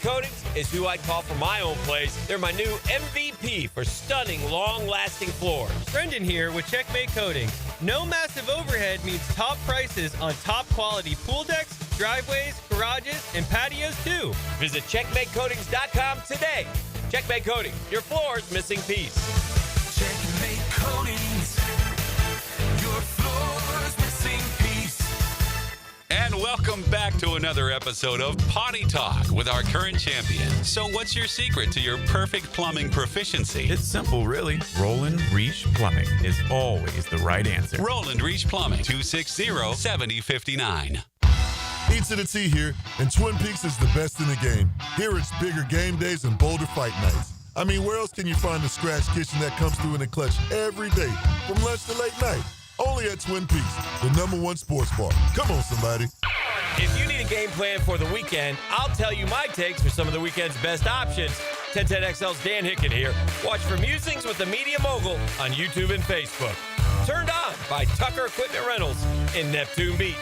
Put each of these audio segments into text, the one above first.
Coatings is who I'd call for my own place. They're my new MVP for stunning, long-lasting floors. Brendan here with Checkmate Coatings. No massive overhead means top prices on top quality pool decks, driveways, garages, and patios too. Visit CheckmateCoatings.com today. Checkmate Coatings, your floor's missing piece. Checkmate Coatings, your floor's missing piece. And welcome back to another episode of Potty Talk with our current champion. So what's your secret to your perfect plumbing proficiency? It's simple, really. Roland Ree Plumbing is always the right answer. Roland Ree Plumbing, 260-7059. E to the T here, and Twin Peaks is the best in the game. Here it's bigger game days and bolder fight nights. I mean, where else can you find the scratch kitchen that comes through in the clutch every day, from lunch to late night? Only at Twin Peaks, the #1 sports bar. Come on, somebody. If you need a game plan for the weekend, I'll tell you my takes for some of the weekend's best options. 1010XL's Dan Hicken here. Watch for Musings with the Media Mogul on YouTube and Facebook. Turned on by Tucker Equipment Rentals in Neptune Beach.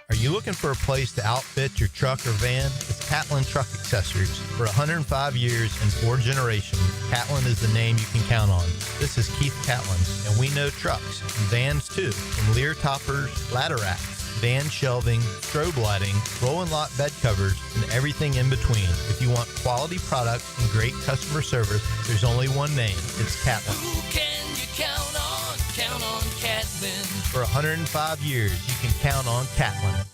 Are you looking for a place to outfit your truck or van? It's Catland Truck Accessories. For 105 years and 4 generations, Catland is the name you can count on. This is Keith Catland, and we know trucks and vans too. From Lear toppers, ladder racks, van shelving, strobe lighting, roll and lot bed covers, and everything in between. If you want quality products and great customer service, there's only one name. It's Catland. Who can you count on? Count on Catland. For 105 years, you can count on Catland.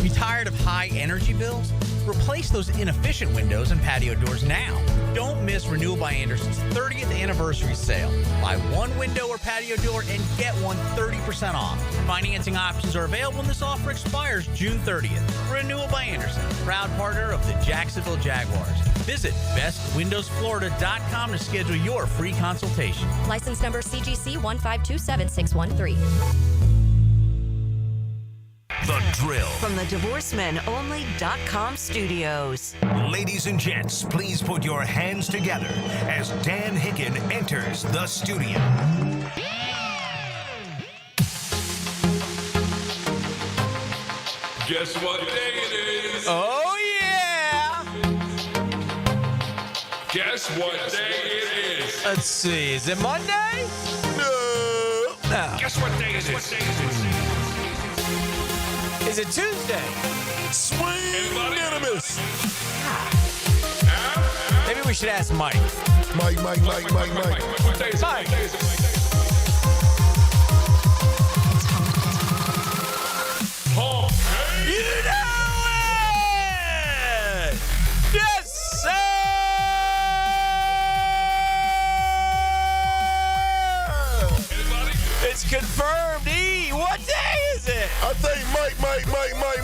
You tired of high energy bills? Replace those inefficient windows and patio doors now. Don't miss Renewal by Anderson's 30th anniversary sale. Buy one window or patio door and get one 30% off. Financing options are available and this offer expires June 30th. Renewal by Anderson, proud partner of the Jacksonville Jaguars. Visit bestwindowsflorida.com to schedule your free consultation. License number CGC 1527613. The Drill. From the DivorceMenOnly.com studios. Ladies and gents, please put your hands together as Dan Hicken enters the studio. Guess what day it is? Oh, yeah! Guess what day it is? Let's see. Is it Monday? No. No. Guess what day it is? Is it Tuesday? Swing-animous. Maybe we should ask Mike. Mike. What day is it? Mike. You know it! Yes, sir! It's confirmed. E, what day is it? I think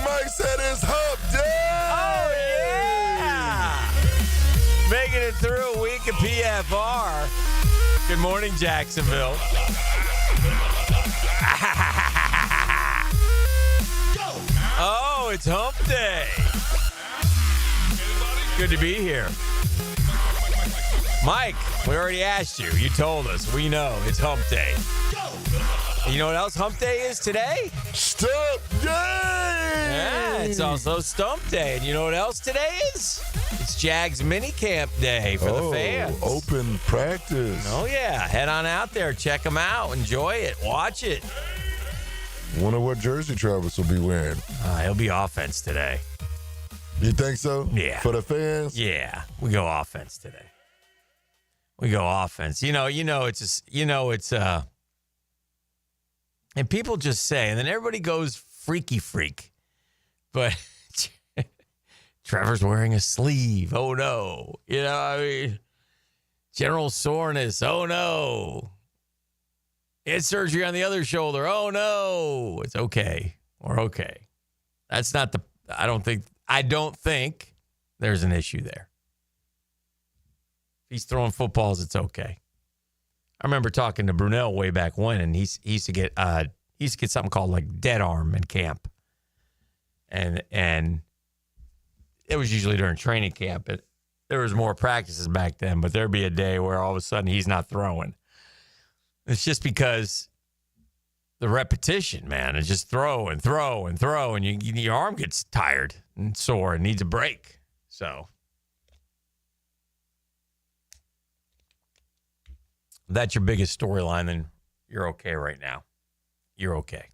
Mike said it's hump day. Oh, yeah! Making it through a week of PFR. Good morning, Jacksonville. Oh, it's hump day. Good to be here. Mike, we already asked you. You told us. We know it's hump day. You know what else hump day is today? Stump day. Yeah, it's also stump day. And you know what else today is? It's Jags mini camp day for the fans. Open practice. Oh, yeah. Head on out there. Check them out. Enjoy it. Watch it. Wonder what jersey Travis will be wearing. He'll be offense today. You think so? Yeah. For the fans? Yeah. We go offense today. We go offense. And people just say, and then everybody goes freaky freak. But Trevor's wearing a sleeve. Oh, no. General soreness. Oh, no. He had surgery on the other shoulder. Oh, no. It's okay. We're okay. That's not I don't think there's an issue there. If he's throwing footballs, it's okay. I remember talking to Brunel way back when, and he used to get something called like dead arm in camp, and it was usually during training camp. There was more practices back then, but there'd be a day where all of a sudden he's not throwing. It's just because the repetition, man. It's just throw and throw and throw, and your arm gets tired. and sore and needs a break. So if that's your biggest storyline, then you're okay right now. You're okay.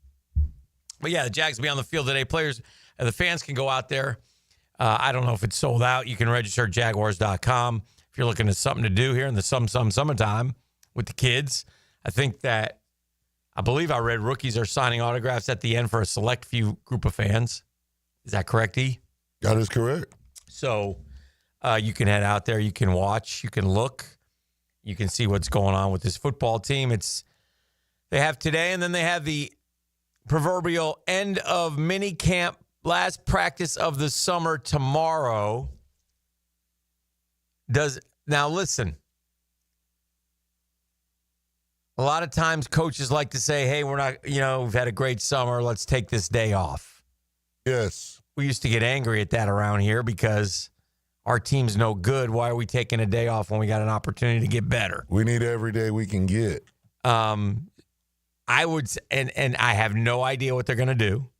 But yeah, the Jags will be on the field today. Players, the fans can go out there. I don't know if it's sold out. You can register at Jaguars.com if you're looking at something to do here in the summertime with the kids. I believe I read rookies are signing autographs at the end for a select few group of fans. Is that correct, E? That is correct. So you can head out there. You can watch. You can look. You can see what's going on with this football team. They have today, and then they have the proverbial end of mini camp, last practice of the summer tomorrow. Now listen. A lot of times coaches like to say, hey, we're not, we've had a great summer. Let's take this day off. Yes. We used to get angry at that around here because our team's no good. Why are we taking a day off when we got an opportunity to get better? We need every day we can get. I would, and I have no idea what they're going to do,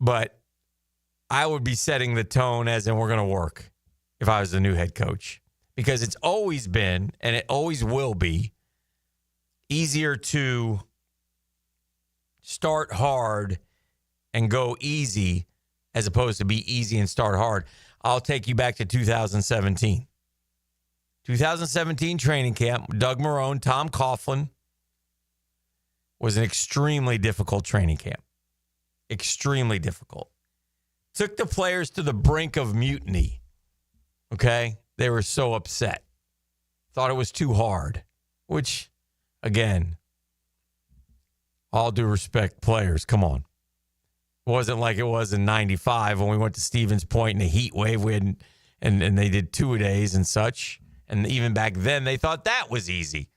but I would be setting the tone as in we're going to work if I was the new head coach, because it's always been, and it always will be, easier to start hard and go easy as opposed to be easy and start hard. I'll take you back to 2017. 2017 training camp, Doug Marrone, Tom Coughlin, was an extremely difficult training camp. Extremely difficult. Took the players to the brink of mutiny. Okay? They were so upset. Thought it was too hard, which, again, all due respect, players, come on. It wasn't like it was in 95 when we went to Stevens Point in a heat wave. We had, and they did 2-a-days and such. And even back then, they thought that was easy.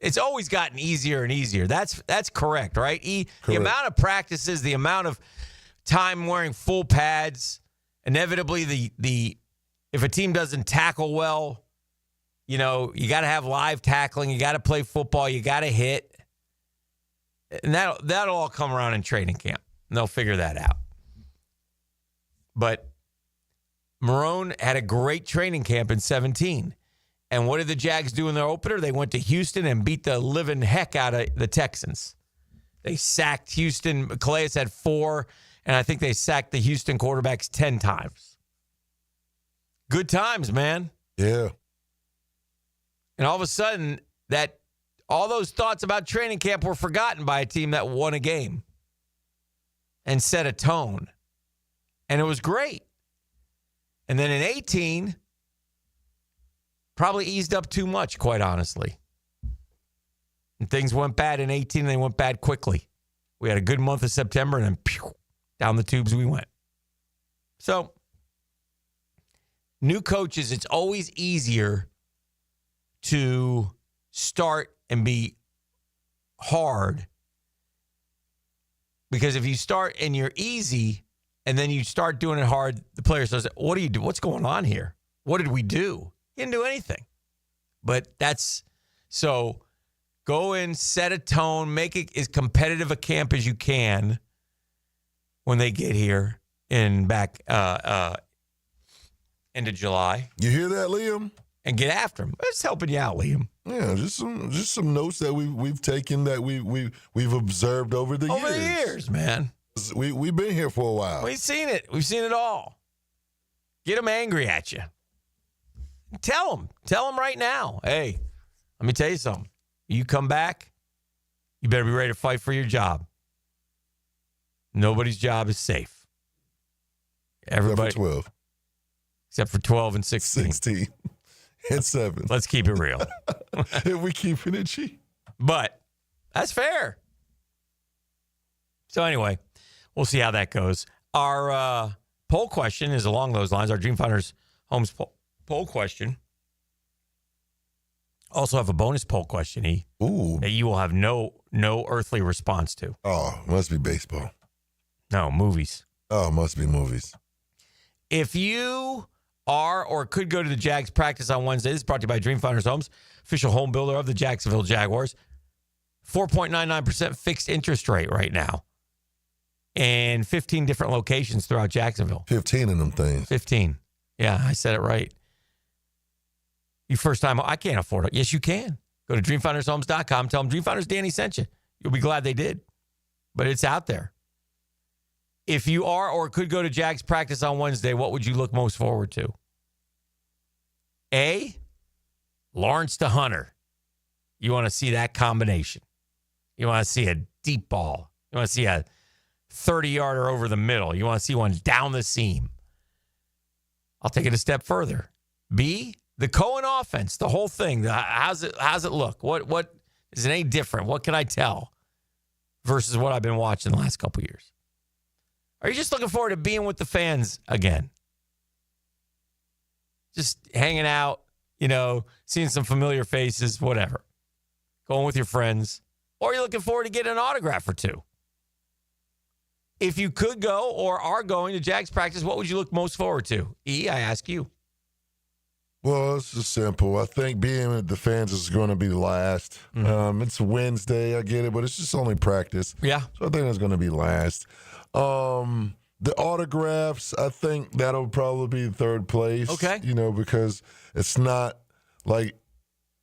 It's always gotten easier and easier. That's correct, right? Correct. The amount of practices, the amount of time wearing full pads, inevitably if a team doesn't tackle well, you got to have live tackling. You got to play football. You got to hit. And that'll all come around in training camp. And they'll figure that out. But Marrone had a great training camp in 17. And what did the Jags do in their opener? They went to Houston and beat the living heck out of the Texans. They sacked Houston. Calais had 4, and I think they sacked the Houston quarterbacks 10 times. Good times, man. Yeah. And all of a sudden, all those thoughts about training camp were forgotten by a team that won a game and set a tone. And it was great. And then in 18, probably eased up too much, quite honestly. And things went bad in 18, and they went bad quickly. We had a good month of September, and then down the tubes we went. So, new coaches, it's always easier to start and be hard. Because if you start and you're easy, and then you start doing it hard, the player says, what do you do? What's going on here? What did we do? You didn't do anything. But so go in, set a tone, make it as competitive a camp as you can when they get here into July. You hear that, Liam? And get after them. It's helping you out, Liam. Yeah, just some notes that we've taken that we've observed over the years. Over the years, man. We've been here for a while. We've seen it. We've seen it all. Get them angry at you. Tell them right now. Hey, let me tell you something. You come back, you better be ready to fight for your job. Nobody's job is safe. Everybody. Except for 12. Except for 12 and 16. 16 and 7. Let's keep it real. If we keeping it cheap. But that's fair. So anyway, we'll see how that goes. Our poll question is along those lines. Our Dreamfinders Homes poll question. Also have a bonus poll question, that you will have no earthly response to. Oh, must be baseball. No, movies. Oh, must be movies. If you are or could go to the Jags practice on Wednesday, this is brought to you by Dreamfinders Homes, official home builder of the Jacksonville Jaguars. 4.99% fixed interest rate right now. in 15 different locations throughout Jacksonville. 15 of them things. 15. Yeah, I said it right. You first time, I can't afford it. Yes, you can. Go to dreamfindershomes.com. Tell them Dreamfinders Danny sent you. You'll be glad they did. But it's out there. If you are or could go to Jags practice on Wednesday, what would you look most forward to? A, Lawrence to Hunter. You want to see that combination. You want to see a deep ball. You want to see a 30-yarder over the middle. You want to see one down the seam. I'll take it a step further. B, the Cohen offense, the whole thing. How's it look? What is it any different? What can I tell versus what I've been watching the last couple of years? Are you just looking forward to being with the fans again? Just hanging out, seeing some familiar faces, whatever. Going with your friends. Or are you looking forward to getting an autograph or two? If you could go or are going to Jags practice, what would you look most forward to? E, I ask you. Well, it's just simple. I think being with the fans is going to be last. It's Wednesday, I get it, but it's just only practice. Yeah. So I think it's going to be last. The autographs, I think that'll probably be third place. Okay. Because it's not like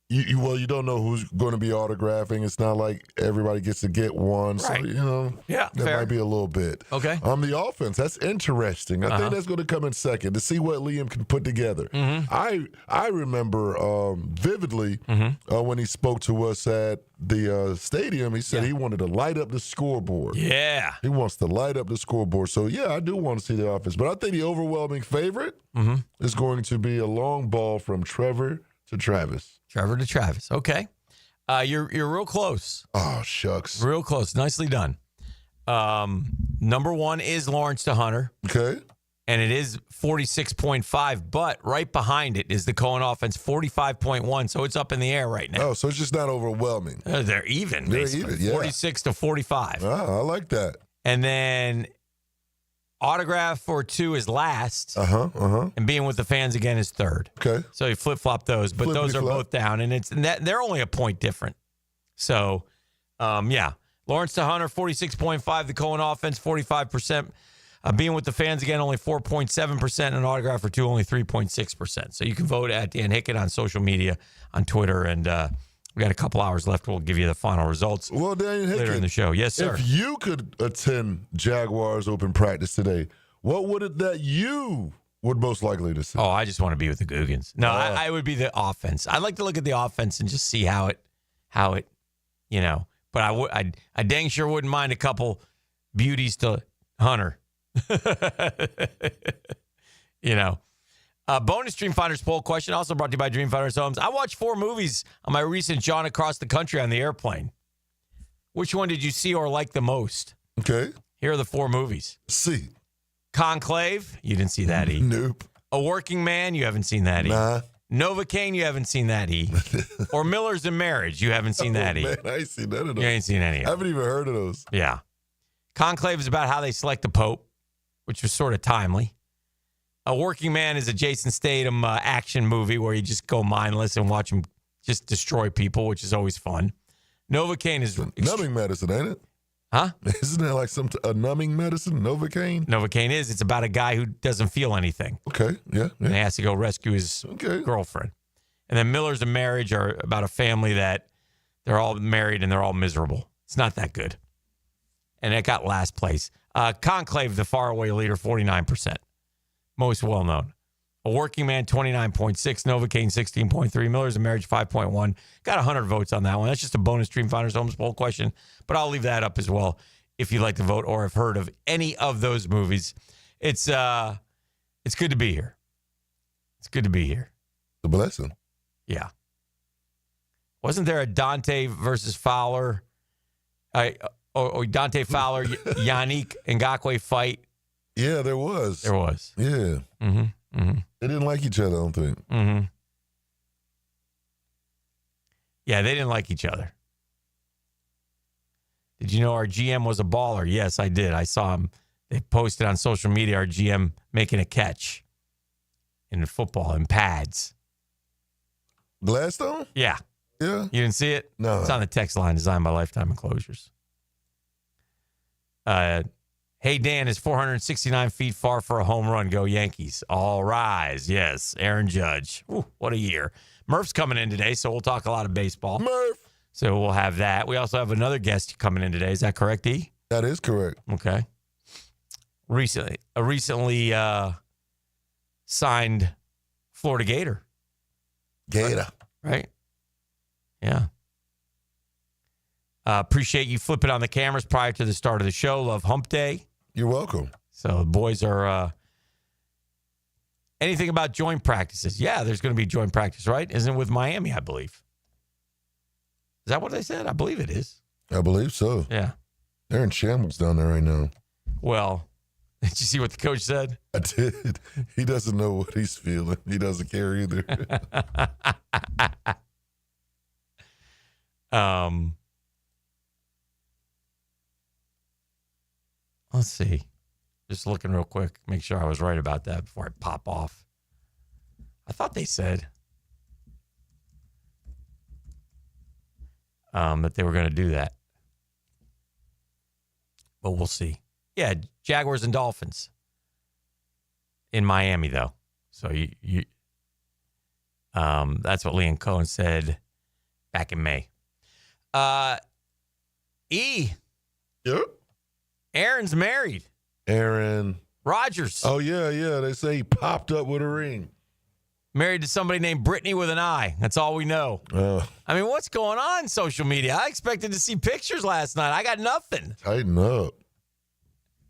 you don't know who's going to be autographing. It's not like everybody gets to get one. Right. So, yeah, that fair. might be a little bit. Okay. The offense, that's interesting. I think that's going to come in second to see what Liam can put together. Mm-hmm. I remember vividly when he spoke to us at the stadium, he said he wanted to light up the scoreboard. Yeah. He wants to light up the scoreboard. So, yeah, I do want to see the offense. But I think the overwhelming favorite is going to be a long ball from Trevor to Travis. Trevor to Travis. Okay. You're real close. Oh, shucks. Real close. Nicely done. Number one is Lawrence to Hunter. Okay. And it is 46.5, but right behind it is the Cohen offense, 45.1. So it's up in the air right now. Oh, so it's just not overwhelming. They're even. They're basically. even, yeah. 46 to 45. Ah, I like that. And then autograph for two is last. And being with the fans again is third. Okay. So you flip-flop those, but those are both down, and they're only a point different. So, Lawrence to Hunter, 46.5. The Cohen offense, 45%. Being with the fans again, only 4.7%. And an autograph for two, only 3.6%. So you can vote at Dan Hicken on social media, on Twitter, and we got a couple hours left. We'll give you the final results later in the show. Yes, sir. If you could attend Jaguars open practice today, what would it that you would most likely to see? Oh, I just want to be with the Googans. No, I would be the offense. I'd like to look at the offense and just see how it, But I dang sure wouldn't mind a couple beauties to Hunter. Bonus Dreamfinders poll question, also brought to you by Dreamfinders Homes. I watched 4 movies on my recent jaunt across the country on the airplane. Which one did you see or like the most? Okay. Here are the 4 movies. See. Conclave, you didn't see that, E. Nope. A Working Man, you haven't seen that, E. Nah. Novocaine, you haven't seen that, E. Or Miller's in Marriage, you haven't seen that, E. Man, I ain't seen none of those. You ain't seen any of them. I haven't even heard of those. Yeah. Conclave is about how they select the Pope, which was sort of timely. A Working Man is a Jason Statham action movie where you just go mindless and watch him just destroy people, which is always fun. Novocaine is numbing medicine, ain't it? Huh? Isn't that like a numbing medicine, Novocaine? Novocaine is. It's about a guy who doesn't feel anything. Okay, yeah. And he has to go rescue his girlfriend. And then Miller's in Marriage are about a family that they're all married and they're all miserable. It's not that good. And it got last place. Conclave, the faraway leader, 49%. Most well-known. A Working Man, 29.6. Novocaine, 16.3. Miller's in Marriage, 5.1. Got 100 votes on that one. That's just a bonus Dreamfinders Homes poll question. But I'll leave that up as well if you'd like to vote or have heard of any of those movies. It's good to be here. It's good to be here. The blessing. Yeah. Wasn't there a Dante versus Fowler, Dante Fowler, Yannick Ngakoue fight? Yeah, there was. There was. Yeah. Mm-hmm. Mm-hmm. They didn't like each other, I don't think. Mm-hmm. Yeah, they didn't like each other. Did you know our GM was a baller? Yes, I did. I saw him. They posted on social media our GM making a catch in football in pads. Gladstone? Yeah. Yeah. You didn't see it? No. It's on the text line designed by Lifetime Enclosures. Hey, Dan is 469 feet far for a home run. Go Yankees. All rise. Yes, Aaron Judge. Ooh, what a year. Murph's coming in today, so we'll talk a lot of baseball. Murph. So we'll have that. We also have another guest coming in today. Is that correct, E? That is correct. Okay. Recently signed Florida Gator. Gator. Right? Yeah. Appreciate you flipping on the cameras prior to the start of the show. Love Hump Day. You're welcome. So the boys are anything about joint practices? Yeah, there's going to be joint practice, right? Isn't it with Miami, I believe? Is that what they said? I believe it is. I believe so. Yeah. They're in shambles down there right now. Well, did you see what the coach said? I did. He doesn't know what he's feeling. He doesn't care either. Let's see. Just looking real quick. Make sure I was right about that before I pop off. I thought they said that they were going to do that. But we'll see. Yeah, Jaguars and Dolphins in Miami, though. So you that's what Liam Cohen said back in May. E. Yep. Aaron's married. Aaron Rodgers. Oh, yeah. They say he popped up with a ring. Married to somebody named Brittany with an I. That's all we know. I mean, what's going on in social media? I expected to see pictures last night. I got nothing. Tighten up.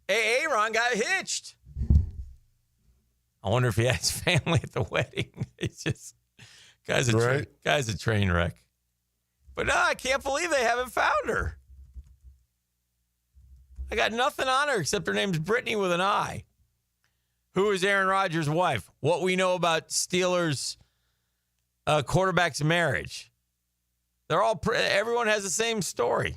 Hey, Aaron got hitched. I wonder if he had his family at the wedding. It's just, guy's a train wreck. But no, I can't believe they haven't found her. I got nothing on her except her name's Brittany with an I. Who is Aaron Rodgers' wife? What we know about Steelers quarterback's marriage. Everyone has the same story.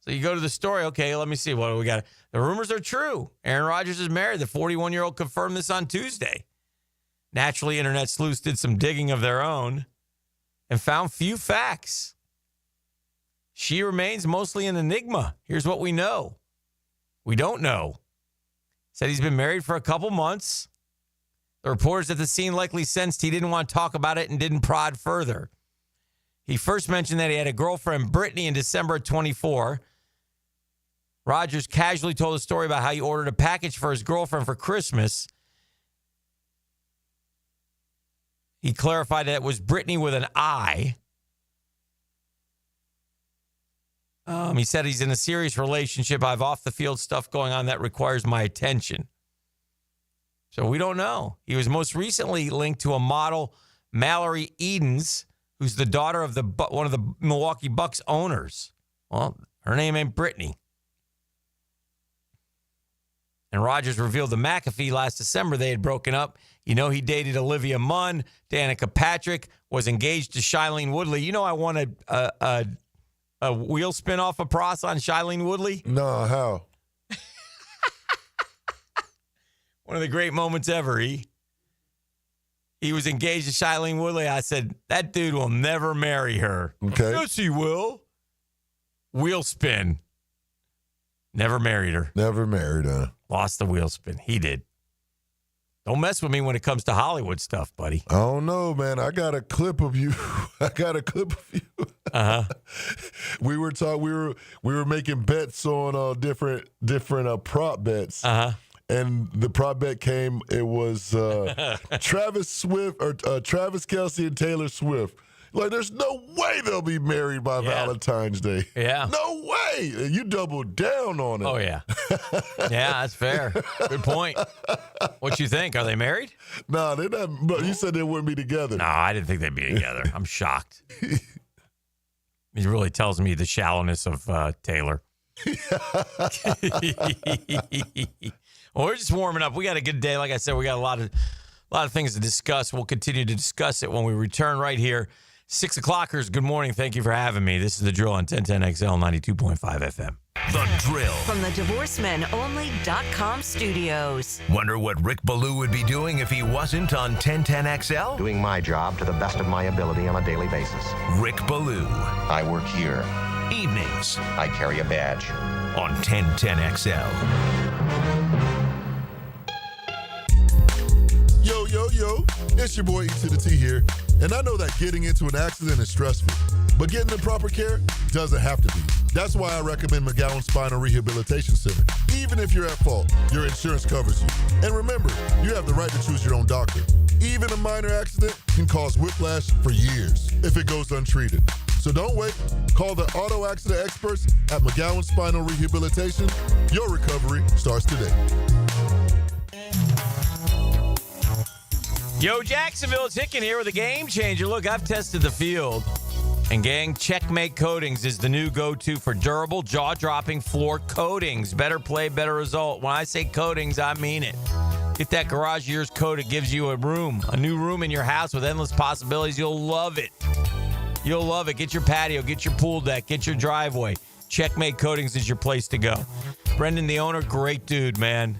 So you go to the story. Okay, let me see. What do we got? The rumors are true. Aaron Rodgers is married. The 41-year-old confirmed this on Tuesday. Naturally, internet sleuths did some digging of their own and found few facts. She remains mostly an enigma. Here's what we know. We don't know. Said he's been married for a couple months. The reporters at the scene likely sensed he didn't want to talk about it and didn't prod further. He first mentioned that he had a girlfriend, Brittany, in December of 24. Rodgers casually told a story about how he ordered a package for his girlfriend for Christmas. He clarified that it was Brittany with an I. He said he's in a serious relationship. I have off-the-field stuff going on that requires my attention. So we don't know. He was most recently linked to a model, Mallory Edens, who's the daughter of one of the Milwaukee Bucks owners. Well, her name ain't Brittany. And Rodgers revealed to McAfee last December they had broken up. You know, he dated Olivia Munn, Danica Patrick, was engaged to Shailene Woodley. You know, I won a wheel spin off of Pross on Shailene Woodley? No, how? One of the great moments ever, He was engaged to Shailene Woodley. I said, that dude will never marry her. Okay. Yes, he will. Wheel spin. Never married her. Never married her. Lost the wheel spin. He did. Don't mess with me when it comes to Hollywood stuff, buddy. I don't know, man. I got a clip of you. Uh-huh. We were making bets on different prop bets. Uh-huh. And the prop bet came. It was Travis Kelce and Taylor Swift. Like, there's no way they'll be married by Valentine's Day. Yeah. No way. You doubled down on it. Oh, yeah. Yeah, that's fair. Good point. What you think? Are they married? No, they're not. But you said they wouldn't be together. No, I didn't think they'd be together. I'm shocked. It really tells me the shallowness of Taylor. Well, we're just warming up. We got a good day. Like I said, we got a lot of things to discuss. We'll continue to discuss it when we return right here. 6 o'clockers, good morning. Thank you for having me. This is The Drill on 1010XL 92.5 FM. The Drill. From the DivorceMenOnly.com studios. Wonder what Rick Ballou would be doing if he wasn't on 1010XL? Doing my job to the best of my ability on a daily basis. Rick Ballou. I work here Evenings I carry a badge. on 1010XL. Yo, yo, yo, it's your boy E to the T here, and I know that getting into an accident is stressful, but getting the proper care doesn't have to be. That's why I recommend McGowan Spinal Rehabilitation Center. Even if you're at fault, your insurance covers you. And remember, you have the right to choose your own doctor. Even a minor accident can cause whiplash for years if it goes untreated. So don't wait. Call the auto accident experts at McGowan Spinal Rehabilitation. Your recovery starts today. Yo, Jacksonville, it's Hicken here with a game changer. Look, I've tested the field. And gang, Checkmate Coatings is the new go-to for durable, jaw-dropping floor coatings. Better play, better result. When I say coatings, I mean it. Get that garage of yours coated. Gives you a new room in your house with endless possibilities. You'll love it. You'll love it. Get your patio, get your pool deck, get your driveway. Checkmate Coatings is your place to go. Brendan, the owner, great dude, man.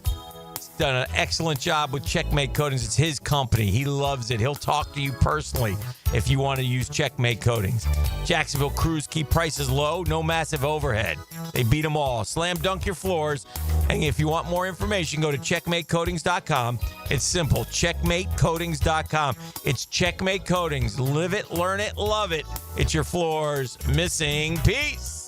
He's done an excellent job with Checkmate Coatings. It's his company. He loves it. He'll talk to you personally if you want to use Checkmate Coatings. Jacksonville crews keep prices low, no massive overhead. They beat them all. Slam dunk your floors. And if you want more information, go to checkmatecoatings.com. It's simple. Checkmatecoatings.com. It's Checkmate Coatings. Live it, learn it, love it. It's your floor's missing piece.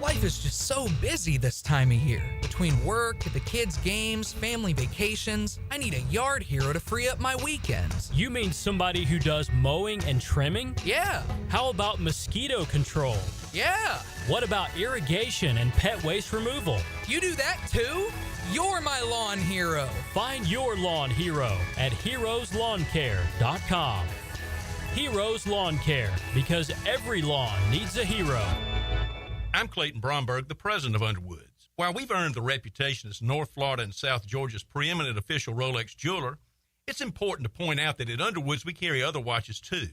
Life is just so busy this time of year. Between work, the kids' games, family vacations, I need a yard hero to free up my weekends. You mean somebody who does mowing and trimming? Yeah. How about mosquito control? Yeah. What about irrigation and pet waste removal? You do that too? You're my lawn hero. Find your lawn hero at heroeslawncare.com. Heroes Lawn Care, because every lawn needs a hero. I'm Clayton Bromberg, the president of Underwoods. While we've earned the reputation as North Florida and South Georgia's preeminent official Rolex jeweler, it's important to point out that at Underwoods we carry other watches too.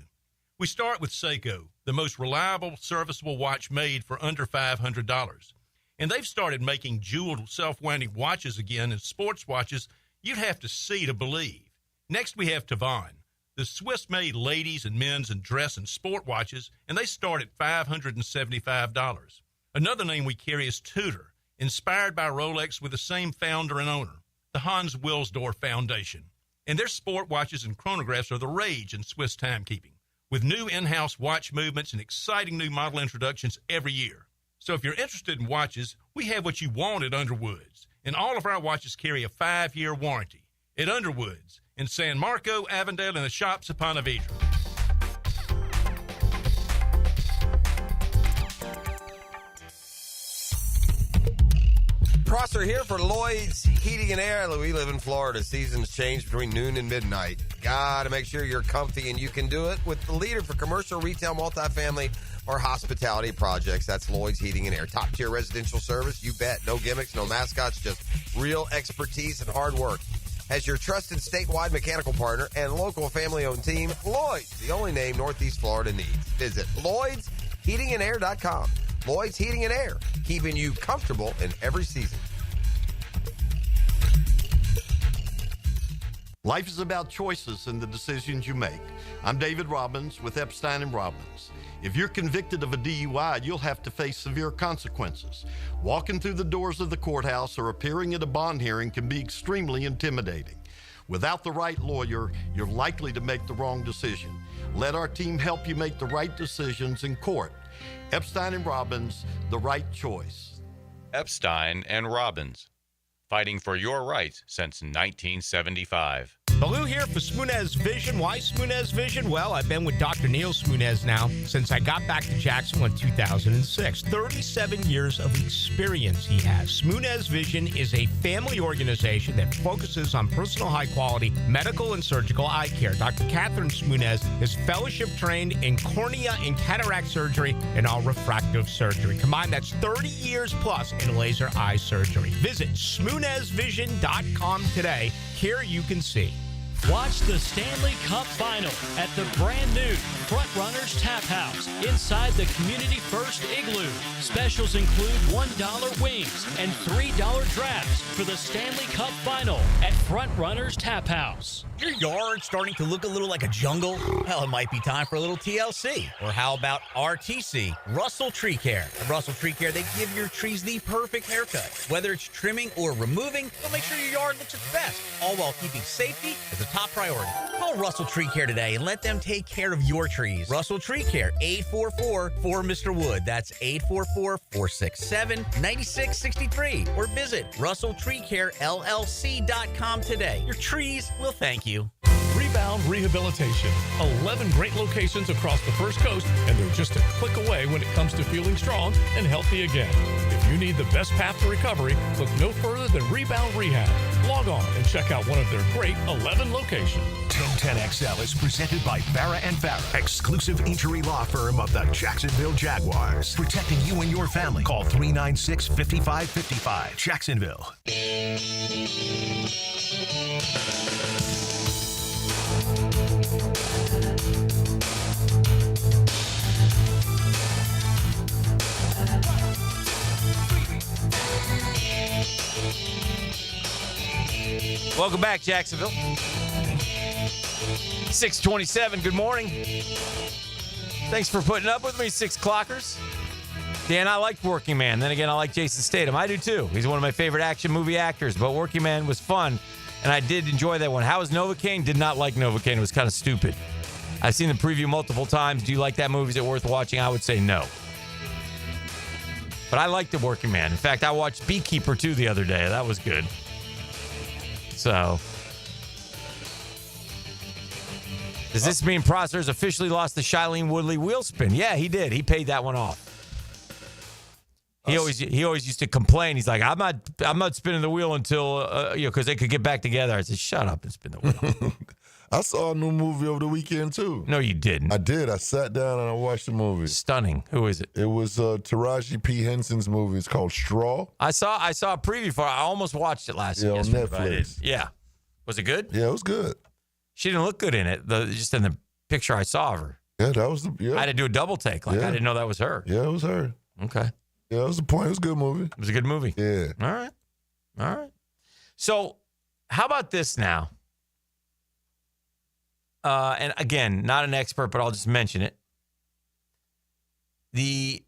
We start with Seiko, the most reliable, serviceable watch made for under $500. And they've started making jeweled, self-winding watches again, and sports watches you'd have to see to believe. Next we have Tavan, the Swiss-made ladies and men's and dress and sport watches, and they start at $575. Another name we carry is Tudor, inspired by Rolex with the same founder and owner, the Hans Wilsdorf Foundation. And their sport watches and chronographs are the rage in Swiss timekeeping, with new in-house watch movements and exciting new model introductions every year. So if you're interested in watches, we have what you want at Underwoods, and all of our watches carry a 5-year warranty. At Underwoods, in San Marco, Avondale, and the shops upon Avedra. Prosser here for Lloyds Heating and Air. We live in Florida. Seasons change between noon and midnight. Gotta make sure you're comfy, and you can do it with the leader for commercial, retail, multifamily, or hospitality projects. That's Lloyds Heating and Air. Top-tier residential service, you bet. No gimmicks, no mascots, just real expertise and hard work. As your trusted statewide mechanical partner and local family-owned team, Lloyds, the only name Northeast Florida needs. Visit LloydsHeatingandAir.com. Lloyds Heating and Air, keeping you comfortable in every season. Life is about choices and the decisions you make. I'm David Robbins with Epstein & Robbins. If you're convicted of a DUI, you'll have to face severe consequences. Walking through the doors of the courthouse or appearing at a bond hearing can be extremely intimidating. Without the right lawyer, you're likely to make the wrong decision. Let our team help you make the right decisions in court. Epstein & Robbins, the right choice. Epstein & Robbins, fighting for your rights since 1975. Baloo here for Smunez Vision. Why Smunez Vision? Well, I've been with Dr. Neil Smunez now since I got back to Jacksonville in 2006. 37 years of experience he has. Smunez Vision is a family organization that focuses on personal high-quality medical and surgical eye care. Dr. Catherine Smunez is fellowship trained in cornea and cataract surgery and all refractive surgery. Combined, that's 30 years plus in laser eye surgery. Visit SmunezVision.com today. Here you can see. Watch the Stanley Cup Final at the brand new Front Runners Tap House inside the Community First Igloo. Specials include $1 wings and $3 drafts for the Stanley Cup Final at Front Runners Tap House. Your yard starting to look a little like a jungle? Well, it might be time for a little TLC. Or how about RTC, Russell Tree Care? At Russell Tree Care, they give your trees the perfect haircut. Whether it's trimming or removing, they'll make sure your yard looks its best, all while keeping safety as a top priority. Call Russell Tree Care today and let them take care of your trees. Russell Tree Care, 844-4Mr. Wood. That's 844-467-9663. Or visit RussellTreeCareLLC.com today. Your trees will thank you. Rebound Rehabilitation. 11 great locations across the First Coast, and they're just a click away when it comes to feeling strong and healthy again. If you need the best path to recovery, look no further than Rebound Rehab. Log on and check out one of their great 11 locations. Team 10XL is presented by Farrah & Farrah, exclusive injury law firm of the Jacksonville Jaguars. Protecting you and your family. Call 396-5555. Jacksonville. Welcome back, Jacksonville. 627, good morning. Thanks for putting up with me, 6 clockers. Dan, I liked Working Man. Then again, I like Jason Statham. I do too. He's one of my favorite action movie actors, but Working Man was fun, and I did enjoy that one. How is Novocaine? Did not like Novocaine. It was kind of stupid. I've seen the preview multiple times. Do you like that movie? Is it worth watching? I would say no. But I liked The Working Man. In fact, I watched Beekeeper 2 the other day. That was good. So, does this mean Prosser's officially lost the Shailene Woodley wheel spin? Yeah, he did. He paid that one off. He always used to complain. He's like, I'm not spinning the wheel until because they could get back together. I said, shut up and spin the wheel. I saw a new movie over the weekend too. No, you didn't. I did. I sat down and I watched the movie. Stunning. Who is it? It was Taraji P. Henson's movie. It's called Straw. I saw a preview for it. I almost watched it yesterday, on Netflix. Yeah. Was it good? Yeah, it was good. She didn't look good in it. Just in the picture I saw of her. Yeah, that was I had to do a double take. I didn't know that was her. Yeah, it was her. Okay. Yeah, that was the point. It was a good movie. It was a good movie. Yeah. All right. So, how about this now? And again, not an expert, but I'll just mention it. The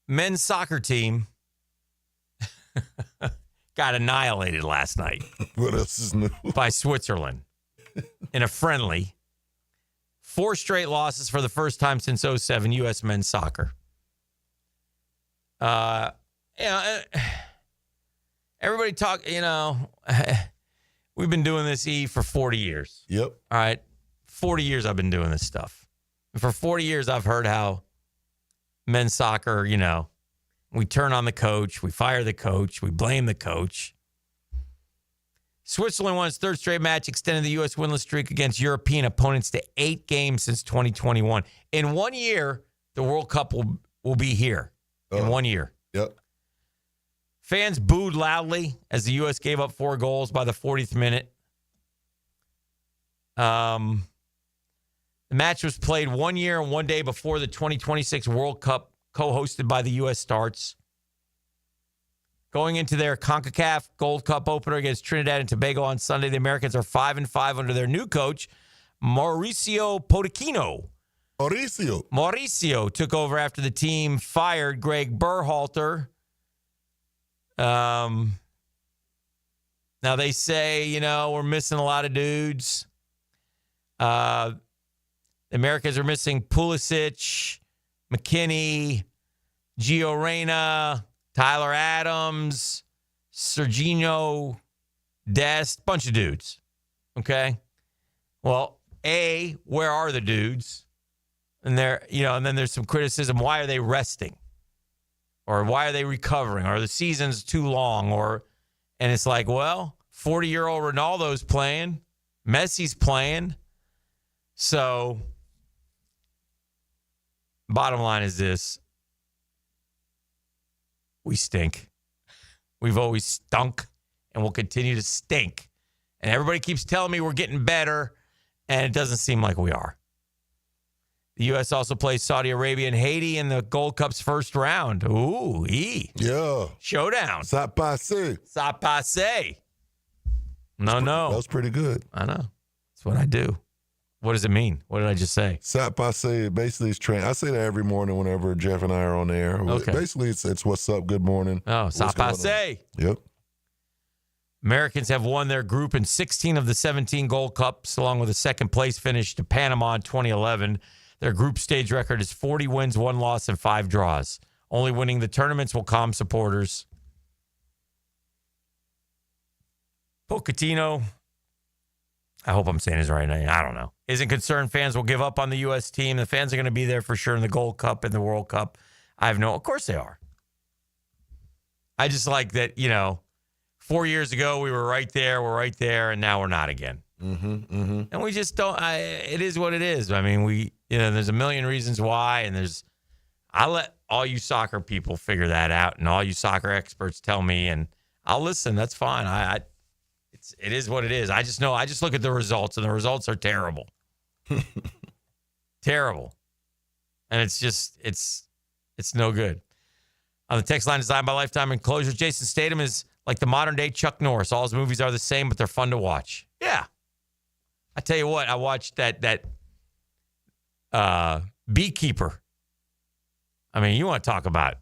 men's soccer team got annihilated last night. What else is new? By Switzerland in a friendly. 4 straight losses for the first time since 2007 U.S. men's soccer. Everybody talk, we've been doing this, for 40 years. Yep. All right. 40 years I've been doing this stuff. And for 40 years, I've heard how men's soccer, we turn on the coach, we fire the coach, we blame the coach. Switzerland won its 3rd straight match, extending the U.S. winless streak against European opponents to 8 games since 2021. In 1 year, the World Cup will be here. In 1 year. Yep. Fans booed loudly as the U.S. gave up 4 goals by the 40th minute. The match was played 1 year and 1 day before the 2026 World Cup, co-hosted by the U.S. starts. Going into their CONCACAF Gold Cup opener against Trinidad and Tobago on Sunday, the Americans are 5-5 under their new coach, Mauricio Pochettino. Mauricio took over after the team fired Greg Berhalter. Now they say, we're missing a lot of dudes. The Americans are missing Pulisic, McKinney, Gio Reyna, Tyler Adams, Serginho Dest, bunch of dudes. Okay? Well, where are the dudes? And and then there's some criticism. Why are they resting? Or why are they recovering? Are the seasons too long? And it's like, 40-year-old Ronaldo's playing. Messi's playing. So, bottom line is this. We stink. We've always stunk, and we'll continue to stink. And everybody keeps telling me we're getting better, and it doesn't seem like we are. The U.S. also plays Saudi Arabia and Haiti in the Gold Cup's first round. Ooh, Yeah. Showdown. Ça passe. Ça passe. No. That was pretty good. I know. That's what I do. What does it mean? What did I just say? Ça passe basically is I say that every morning whenever Jeff and I are on the air. Okay. Basically, it's what's up, good morning. Oh, ça passe. Yep. Americans have won their group in 16 of the 17 Gold Cups, along with a second-place finish to Panama in 2011. Their group stage record is 40 wins, 1 loss, and 5 draws. Only winning the tournaments will calm supporters. Pochettino, I hope I'm saying his right name. I don't know. Isn't concerned fans will give up on the U.S. team. The fans are going to be there for sure in the Gold Cup and the World Cup. Of course they are. I just like that, 4 years ago, we were right there, and now we're not again. And we just don't, it is what it is. I mean, there's a million reasons why, and I let all you soccer people figure that out, and all you soccer experts tell me, and I'll listen. That's fine. It is what it is. I just look at the results, and the results are terrible. Terrible. And it's no good. On the text line, designed by Lifetime Enclosures, Jason Statham is like the modern-day Chuck Norris. All his movies are the same, but they're fun to watch. Yeah. I tell you what, I watched that Beekeeper. I mean, you want to talk about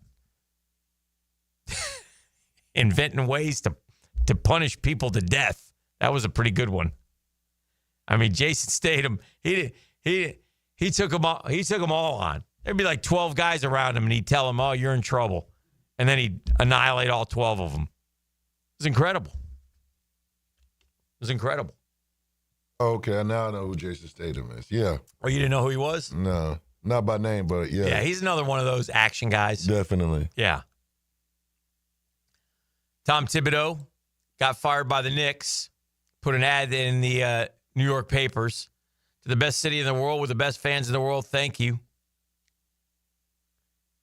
inventing ways to punish people to death. That was a pretty good one. I mean, Jason Statham, he took them all on. There'd be like 12 guys around him, and he'd tell them, "Oh, you're in trouble," and then he'd annihilate all 12 of them. It was incredible. Okay, now I know who Jason Statham is. Yeah. Oh, you didn't know who he was? No, not by name, but yeah. Yeah, he's another one of those action guys. Definitely. Yeah. Tom Thibodeau got fired by the Knicks, put an ad in the New York papers. To the best city in the world with the best fans in the world, thank you.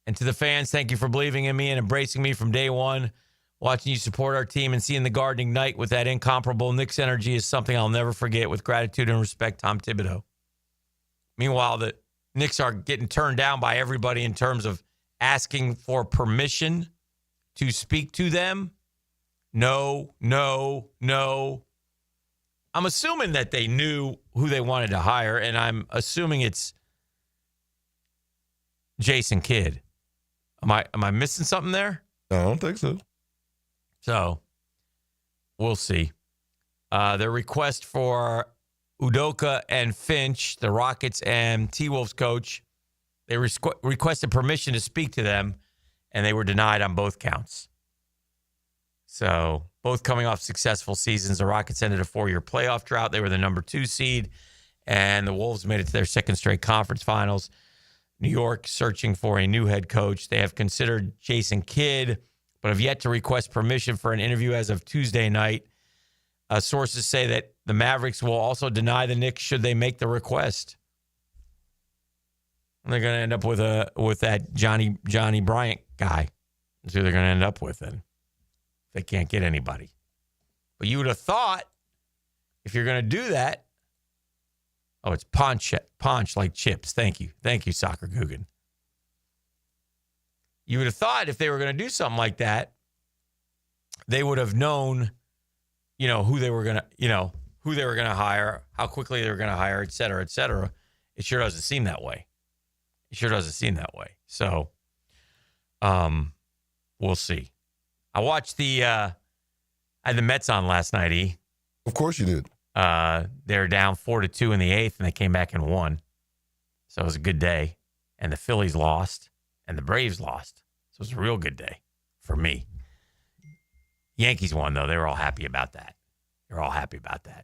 And to the fans, thank you for believing in me and embracing me from day one. Watching you support our team and seeing the Garden ignite with that incomparable Knicks energy is something I'll never forget. With gratitude and respect, Tom Thibodeau. Meanwhile, the Knicks are getting turned down by everybody in terms of asking for permission to speak to them. No. I'm assuming that they knew who they wanted to hire, and I'm assuming it's Jason Kidd. Am I missing something there? I don't think so. So, we'll see. Their request for Udoka and Finch, the Rockets and T-Wolves coach, they requested permission to speak to them, and they were denied on both counts. So, both coming off successful seasons. The Rockets ended a 4-year playoff drought. They were the number 2 seed, and the Wolves made it to their second straight conference finals. New York searching for a new head coach. They have considered Jason Kidd, but have yet to request permission for an interview as of Tuesday night. Sources say that the Mavericks will also deny the Knicks should they make the request. And they're going to end up with that Johnny Bryant guy. That's who they're going to end up with then. They can't get anybody. But you would have thought if you're going to do that, it's Ponch like chips. Thank you, Soccer Guggen. You would have thought if they were going to do something like that, they would have known, who they were going to hire, how quickly they were going to hire, et cetera, et cetera. It sure doesn't seem that way. So, we'll see. I watched I had the Mets on last night, E. Of course you did. They were down 4-2 in the 8th, and they came back and won. So it was a good day. And the Phillies lost, and the Braves lost. So it was a real good day for me. Yankees won, though. They were all happy about that.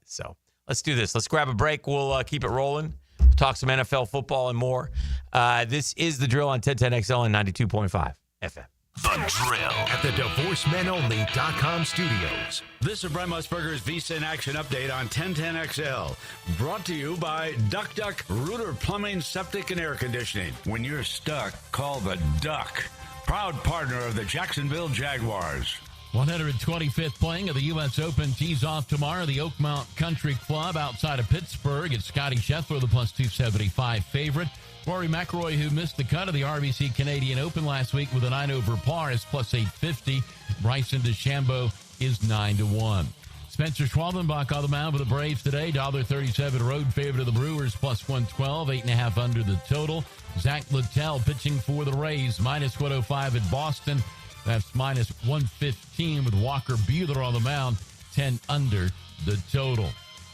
So let's do this. Let's grab a break. We'll keep it rolling. We'll talk some NFL football and more. This is The Drill on 1010XL and 92.5 FM. The Drill at the DivorceMenOnly.com studios. This is Brent Musburger's Visa in Action update on 1010XL. Brought to you by Duck Duck Rooter Plumbing, Septic, and Air Conditioning. When you're stuck, call the Duck. Proud partner of the Jacksonville Jaguars. 125th playing of the U.S. Open tees off tomorrow. The Oakmount Country Club outside of Pittsburgh. It's Scotty Scheffler, the plus 275 favorite. Rory McIlroy, who missed the cut of the RBC Canadian Open last week with a 9 over par, is plus 850. Bryson DeChambeau is 9-1. Spencer Schwalbenbach on the mound for the Braves today. $1.37 road favorite of the Brewers, plus 112, 8.5 under the total. Zach Littell pitching for the Rays, minus 105 at Boston. That's minus 115 with Walker Buehler on the mound, 10 under the total.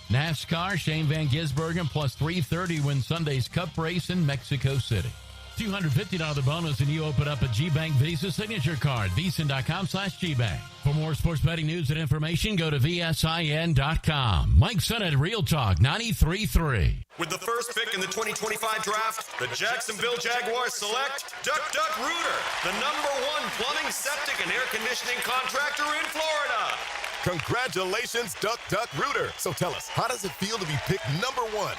NASCAR, Shane Van Gisbergen, plus 330 wins Sunday's Cup race in Mexico City. $250 bonus and you open up a G-Bank Visa signature card. Visa.com/GBank. For more sports betting news and information, go to VSIN.com. Mike Sennett, Real Talk 93.3. With the first pick in the 2025 draft, the Jacksonville Jaguars select Duck Duck Rooter, the #1 plumbing, septic, and air conditioning contractor in Florida. Congratulations, Duck Duck Rooter. So tell us, how does it feel to be picked #1?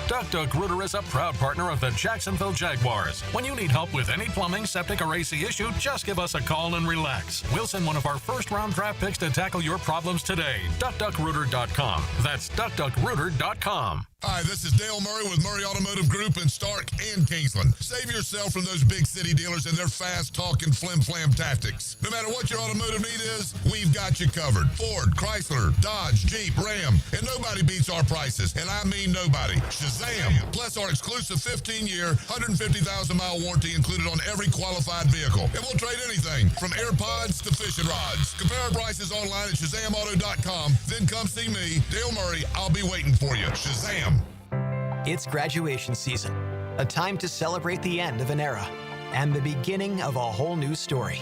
Duck Duck Rooter is a proud partner of the Jacksonville Jaguars. When you need help with any plumbing, septic, or AC issue, just give us a call and relax. We'll send one of our first-round draft picks to tackle your problems today. DuckDuckRooter.com. That's DuckDuckRooter.com. Hi, this is Dale Murray with Murray Automotive Group in Stark and Kingsland. Save yourself from those big city dealers and their fast-talking flim-flam tactics. No matter what your automotive need is, we've got you covered. Ford, Chrysler, Dodge, Jeep, Ram, and nobody beats our prices, and I mean nobody. Shazam! Plus our exclusive 15-year, 150,000-mile warranty included on every qualified vehicle. And we'll trade anything from AirPods to fishing rods. Compare our prices online at ShazamAuto.com. Then come see me, Dale Murray. I'll be waiting for you. Shazam! It's graduation season, a time to celebrate the end of an era and the beginning of a whole new story.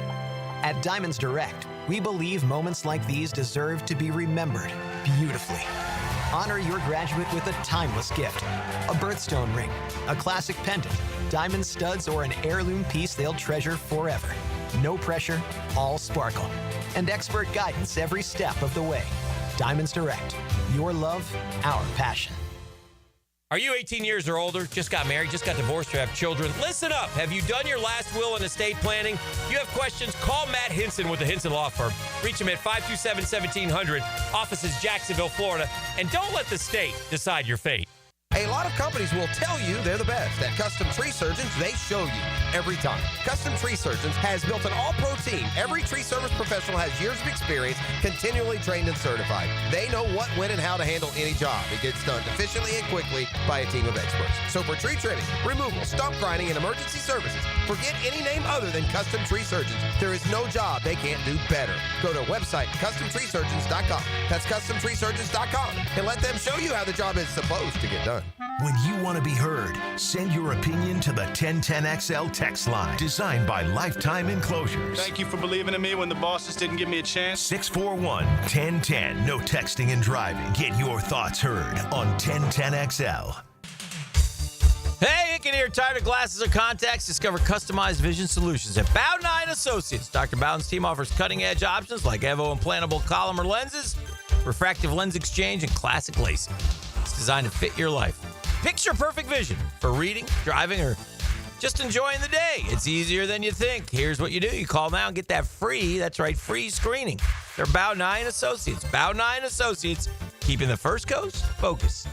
At Diamonds Direct, we believe moments like these deserve to be remembered beautifully. Honor your graduate with a timeless gift, a birthstone ring, a classic pendant, diamond studs, or an heirloom piece they'll treasure forever. No pressure, all sparkle, and expert guidance every step of the way. Diamonds Direct, your love, our passion. Are you 18 years or older, just got married, just got divorced, or have children? Listen up. Have you done your last will and estate planning? If you have questions, call Matt Hinson with the Hinson Law Firm. Reach him at 527-1700. Office is Jacksonville, Florida. And don't let the state decide your fate. A lot of companies will tell you they're the best. At Custom Tree Surgeons, they show you every time. Custom Tree Surgeons has built an all-pro team. Every tree service professional has years of experience, continually trained and certified. They know what, when, and how to handle any job. It gets done efficiently and quickly by a team of experts. So for tree trimming, removal, stump grinding, and emergency services, forget any name other than Custom Tree Surgeons. There is no job they can't do better. Go to our website, CustomTreeSurgeons.com. That's CustomTreeSurgeons.com. And let them show you how the job is supposed to get done. When you want to be heard, send your opinion to the 1010XL text line, designed by Lifetime Enclosures. Thank you for believing in me when the bosses didn't give me a chance. 641-1010. No texting and driving. Get your thoughts heard on 1010XL. Hey, Icken here. Tired of glasses or contacts? Discover customized vision solutions at Bow 9 Associates. Dr. Bowden's team offers cutting-edge options like Evo implantable Collamer lenses, refractive lens exchange, and classic LASIK. It's designed to fit your life. Picture perfect vision for reading, driving, or just enjoying the day. It's easier than you think. Here's what you do. You call now and get that free, that's right, free screening. They're Bow 9 Associates. Bow 9 Associates, keeping the First Coast focused.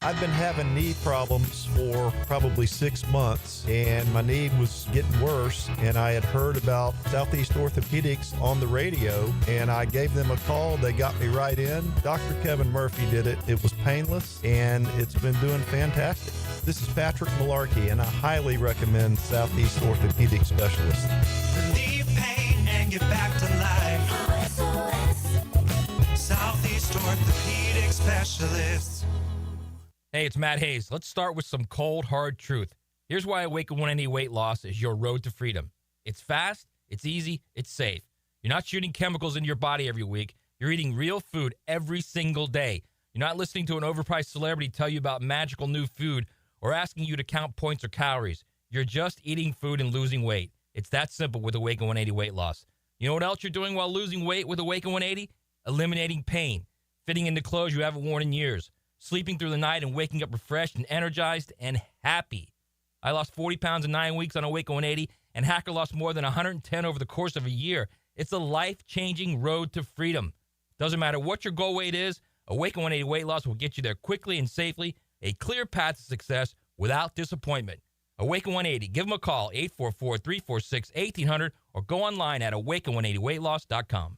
I've been having knee problems for probably 6 months, and my knee was getting worse, and I had heard about Southeast Orthopedics on the radio, and I gave them a call. They got me right in. Dr. Kevin Murphy did it. It was painless, and it's been doing fantastic. This is Patrick Malarkey, and I highly recommend Southeast Orthopedic Specialists. Relieve pain and get back to life. Southeast Orthopedic Specialists. Hey, it's Matt Hayes. Let's start with some cold, hard truth. Here's why Awaken 180 weight loss is your road to freedom. It's fast, it's easy, it's safe. You're not shooting chemicals into your body every week. You're eating real food every single day. You're not listening to an overpriced celebrity tell you about magical new food or asking you to count points or calories. You're just eating food and losing weight. It's that simple with Awaken 180 weight loss. You know what else you're doing while losing weight with Awaken 180? Eliminating pain, fitting into clothes you haven't worn in years, sleeping through the night and waking up refreshed and energized and happy. I lost 40 pounds in 9 weeks on Awaken 180, and Hacker lost more than 110 over the course of a year. It's a life-changing road to freedom. Doesn't matter what your goal weight is, Awaken 180 weight loss will get you there quickly and safely, a clear path to success without disappointment. Awaken 180. Give them a call, 844-346-1800, or go online at awaken180weightloss.com.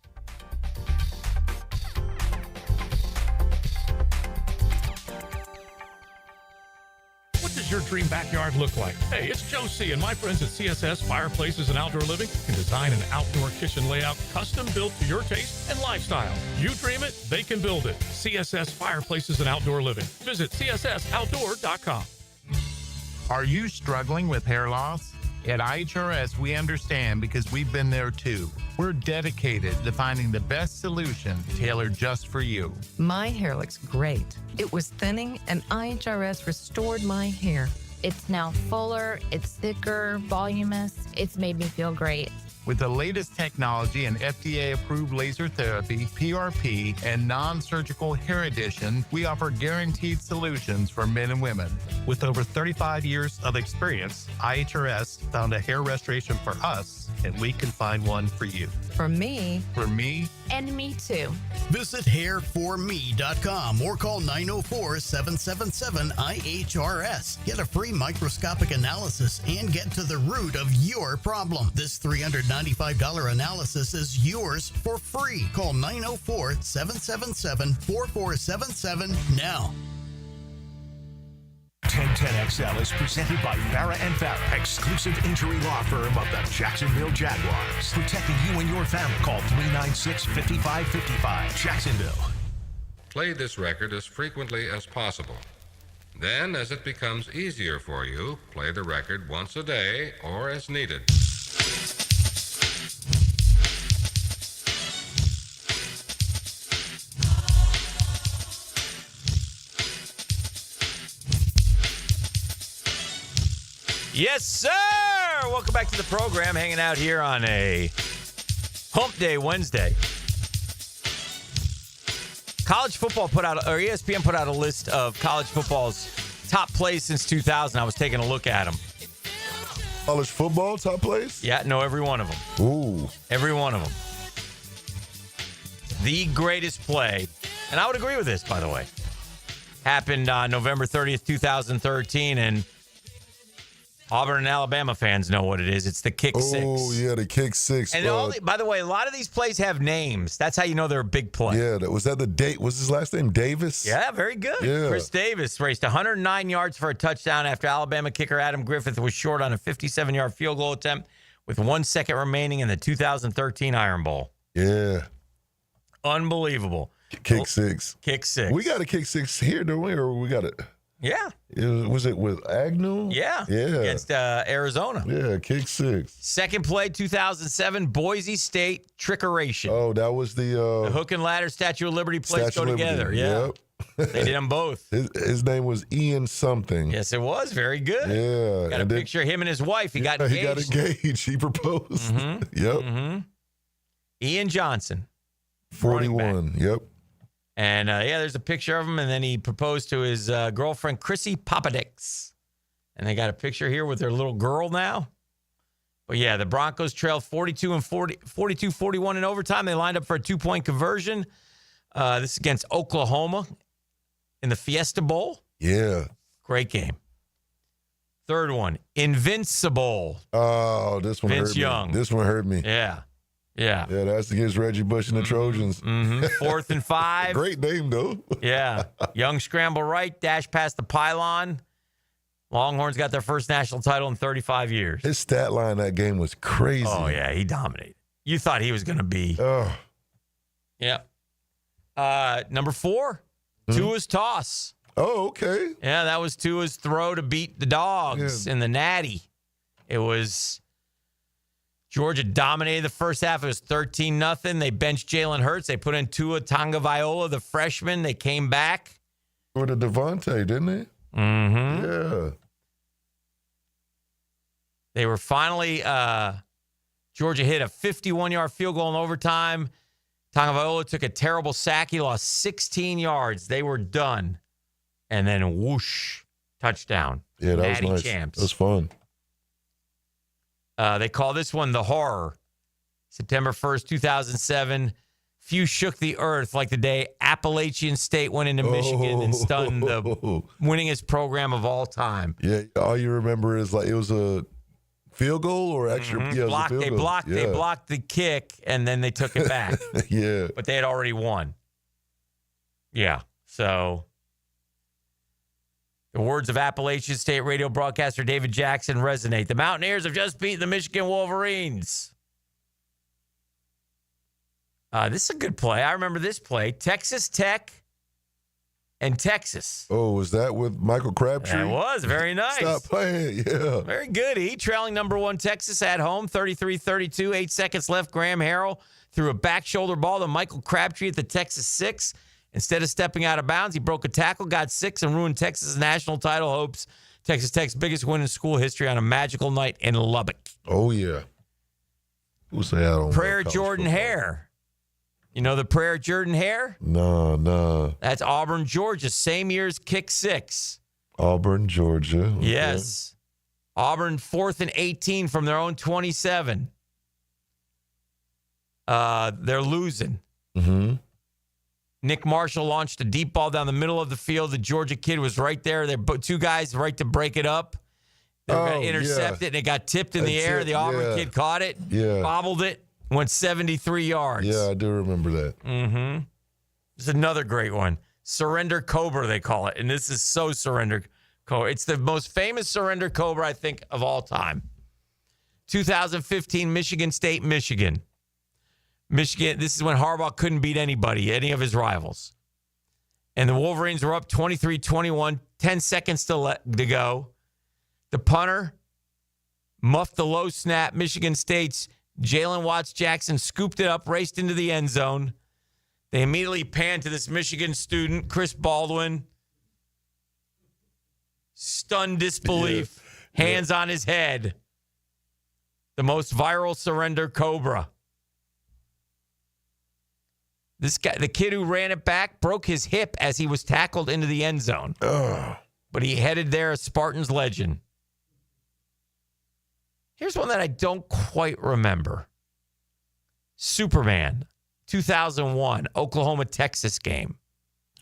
What does your dream backyard look like? Hey, it's Joe C. and my friends at CSS Fireplaces and Outdoor Living can design an outdoor kitchen layout custom built to your taste and lifestyle. You dream it, they can build it. CSS Fireplaces and Outdoor Living. Visit cssoutdoor.com. Are you struggling with hair loss? At IHRS, we understand because we've been there too. We're dedicated to finding the best solution tailored just for you. My hair looks great. It was thinning, and IHRS restored my hair. It's now fuller, it's thicker, voluminous. It's made me feel great. With the latest technology and FDA-approved laser therapy, PRP, and non-surgical hair addition, we offer guaranteed solutions for men and women. With over 35 years of experience, IHRS found a hair restoration for us, and we can find one for you. For me. For me. And me too. Visit hairforme.com or call 904-777-IHRS. Get a free microscopic analysis and get to the root of your problem. This $395 analysis is yours for free. Call 904-777-4477 now. 1010XL is presented by Farah & Farah, exclusive injury law firm of the Jacksonville Jaguars. Protecting you and your family. Call 396-5555. Jacksonville. Play this record as frequently as possible. Then, as it becomes easier for you, play the record once a day or as needed. Yes, sir! Welcome back to the program. Hanging out here on a Hump Day Wednesday. College football ESPN put out a list of college football's top plays since 2000. I was taking a look at them. College football top plays? Yeah, no, every one of them. Ooh. Every one of them. The greatest play, and I would agree with this, by the way, happened on November 30th, 2013, and Auburn and Alabama fans know what it is. It's the kick six. Oh, yeah, the kick six. And by the way, a lot of these plays have names. That's how you know they're a big play. Yeah, was that the date? Was his last name Davis? Yeah, very good. Yeah. Chris Davis raced 109 yards for a touchdown after Alabama kicker Adam Griffith was short on a 57-yard field goal attempt with 1 second remaining in the 2013 Iron Bowl. Yeah. Unbelievable. Kick six. Kick six. We got a kick six here, don't we? Or we got it? Yeah. Was it with Agnew? Yeah. Yeah. Against Arizona. Yeah, kick six. Second play, 2007, Boise State trickeration. Oh, that was the hook and ladder Statue of Liberty plays go together. Yeah. Yep. They did them both. His name was Ian something. Yes, it was. Very good. Yeah. Got a picture of him and his wife. He got engaged. He got engaged. He proposed. Mm-hmm. Yep. Mm-hmm. Ian Johnson. 41. Yep. And, there's a picture of him, and then he proposed to his girlfriend, Chrissy Papadix. And they got a picture here with their little girl now. But, yeah, the Broncos trailed 42-41 in overtime. They lined up for a 2-point conversion. This is against Oklahoma in the Fiesta Bowl. Yeah. Great game. Third one, Invincible. Oh, this one Vince hurt me. Young. This one hurt me. Yeah. Yeah. Yeah, that's against Reggie Bush and the Trojans. Mm-hmm. 4th and 5. Great name, though. Yeah. Young scramble right, dash past the pylon. Longhorns got their first national title in 35 years. His stat line that game was crazy. Oh, yeah. He dominated. You thought he was going to be. Oh. Yeah. Number 4, Tua's toss. Oh, okay. Yeah, that was Tua's throw to beat the Dogs in the Natty. It was Georgia dominated the first half. It was 13-0. They benched Jalen Hurts. They put in Tua Tagovailoa, the freshman. They came back. For the Devontae, didn't they? Mm-hmm. Yeah. They were finally Georgia hit a 51-yard field goal in overtime. Tagovailoa took a terrible sack. He lost 16 yards. They were done. And then whoosh, touchdown. Yeah, that Natty was nice. champs. It was fun. They call this one the Horror. September 1st, 2007. Few shook the earth like the day Appalachian State went into Michigan and stunned the winningest program of all time. Yeah, all you remember is like it was a field goal or extra. Yeah, it was a field goal. They blocked the kick, and then they took it back. Yeah. But they had already won. Yeah, so the words of Appalachian State radio broadcaster David Jackson resonate. The Mountaineers have just beaten the Michigan Wolverines. This is a good play. I remember this play. Texas Tech and Texas. Oh, was that with Michael Crabtree? It was. Very nice. Stop playing. Yeah. Very good. He trailing number 1 Texas at home, 33-32, 8 seconds left. Graham Harrell threw a back shoulder ball to Michael Crabtree at the Texas 6. Instead of stepping out of bounds, he broke a tackle, got 6, and ruined Texas' national title hopes. Texas Tech's biggest win in school history on a magical night in Lubbock. Oh, yeah. Who say I don't Prayer know Jordan football? Hare. You know the Prayer Jordan Hare? No. That's Auburn, Georgia. Same year as Kick 6. Auburn, Georgia. Okay. Yes. Auburn 4th and 18 from their own 27. They're losing. Mm-hmm. Nick Marshall launched a deep ball down the middle of the field. The Georgia kid was right there. They're two guys right to break it up. They were going to intercept it, and it got tipped in the air. The Auburn kid caught it, bobbled it, went 73 yards. Yeah, I do remember that. Mm-hmm. This is another great one. Surrender Cobra, they call it. And this is so Surrender Cobra. It's the most famous Surrender Cobra, I think, of all time. 2015, Michigan State, Michigan. This is when Harbaugh couldn't beat anybody, any of his rivals. And the Wolverines were up 23-21, 10 seconds to go. The punter muffed the low snap. Michigan State's Jalen Watts-Jackson scooped it up, raced into the end zone. They immediately panned to this Michigan student, Chris Baldwin. Stunned disbelief, hands on his head. The most viral Surrender Cobra. This guy, the kid who ran it back, broke his hip as he was tackled into the end zone. But he headed there, a Spartans legend. Here's one that I don't quite remember. Superman, 2001, Oklahoma-Texas game.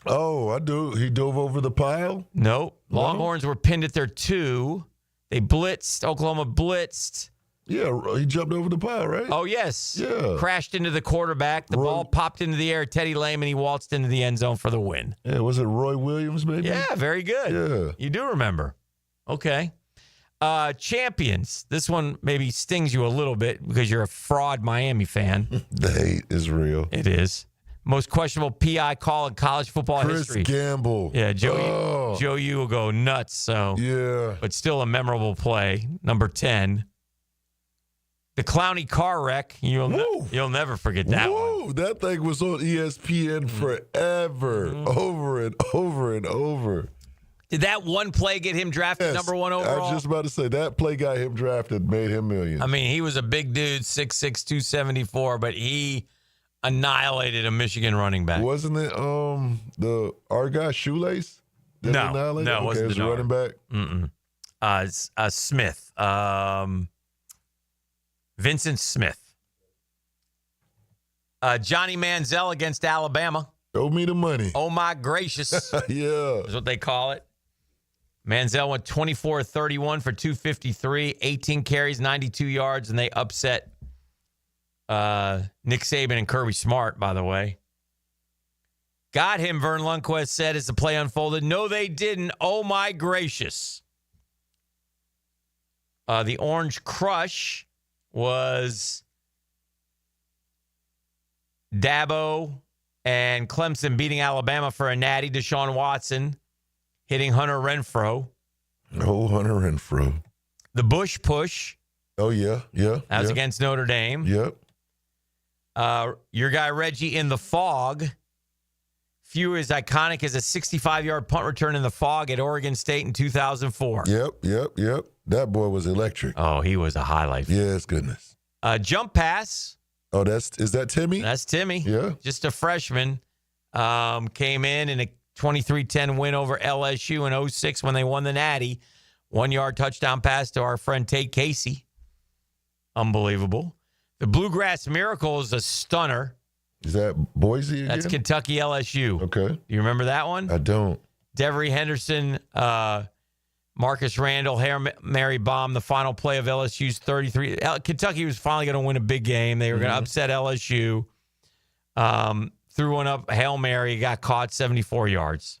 Oh, I do. He dove over the pile? Nope. Longhorns were pinned at their 2. They blitzed. Oklahoma blitzed. Yeah, he jumped over the pile, right? Oh, yes. Yeah. Crashed into the quarterback. The ball popped into the air. Teddy Lehman, he waltzed into the end zone for the win. Yeah, was it Roy Williams, maybe? Yeah, very good. Yeah. You do remember. Okay. Champions. This one maybe stings you a little bit because you're a fraud Miami fan. The hate is real. It is. Most questionable PI call in college football history. Chris Gamble. Yeah, Joe U will go nuts. So yeah, but still a memorable play. Number 10. The Clowney car wreck. You'll never forget that one. That thing was on ESPN forever, over and over and over. Did that one play get him drafted number 1 overall? I was just about to say, that play got him drafted, made him millions. I mean, he was a big dude, 6'6", 274, but he annihilated a Michigan running back. Wasn't it our guy Shoelace? No, it wasn't it was the running back. Smith. Vincent Smith. Johnny Manziel against Alabama. Show me the money. Oh, my gracious. Yeah. Is what they call it. Manziel went 24-31 for 253, 18 carries, 92 yards, and they upset Nick Saban and Kirby Smart, by the way. Got him, Vern Lundquist said as the play unfolded. No, they didn't. Oh, my gracious. The Orange Crush was Dabo and Clemson beating Alabama for a natty. Deshaun Watson hitting Hunter Renfrow. Oh, Hunter Renfrow. The Bush Push. Oh, yeah. That was against Notre Dame. Yep. Your guy Reggie in the fog. Few as iconic as a 65-yard punt return in the fog at Oregon State in 2004. Yep. That boy was electric. Oh, he was a highlight. Yes, goodness. Jump pass. Oh, is that Timmy? That's Timmy. Yeah. Just a freshman. Came in a 23-10 win over LSU in 06 when they won the Natty. 1-yard touchdown pass to our friend Tate Casey. Unbelievable. The Bluegrass Miracle is a stunner. Is that Boise again? That's Kentucky LSU. Okay. Do you remember that one? I don't. Devery Henderson, Marcus Randall, Hail Mary bomb, the final play of LSU's 33. Kentucky was finally going to win a big game. They were going to upset LSU. Threw one up, Hail Mary, got caught 74 yards.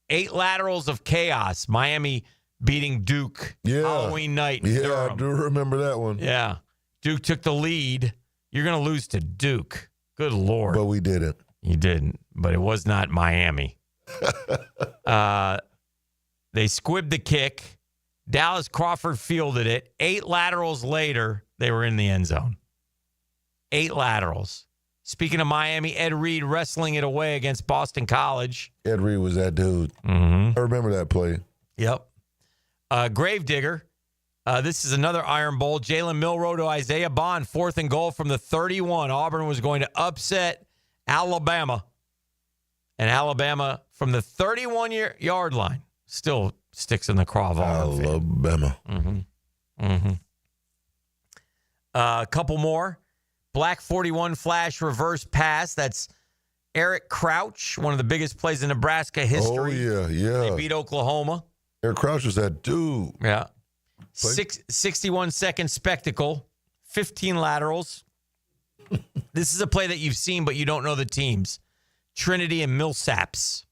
8 laterals of chaos. Miami beating Duke Halloween night. Yeah, Durham. I do remember that one. Yeah. Duke took the lead. You're going to lose to Duke. Good Lord. But we didn't. You didn't. But it was not Miami. They squibbed the kick. Dallas Crawford fielded it. 8 laterals later, they were in the end zone. 8 laterals. Speaking of Miami, Ed Reed wrestling it away against Boston College. Ed Reed was that dude. Mm-hmm. I remember that play. Yep. Gravedigger. This is another Iron Bowl. Jalen Milroe to Isaiah Bond. 4th and goal from the 31. Auburn was going to upset Alabama. And Alabama from the 31-yard line still sticks in the craw of Auburn. Alabama. A couple more. Black 41 flash reverse pass. That's Eric Crouch, one of the biggest plays in Nebraska history. Oh, yeah. They beat Oklahoma. Eric Crouch was that dude. Yeah. 61-second spectacle. 15 laterals. This is a play that you've seen, but you don't know the teams. Trinity and Millsaps.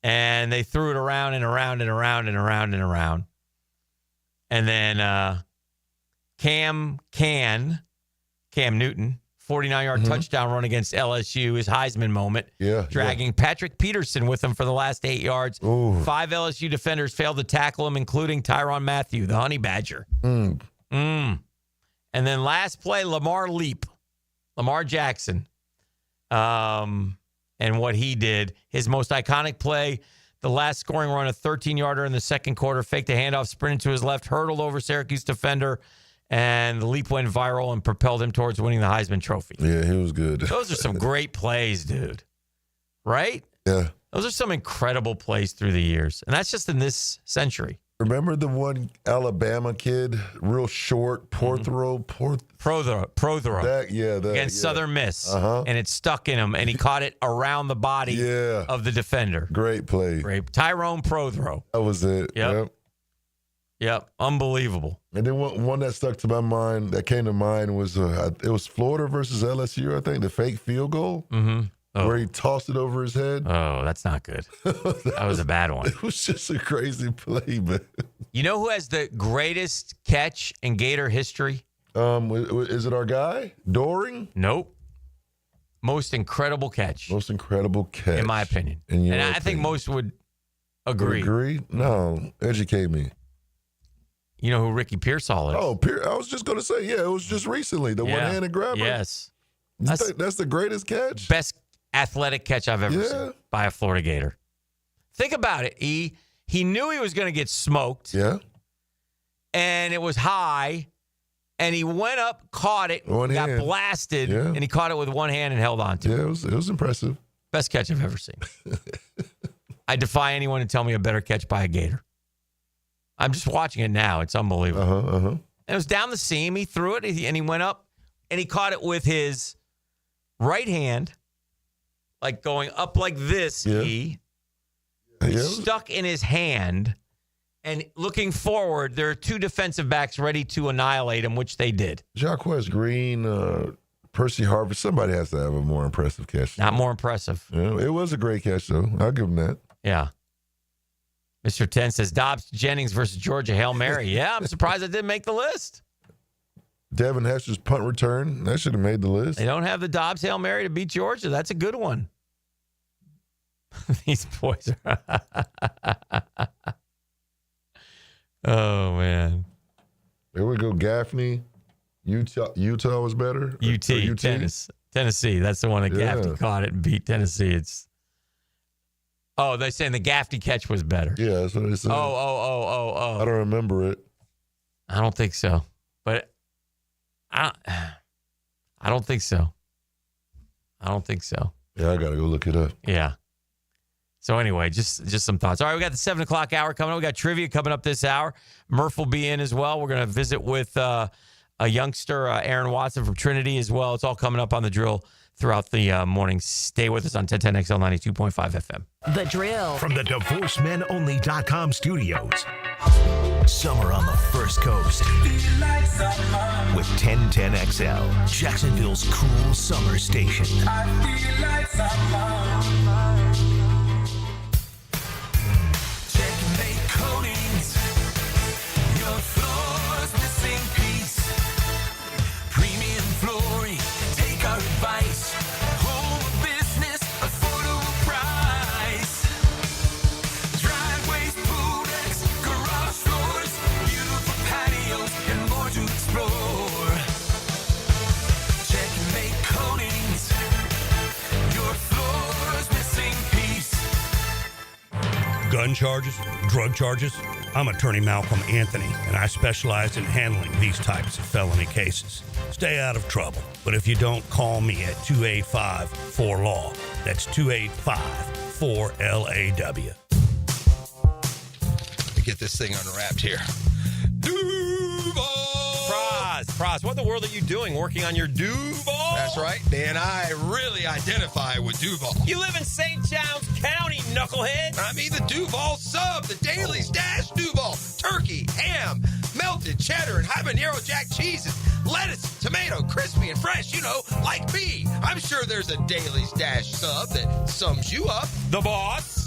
And they threw it around and around and around and around and around. And then Cam Newton, 49-yard touchdown run against LSU, his Heisman moment. Dragging Patrick Peterson with him for the last 8 yards. Ooh. 5 LSU defenders failed to tackle him, including Tyrann Mathieu, the Honey Badger. And then last play, Lamar Jackson. And what he did, his most iconic play, the last scoring run, a 13-yarder in the second quarter, faked a handoff, sprinted to his left, hurdled over Syracuse defender, and the leap went viral and propelled him towards winning the Heisman Trophy. Yeah, he was good. Those are some great plays, dude. Right? Yeah. Those are some incredible plays through the years. And that's just in this century. Remember the one Alabama kid, real short, Prothero? Against Southern Miss. And it stuck in him, and he caught it around the body of the defender. Great play. Tyrone Prothero. That was it. Yep. Unbelievable. And then one that stuck to my mind, that came to mind, was it was Florida versus LSU, I think, the fake field goal. Where he tossed it over his head. Oh, that's not good. That was a bad one. It was just a crazy play, man. You know who has the greatest catch in Gator history? Is it our guy, Doring? Nope. Most incredible catch. Most incredible catch. In my opinion. And I think most would agree. Agree? No. Educate me. You know who Ricky Pearsall is? Oh, I was just going to say, it was just recently. The one-handed grabber. Yes. That's the greatest catch? Best athletic catch I've ever seen by a Florida Gator. Think about it. He knew he was going to get smoked. Yeah. And it was high. And he went up, caught it, got blasted, and he caught it with one hand and held on to it. Yeah, it was impressive. Best catch I've ever seen. I defy anyone to tell me a better catch by a Gator. I'm just watching it now. It's unbelievable. And it was down the seam. He threw it, and he went up, and he caught it with his right hand, like going up like this. He stuck in his hand, and looking forward, there are 2 defensive backs ready to annihilate him, which they did. Jacquez Green, Percy Harvard, somebody has to have a more impressive catch. Not more impressive. Yeah, it was a great catch, though. I'll give him that. Yeah. Mr. 10 says Dobbs Jennings versus Georgia Hail Mary. Yeah, I'm surprised it didn't make the list. Devin Hester's punt return, that should have made the list. They don't have the Dobbs Hail Mary to beat Georgia. That's a good one. These boys are... Oh, man. There we go. Gaffney. Utah was better? UT. Tennessee. That's the one that Gaffney caught it and beat Tennessee. They're saying the Gaffney catch was better. Yeah, that's what they said. Oh. I don't remember it. I don't think so. But I don't think so. Yeah, I got to go look it up. Yeah. So anyway, just some thoughts. All right, we got the 7 o'clock hour coming up. We got trivia coming up this hour. Murph will be in as well. We're going to visit with a youngster, Aaron Watson from Trinity as well. It's all coming up on The Drill throughout the morning. Stay with us on 1010XL 92.5 FM. The Drill. From the DivorceMenOnly.com studios. Summer on the First Coast. With 1010XL, Jacksonville's cool summer station. Checkmate coatings. Your floor's missing piece. Premium flooring. Take our advice. Home business, affordable price. Driveways, pool decks, garage doors, beautiful patios, and more to explore. Checkmate coatings. Your floor's missing piece. Gun charges, drug charges. I'm attorney Malcolm Anthony, and I specialize in handling these types of felony cases. Stay out of trouble. But if you don't, call me at 285-4LAW. That's 285-4LAW. Let me get this thing unwrapped here. Praz, what in the world are you doing working on your Duval? That's right, Dan. I really identify with Duval. You live in St. John's County, knucklehead. I mean the Duval sub, the Daily Stash Duval. Turkey, ham, melted cheddar, and habanero jack cheeses. Lettuce, tomato, crispy and fresh, like me. I'm sure there's a Daily Stash sub that sums you up. The boss.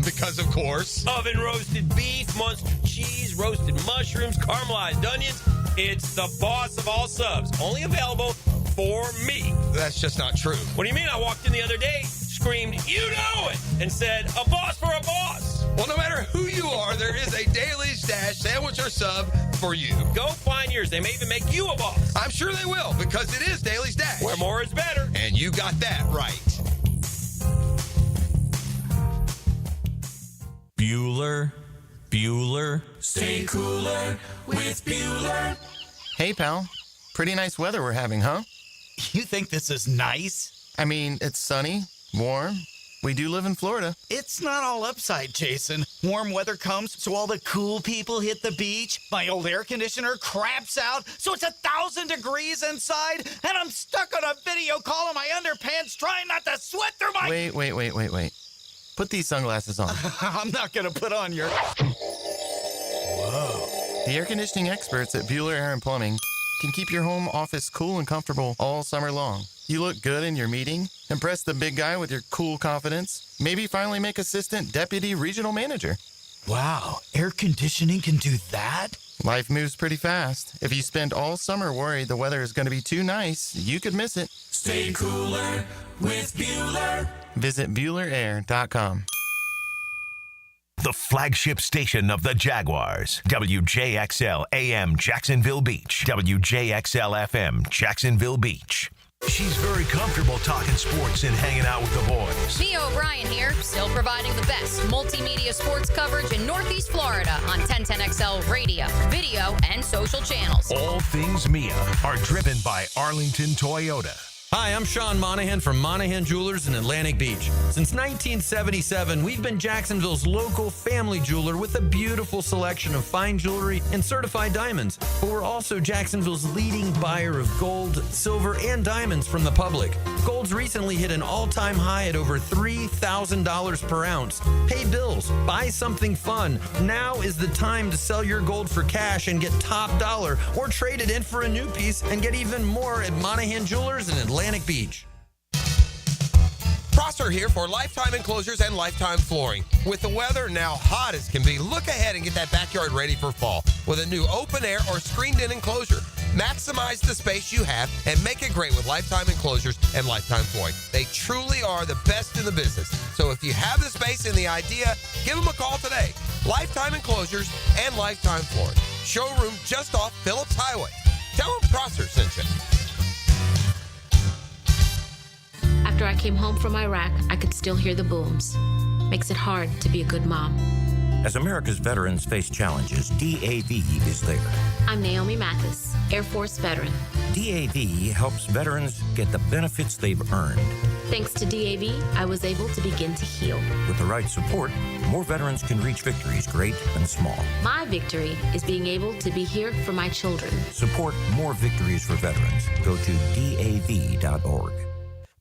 Because, of course. Oven roasted beef, Munster cheese, roasted mushrooms, caramelized onions. It's the boss of all subs. Only available for me. That's just not true. What do you mean? I walked in the other day, screamed, "You know it," and said, "A boss for a boss." Well, no matter who you are, there is a Daily Stash sandwich or sub for you. Go find yours. They may even make you a boss. I'm sure they will, because it is Daily Stash. Where more is better. And you got that right. Bueller. Stay cooler with Bueller. Hey, pal. Pretty nice weather we're having, huh? You think this is nice? I mean, it's sunny, warm. We do live in Florida. It's not all upside, Jason. Warm weather comes, so all the cool people hit the beach. My old air conditioner craps out, so it's 1,000 degrees inside, and I'm stuck on a video call in my underpants trying not to sweat through my... Wait. Put these sunglasses on. I'm not going to put on your... Whoa. The air conditioning experts at Bueller Air and Plumbing can keep your home office cool and comfortable all summer long. You look good in your meeting, impress the big guy with your cool confidence, maybe finally make assistant deputy regional manager. Wow, air conditioning can do that? Life moves pretty fast. If you spend all summer worried the weather is going to be too nice, you could miss it. Stay cooler with Bueller. Visit BuellerAir.com. The flagship station of the Jaguars. WJXL AM Jacksonville Beach. WJXL FM Jacksonville Beach. She's very comfortable talking sports and hanging out with the boys. Mia O'Brien here, still providing the best multimedia sports coverage in Northeast Florida on 1010XL radio, video, and social channels. All things Mia are driven by Arlington Toyota. Hi, I'm Sean Monahan from Monahan Jewelers in Atlantic Beach. Since 1977, we've been Jacksonville's local family jeweler with a beautiful selection of fine jewelry and certified diamonds. But we're also Jacksonville's leading buyer of gold, silver, and diamonds from the public. Gold's recently hit an all-time high at over $3,000 per ounce. Pay bills, buy something fun. Now is the time to sell your gold for cash and get top dollar, or trade it in for a new piece and get even more at Monahan Jewelers in Atlantic Beach. Prosser here for Lifetime Enclosures and Lifetime Flooring. With the weather now hot as can be, look ahead and get that backyard ready for fall with a new open air or screened-in enclosure. Maximize the space you have and make it great with Lifetime Enclosures and Lifetime Flooring. They truly are the best in the business. So if you have the space and the idea, give them a call today. Lifetime Enclosures and Lifetime Flooring. Showroom just off Phillips Highway. Tell them Prosser sent you. After I came home from Iraq, I could still hear the booms. Makes it hard to be a good mom. As America's veterans face challenges, DAV is there. I'm Naomi Mathis, Air Force veteran. DAV helps veterans get the benefits they've earned. Thanks to DAV, I was able to begin to heal. With the right support, more veterans can reach victories great and small. My victory is being able to be here for my children. Support more victories for veterans. Go to DAV.org.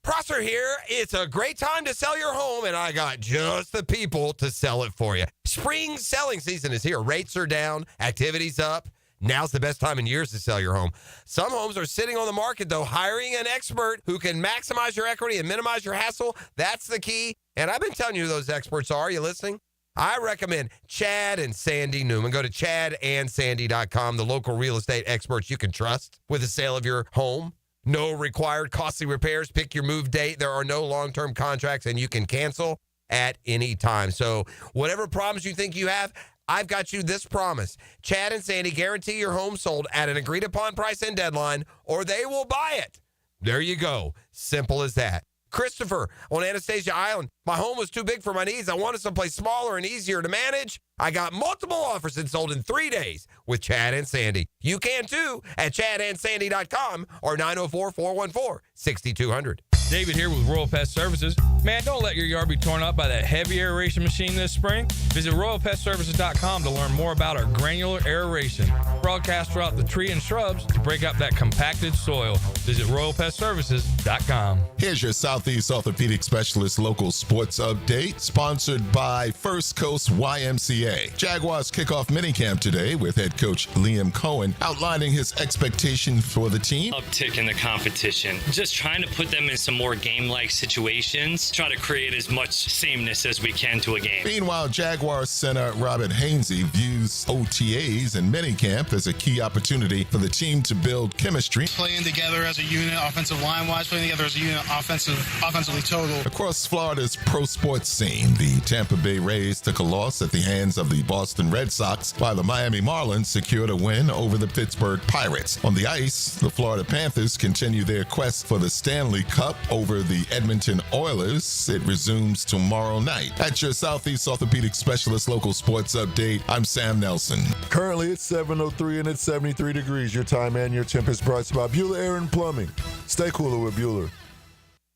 Prosser here. It's a great time to sell your home, and I got just the people to sell it for you. Spring selling season is here. Rates are down, activity's up. Now's the best time in years to sell your home. Some homes are sitting on the market, though. Hiring an expert who can maximize your equity and minimize your hassle, that's the key. And I've been telling you who those experts are. Are you listening? I recommend Chad and Sandy Newman. Go to chadandsandy.com, the local real estate experts you can trust with the sale of your home. No required costly repairs. Pick your move date. There are no long-term contracts, and you can cancel at any time. So whatever problems you think you have, I've got you this promise. Chad and Sandy guarantee your home sold at an agreed-upon price and deadline, or they will buy it. There you go. Simple as that. Christopher on Anastasia Island. My home was too big for my needs. I wanted someplace smaller and easier to manage. I got multiple offers and sold in 3 days with Chad and Sandy. You can too at chadandsandy.com or 904-414-6200. David here with Royal Pest Services. Man, don't let your yard be torn up by that heavy aeration machine this spring. Visit RoyalPestServices.com to learn more about our granular aeration, broadcast throughout the tree and shrubs to break up that compacted soil. Visit RoyalPestServices.com. Here's your Southeast Orthopedic Specialist local sports update, sponsored by First Coast YMCA. Jaguars kickoff minicamp today with head coach Liam Cohen outlining his expectation for the team. Uptick in the competition. Just trying to put them in some more game-like situations. Try to create as much sameness as we can to a game. Meanwhile, Jaguars center Robert Hainsey views OTAs and minicamp as a key opportunity for the team to build chemistry. Playing together as a unit, offensive line-wise, playing together as a unit, offensively total. Across Florida's pro sports scene, the Tampa Bay Rays took a loss at the hands of the Boston Red Sox, while the Miami Marlins secured a win over the Pittsburgh Pirates. On the ice, the Florida Panthers continue their quest for the Stanley Cup over the Edmonton Oilers. It resumes tomorrow night. At your Southeast Orthopedic Specialist local sports update, I'm Sam Nelson. Currently, it's 7:03 and it's 73 degrees. Your time and your temp is brought to you by Bueller Air and Plumbing. Stay cooler with Bueller.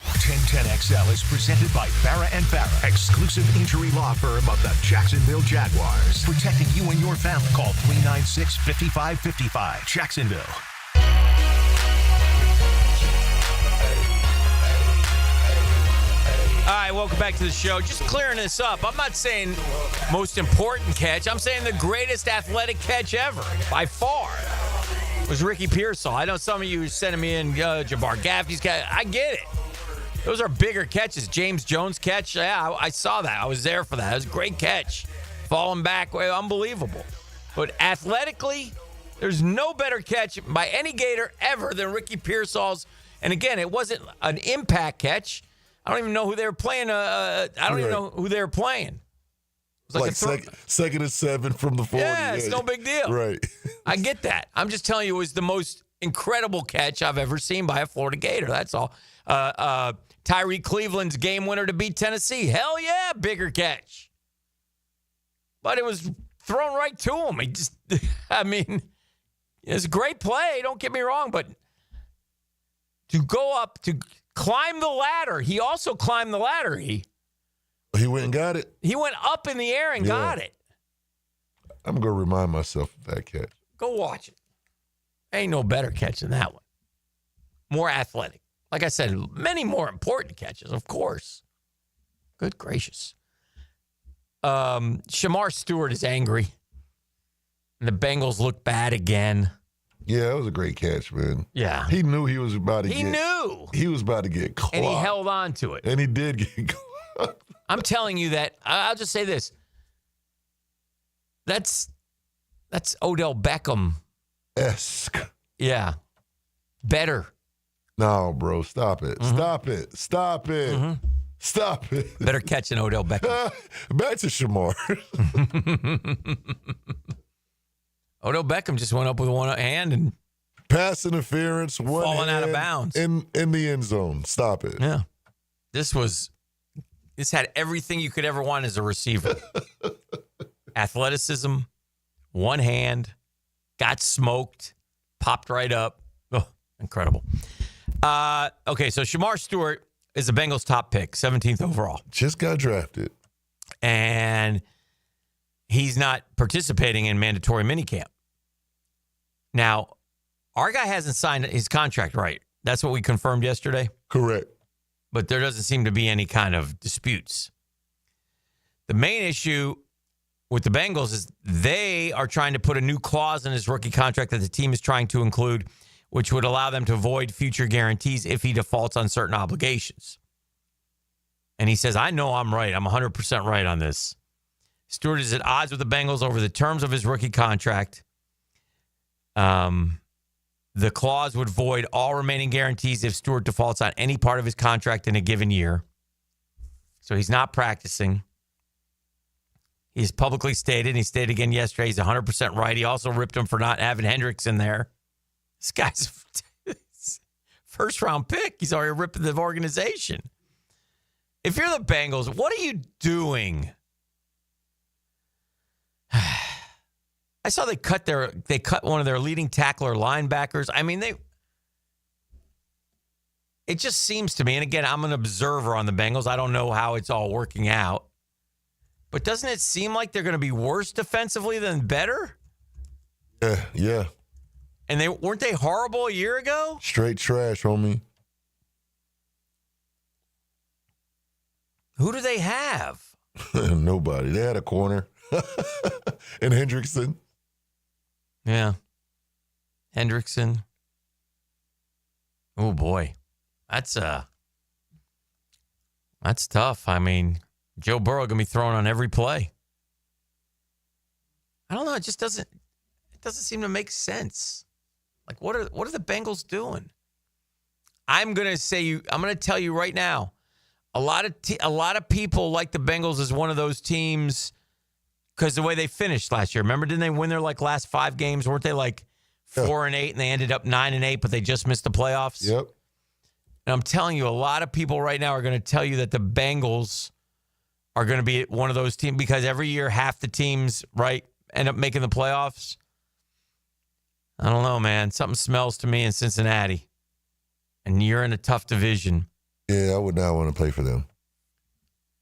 1010XL is presented by Farrah & Farrah, exclusive injury law firm of the Jacksonville Jaguars. Protecting you and your family. Call 396-5555. Jacksonville. All right, welcome back to the show. Just clearing this up. I'm not saying most important catch. I'm saying the greatest athletic catch ever, by far, was Ricky Pearsall. I know some of you are sending me in Jabbar Gaffney's catch. I get it. Those are bigger catches. James Jones' catch, yeah, I saw that. I was there for that. It was a great catch. Falling back, unbelievable. But athletically, there's no better catch by any Gator ever than Ricky Pearsall's. And again, it wasn't an impact catch. I don't even know who they were playing. I don't even know who they were playing. It was like second and 7 from the 40. Yeah, it's no big deal. Right. I get that. I'm just telling you, it was the most incredible catch I've ever seen by a Florida Gator. That's all. Tyree Cleveland's game winner to beat Tennessee. Hell yeah, bigger catch. But it was thrown right to him. He just, I mean, it's a great play. Don't get me wrong, but to go up, to climb the ladder, he also climbed the ladder. He went and got it. He went up in the air and got it. I'm going to remind myself of that catch. Go watch it. Ain't no better catch than that one. More athletic. Like I said, many more important catches, of course. Good gracious. Shamar Stewart is angry. And the Bengals look bad again. Yeah, that was a great catch, man. Yeah. He knew he was about to He knew. He was about to get caught. And he held on to it. And he did get caught. I'm telling you that. I'll just say this. That's Odell Beckham-esque. Yeah. Better. No, bro, stop it. Mm-hmm. Stop it. Stop it. Mm-hmm. Stop it. Better catch than Odell Beckham. Back to Shamar. Odell Beckham just went up with one hand and pass interference, one falling out of bounds in the end zone. Stop it. Yeah. This had everything you could ever want as a receiver. Athleticism, one hand, got smoked, popped right up. Oh, incredible. Okay, so Shamar Stewart is the Bengals' top pick, 17th overall. Just got drafted. And he's not participating in mandatory minicamp. Now, our guy hasn't signed his contract right. That's what we confirmed yesterday. Correct. But there doesn't seem to be any kind of disputes. The main issue with the Bengals is they are trying to put a new clause in his rookie contract that the team is trying to include, which would allow them to void future guarantees if he defaults on certain obligations. And he says, I know I'm right. I'm 100% right on this. Stewart is at odds with the Bengals over the terms of his rookie contract. The clause would void all remaining guarantees if Stewart defaults on any part of his contract in a given year. So he's not practicing. He's publicly stated, and he stated again yesterday, he's 100% right. He also ripped him for not having Hendricks in there. This guy's first-round pick. He's already ripping the organization. If you're the Bengals, what are you doing? I saw they cut one of their leading tackler linebackers. I mean, it just seems to me, and again, I'm an observer on the Bengals. I don't know how it's all working out. But doesn't it seem like they're going to be worse defensively than better? Yeah. And weren't they horrible a year ago? Straight trash, homie. Who do they have? Nobody. They had a corner. And Hendrickson. Yeah. Hendrickson. Oh, boy. That's tough. I mean, Joe Burrow going to be thrown on every play. I don't know. It just doesn't seem to make sense. Like, what are the Bengals doing? I'm going to tell you right now, a lot of people like the Bengals as one of those teams because the way they finished last year. Remember, didn't they win their last 5 games? Weren't they 4-8 and they ended up 9-8, but they just missed the playoffs? Yep. And I'm telling you, a lot of people right now are going to tell you that the Bengals are going to be one of those teams because every year half the teams, right, end up making the playoffs. I don't know, man. Something smells to me in Cincinnati. And you're in a tough division. Yeah, I would not want to play for them.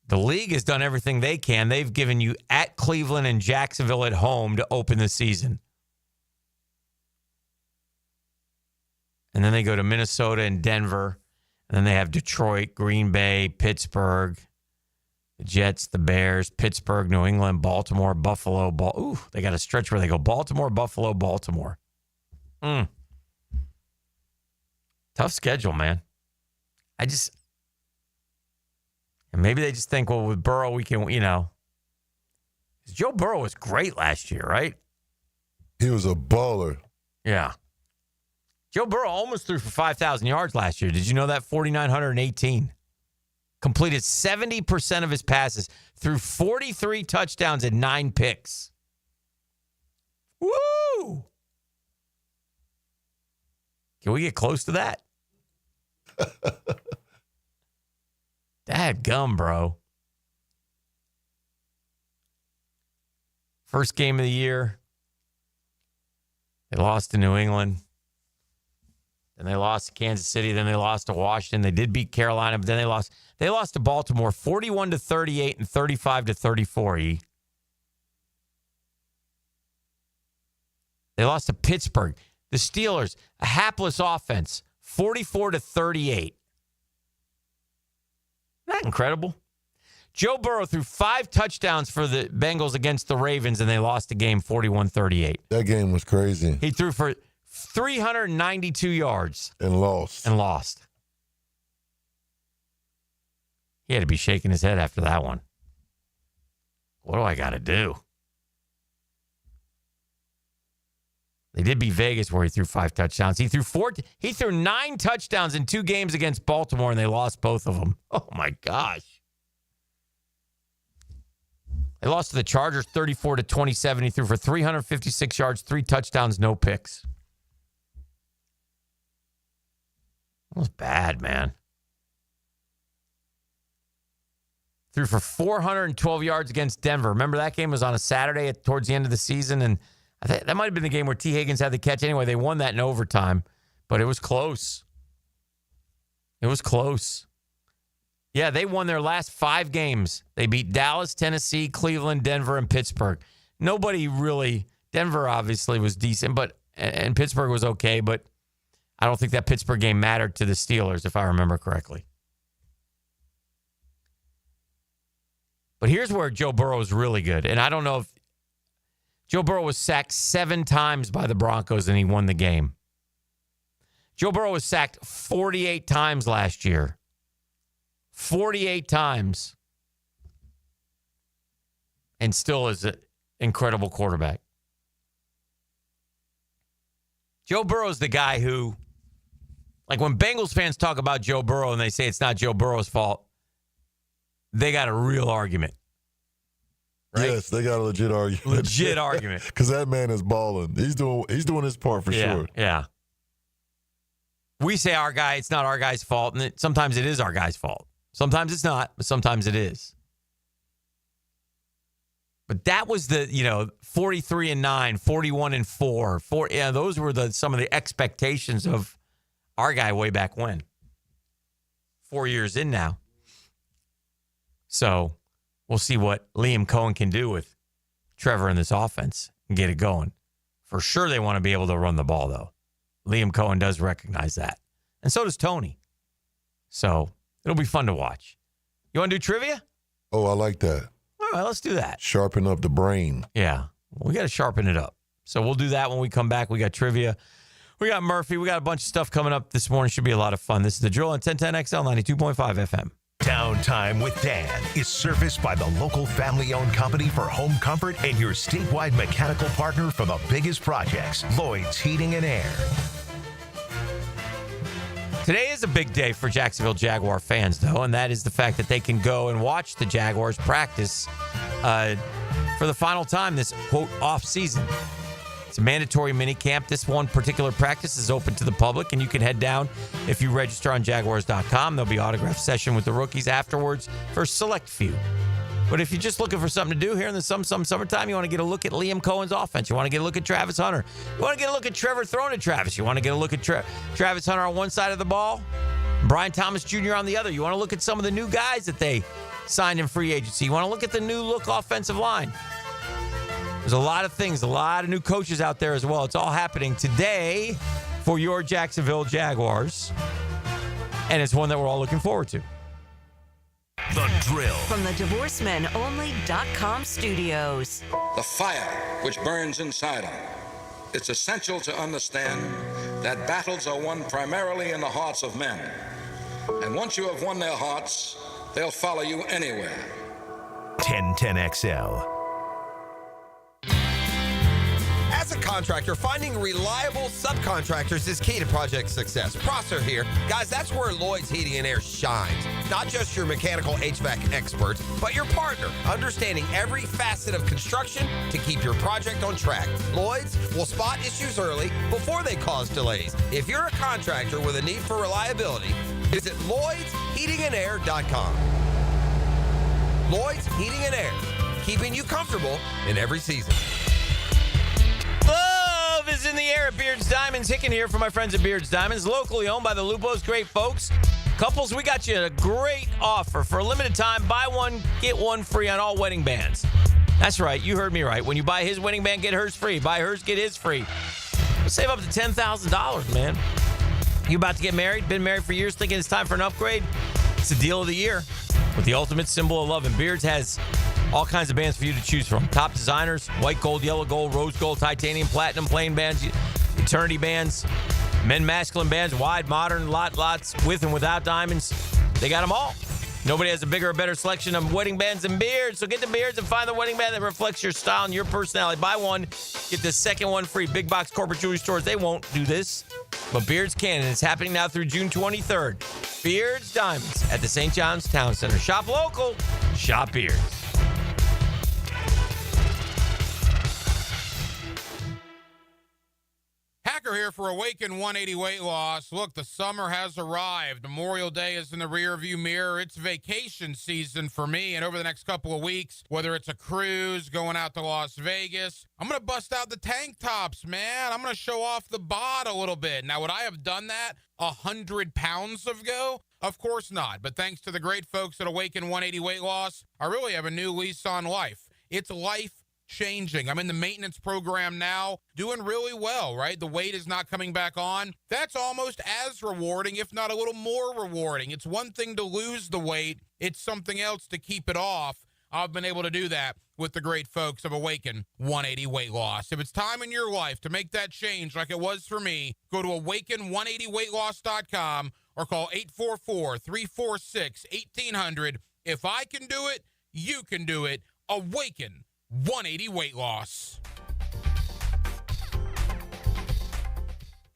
The league has done everything they can. They've given you at Cleveland and Jacksonville at home to open the season. And then they go to Minnesota and Denver. And then they have Detroit, Green Bay, Pittsburgh, the Jets, the Bears, Pittsburgh, New England, Baltimore, Buffalo. Ooh, they got a stretch where they go Baltimore, Buffalo, Baltimore. Tough schedule, man. And maybe they just think, well, with Burrow, we can, Joe Burrow was great last year, right? He was a baller. Yeah. Joe Burrow almost threw for 5,000 yards last year. Did you know that? 4,918. Completed 70% of his passes, threw 43 touchdowns and 9 picks. Woo! Can we get close to that? Dadgum, bro. First game of the year. They lost to New England. Then they lost to Kansas City. Then they lost to Washington. They did beat Carolina, but then they lost. They lost to Baltimore 41-38 and 35-34. They lost to Pittsburgh. The Steelers, a hapless offense, 44-38. Isn't that incredible? Joe Burrow threw 5 touchdowns for the Bengals against the Ravens, and they lost the game 41-38. That game was crazy. He threw for 392 yards. And lost. He had to be shaking his head after that one. What do I got to do? They did beat Vegas where he threw 5 touchdowns. He threw 9 touchdowns in 2 games against Baltimore, and they lost both of them. Oh, my gosh. They lost to the Chargers 34-27. He threw for 356 yards, 3 touchdowns, no picks. That was bad, man. Threw for 412 yards against Denver. Remember that game was on a Saturday towards the end of the season, and that might have been the game where T. Higgins had the catch. Anyway, they won that in overtime, but it was close. It was close. Yeah, they won their last 5 games. They beat Dallas, Tennessee, Cleveland, Denver, and Pittsburgh. Nobody really, Denver obviously was decent, and Pittsburgh was okay, but I don't think that Pittsburgh game mattered to the Steelers, if I remember correctly. But here's where Joe Burrow is really good. And I don't know if Joe Burrow was sacked 7 times by the Broncos and he won the game. Joe Burrow was sacked 48 times last year. 48 times. And still is an incredible quarterback. Joe Burrow's the guy who, like when Bengals fans talk about Joe Burrow and they say it's not Joe Burrow's fault, they got a real argument. Right? Yes, they got a legit argument. Legit argument. Because that man is balling. He's doing his part for sure. Yeah. We say our guy, it's not our guy's fault, and sometimes it is our guy's fault. Sometimes it's not, but sometimes it is. But that was the, 43-9, 41-4. Yeah, those were some of the expectations of our guy way back when. 4 years in now. So we'll see what Liam Cohen can do with Trevor in this offense and get it going. For sure they want to be able to run the ball, though. Liam Cohen does recognize that. And so does Tony. So it'll be fun to watch. You want to do trivia? Oh, I like that. All right, let's do that. Sharpen up the brain. Yeah, we got to sharpen it up. So we'll do that when we come back. We got trivia. We got Murphy. We got a bunch of stuff coming up this morning. Should be a lot of fun. This is the Drill on 1010XL 92.5 FM. Downtime with Dan is serviced by the local family-owned company for home comfort and your statewide mechanical partner for the biggest projects, Lloyds Heating and Air. Today is a big day for Jacksonville Jaguar fans, though, and that is the fact that they can go and watch the Jaguars practice for the final time this, quote, off season. It's a mandatory mini camp. This one particular practice is open to the public, and you can head down if you register on Jaguars.com. There'll be an autograph session with the rookies afterwards for a select few. But if you're just looking for something to do here in the summertime, you want to get a look at Liam Cohen's offense. You want to get a look at Travis Hunter. You want to get a look at Trevor throwing to Travis. You want to get a look at Travis Hunter on one side of the ball, Brian Thomas Jr. on the other. You want to look at some of the new guys that they signed in free agency. You want to look at the new look offensive line. There's a lot of things, a lot of new coaches out there as well. It's all happening today for your Jacksonville Jaguars. And it's one that we're all looking forward to. The Drill. From the DivorceMenOnly.com studios. The fire which burns inside them. It's essential to understand that battles are won primarily in the hearts of men. And once you have won their hearts, they'll follow you anywhere. 1010XL. As a contractor, finding reliable subcontractors is key to project success. Prosser here. Guys, that's where Lloyds Heating and Air shines. Not just your mechanical HVAC expert, but your partner, understanding every facet of construction to keep your project on track. Lloyds will spot issues early before they cause delays. If you're a contractor with a need for reliability, visit LloydsHeatingandAir.com. Lloyds Heating and Air, keeping you comfortable in every season. Love is in the air at Beards Diamonds. Hicken here for my friends at Beards Diamonds, locally owned by the Lupos. Great folks. Couples, we got you a great offer. For a limited time, buy one, get one free on all wedding bands. That's right. You heard me right. When you buy his wedding band, get hers free. Buy hers, get his free. We'll save up to $10,000, man. You about to get married? Been married for years, thinking it's time for an upgrade? It's the deal of the year with the ultimate symbol of love. And Beards has all kinds of bands for you to choose from. Top designers, white gold, yellow gold, rose gold, titanium, platinum, plain bands, eternity bands, men masculine bands, wide, modern, lots, with and without diamonds. They got them all. Nobody has a bigger or better selection of wedding bands than Beards. So get to Beards and find the wedding band that reflects your style and your personality. Buy one, get the second one free. Big box corporate jewelry stores, they won't do this. But Beards can, and it's happening now through June 23rd. Beards Diamonds at the St. John's Town Center. Shop local, shop Beards. Hacker here for Awaken 180 Weight Loss. Look, the summer has arrived. Memorial Day is in the rearview mirror. It's vacation season for me, and over the next couple of weeks, whether it's a cruise, going out to Las Vegas, I'm going to bust out the tank tops, man. I'm going to show off the bod a little bit. Now, would I have done that 100 pounds ago? Of course not, but thanks to the great folks at Awaken 180 Weight Loss, I really have a new lease on life. It's life-changing. I'm in the maintenance program now, doing really well, right? The weight is not coming back on. That's almost as rewarding, if not a little more rewarding. It's one thing to lose the weight. It's something else to keep it off. I've been able to do that with the great folks of Awaken 180 Weight Loss. If it's time in your life to make that change like it was for me, go to awaken180weightloss.com or call 844-346-1800. If I can do it, you can do it. Awaken 180 Weight Loss.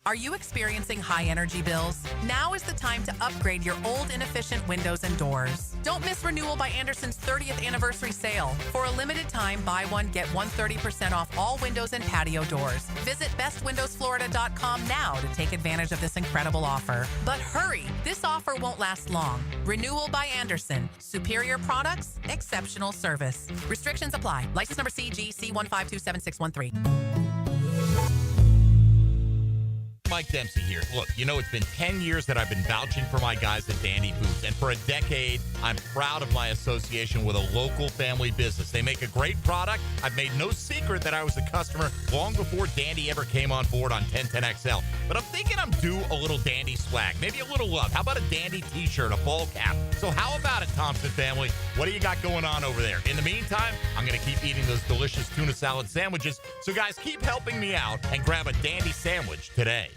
Are you experiencing high energy bills? Now is the time to upgrade your old inefficient windows and doors. Don't miss Renewal by Andersen's 30th anniversary sale. For a limited time, buy one, get 130% off all windows and patio doors. Visit bestwindowsflorida.com now to take advantage of this incredible offer. But hurry, this offer won't last long. Renewal by Andersen. Superior products, exceptional service. Restrictions apply. License number CGC1527613. Mike Dempsey here. Look, you know, it's been 10 years that I've been vouching for my guys at Dandy Boots, and for a decade, I'm proud of my association with a local family business. They make a great product. I've made no secret that I was a customer long before Dandy ever came on board on 1010XL. But I'm thinking I'm due a little Dandy swag, maybe a little love. How about a Dandy t-shirt, a ball cap? So how about it, Thompson family? What do you got going on over there? In the meantime, I'm going to keep eating those delicious tuna salad sandwiches. So guys, keep helping me out and grab a Dandy sandwich today.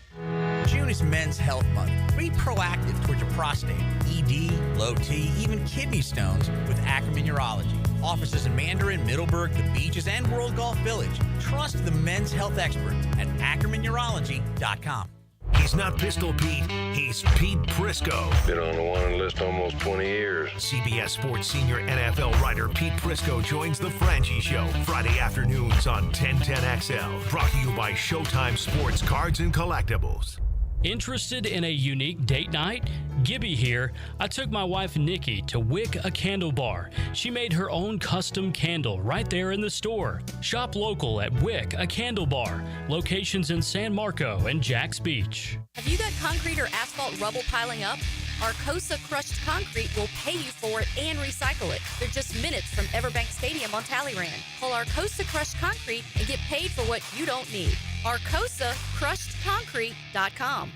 June is Men's Health Month. Be proactive towards your prostate, ED, low T, even kidney stones with Ackerman Urology. Offices in Mandarin, Middleburg, the Beaches, and World Golf Village. Trust the men's health experts at AckermanUrology.com. He's not Pistol Pete, he's Pete Prisco. Been on the wanted list almost 20 years. CBS Sports senior NFL writer Pete Prisco joins the Frangie Show Friday afternoons on 1010XL. Brought to you by Showtime Sports Cards and Collectibles. Interested in a unique date night? Gibby here. I took my wife Nikki to Wick a Candle Bar. She made her own custom candle right there in the store. Shop local at Wick a Candle Bar. Locations in San Marco and Jacks Beach. Have you got concrete or asphalt rubble piling up? Arcosa Crushed Concrete will pay you for it and recycle it. They're just minutes from Everbank Stadium on Talleyrand. Call Arcosa Crushed Concrete and get paid for what you don't need. ArcosaCrushedConcrete.com.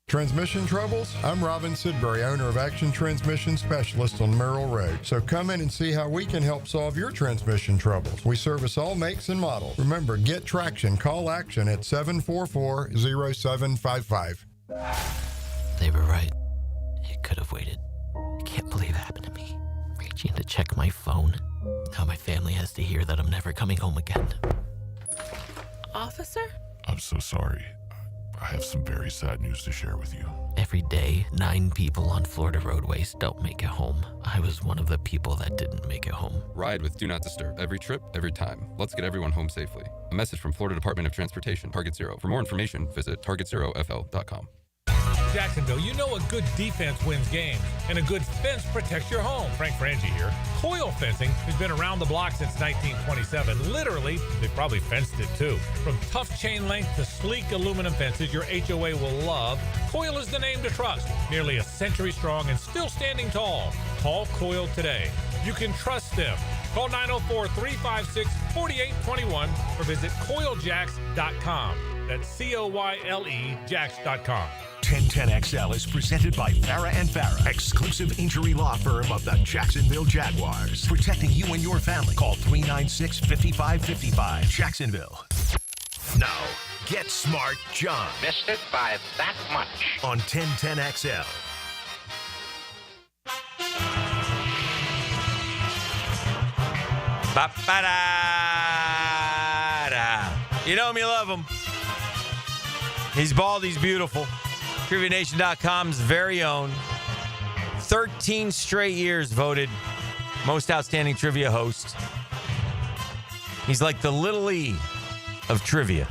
Transmission troubles? I'm Robin Sidbury, owner of Action Transmission Specialist on Merrill Road. So come in and see how we can help solve your transmission troubles. We service all makes and models. Remember, get traction. Call Action at 744-0755. They were right. It could have waited. I can't believe it happened to me. Reaching to check my phone. Now my family has to hear that I'm never coming home again. Officer? I'm so sorry. I have some very sad news to share with you. Every day, 9 people on Florida roadways don't make it home. I was one of the people that didn't make it home. Ride with Do Not Disturb. Every trip, every time. Let's get everyone home safely. A message from Florida Department of Transportation, Target Zero. For more information, visit targetzerofl.com. Jacksonville, you know a good defense wins games, and a good fence protects your home. Frank Frangie here. Coil Fencing has been around the block since 1927. Literally, they probably fenced it too. From tough chain link to sleek aluminum fences your HOA will love, Coil is the name to trust. Nearly a century strong and still standing tall. Call Coil today. You can trust them. Call 904-356-4821 or visit coiljacks.com. That's COYLE Jacks.com. 1010XL is presented by Farah & Farah, exclusive injury law firm of the Jacksonville Jaguars. Protecting you and your family. Call 396-5555. Jacksonville. Now, Get Smart John. Missed it by that much. On 1010XL. You know him, you love him. He's bald, he's beautiful. TriviaNation.com's very own. 13 straight years voted most outstanding trivia host. He's like the Little E of trivia.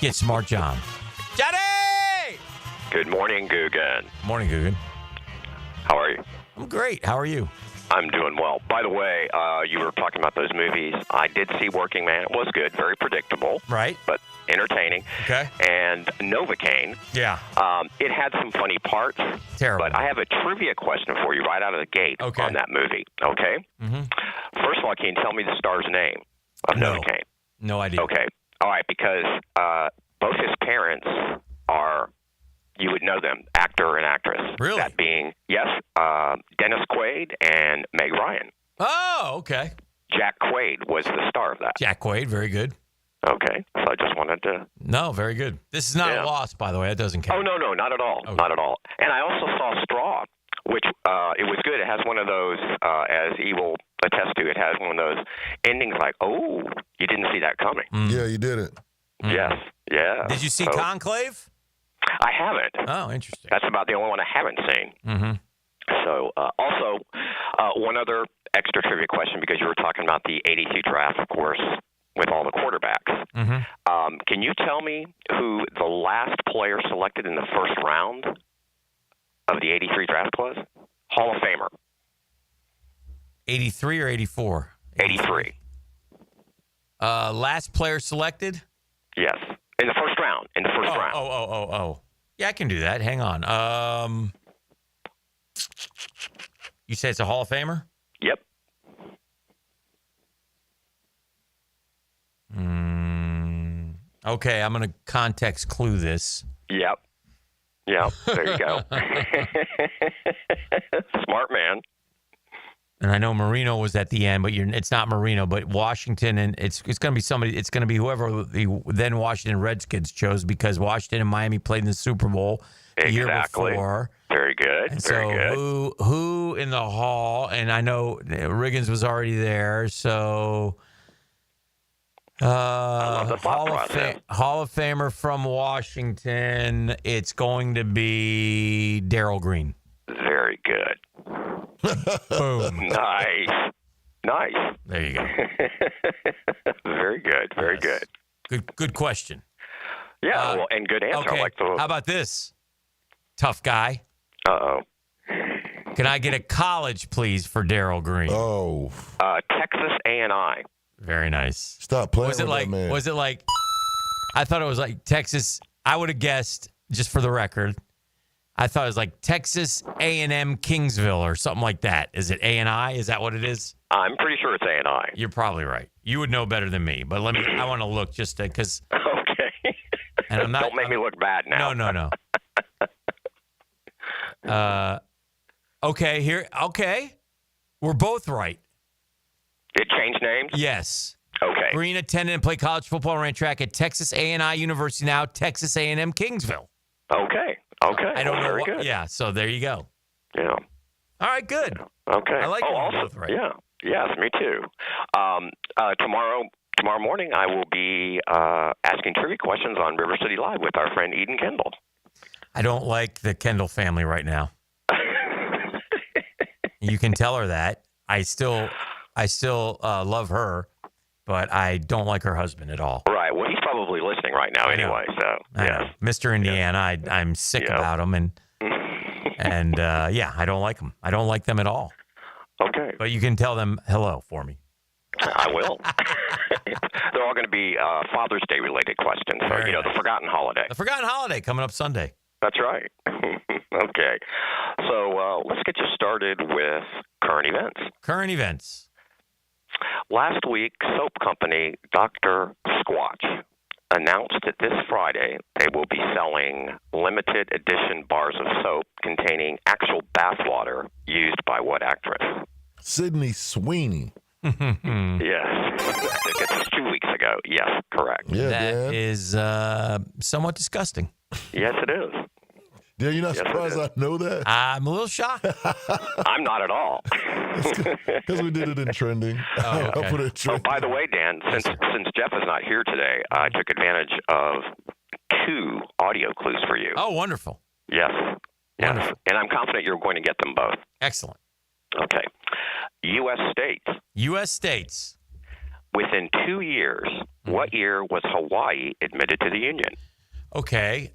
Get Smart John. Johnny! Good morning, Guggen. Morning, Guggen. How are you? I'm great. How are you? I'm doing well. By the way, you were talking about those movies. I did see Working Man. It was good, very predictable. Right. But entertaining. Okay. And Novocaine. Yeah. It had some funny parts. Terrible. But I have a trivia question for you right out of the gate on that movie. Okay? Mm-hmm. First of all, can you tell me the star's name of Novocaine? No idea. Okay. All right, because both his parents are, you would know them, actor and actress. Really? That being, yes, Dennis Quaid and Meg Ryan. Oh, okay. Jack Quaid was the star of that. Jack Quaid, very good. Okay, so I just wanted to... No, very good. This is not a loss, by the way. That doesn't count. Oh, no, not at all. Okay. Not at all. And I also saw Straw, which it was good. It has one of those, as E will attest to, it has one of those endings like, oh, you didn't see that coming. Yeah, you did it. Yes, yeah. Did you see Conclave? I haven't. Oh, interesting. That's about the only one I haven't seen. Mm-hmm. So, also, one other extra trivia question, because you were talking about the 82 draft, of course, with all the quarterbacks. Mm-hmm. Can you tell me who the last player selected in the first round of the 83 draft was? Hall of Famer. 83 or 84? 83. Last player selected? Yes. In the first round. round. Oh. Yeah, I can do that. Hang on. You say it's a Hall of Famer? Yep. Okay, I'm going to context clue this. Yep. There you go. Smart man. And I know Marino was at the end, but it's not Marino, but Washington, and it's going to be somebody. It's going to be whoever the then Washington Redskins chose, because Washington and Miami played in the Super Bowl the year before. Very good. And very so good. who in the Hall? And I know Riggins was already there, so I love the thought process. Hall of Famer from Washington. It's going to be Darryl Green. Very good. Boom. Nice. There you go. Very good. Very good. Good question. Yeah, well, and good answer. Okay. I like the... How about this? Tough guy. Uh-oh. Can I get a college, please, for Darryl Green? Oh. Texas A&I. Very nice. Stop playing Was it with like? that man. Was it like? I thought it was like Texas. I would have guessed, just for the record. I thought it was like Texas A&M Kingsville or something like that. Is it A&I? Is that what it is? I'm pretty sure it's A&I. You're probably right. You would know better than me, but let me. I want to look just because. Okay. And I'm not. Don't make me look bad now. No. Okay. Here. Okay. We're both right. It changed names? Yes. Okay. Green attended and played college football and ran track at Texas A&I University, now Texas A&M Kingsville. Okay. I don't know. Very good. Yeah, so there you go. Yeah. All right, good. Okay. I like when we're also, both right. Yeah. Yes, me too. Tomorrow morning, I will be asking trivia questions on River City Live with our friend Eden Kendall. I don't like the Kendall family right now. You can tell her that. I still love her, but I don't like her husband at all. Right. Well, he's probably listening right now anyway. So, yeah. Mr. Indiana, I'm sick about him, and I don't like them. I don't like them at all. Okay. But you can tell them hello for me. I will. They're all going to be Father's Day related questions. So, Very the forgotten holiday. The forgotten holiday coming up Sunday. That's right. Okay. So let's get you started with current events. Current events. Last week, soap company Dr. Squatch announced that this Friday they will be selling limited edition bars of soap containing actual bathwater used by what actress? Sydney Sweeney. Yes. I think it's 2 weeks ago. Yes, correct. Yeah, That is somewhat disgusting. Yes, it is. Yeah, you're not surprised I know that? I'm a little shocked. I'm not at all. Because we did it in trending. Oh, okay. I'll put it in trending. By the way, Dan, since Jeff is not here today, I took advantage of 2 audio clues for you. Oh, wonderful. Yes. Wonderful. And I'm confident you're going to get them both. Excellent. Okay. U.S. states. U.S. states. Within 2 years, what year was Hawaii admitted to the Union? Okay.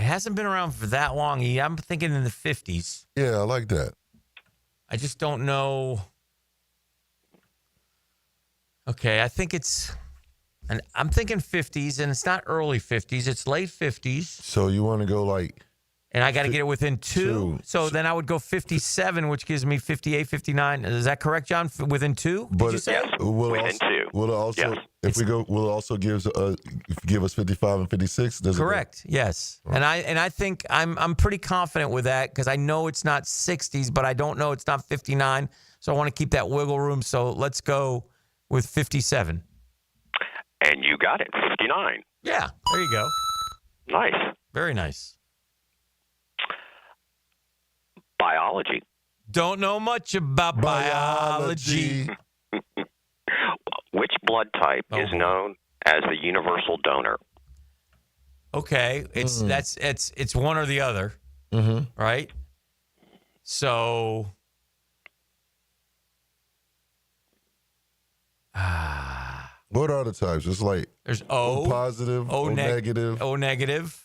It hasn't been around for that long. I'm thinking in the 50s. Yeah, I like that. I just don't know. Okay, I think and I'm thinking 50s, and it's not early 50s. It's late 50s. So you want to go like... And I got to get it within two. So then I would go 57, which gives me 58, 59. Is that correct, John? Within two? Did you say? Yes, within two. Will it also, yes. will it also give us 55 and 56? Correct. Yes. And I think I'm pretty confident with that because I know it's not 60s, but I don't know it's not 59. So I want to keep that wiggle room. So let's go with 57. And you got it, 59. Yeah. There you go. Nice. Very nice. Biology. Don't know much about biology. Which blood type is known as the universal donor? Okay, it's one or the other, right? So, what are the types? It's like there's O positive, O negative, O negative.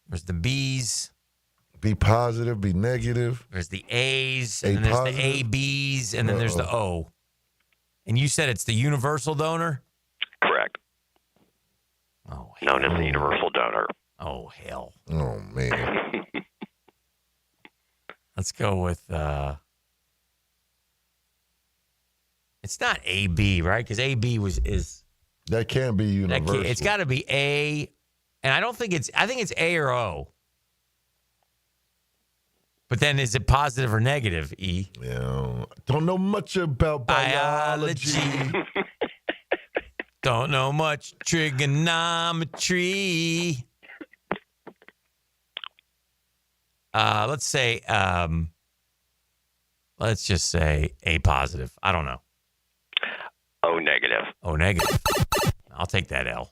There's the B's. B positive, B negative. There's the A's, and then there's the ABs, and then there's the O. And you said it's the universal donor? Correct. Oh, known as the universal donor. Oh, hell. Oh, man. Let's go with, it's not AB, right? Because AB is. That can't be universal. It's got to be A, and I think it's A or O. But then is it positive or negative, E? Yeah. Don't know much about biology. Don't know much trigonometry. Let's just say A positive. I don't know. O negative. O negative. I'll take that L.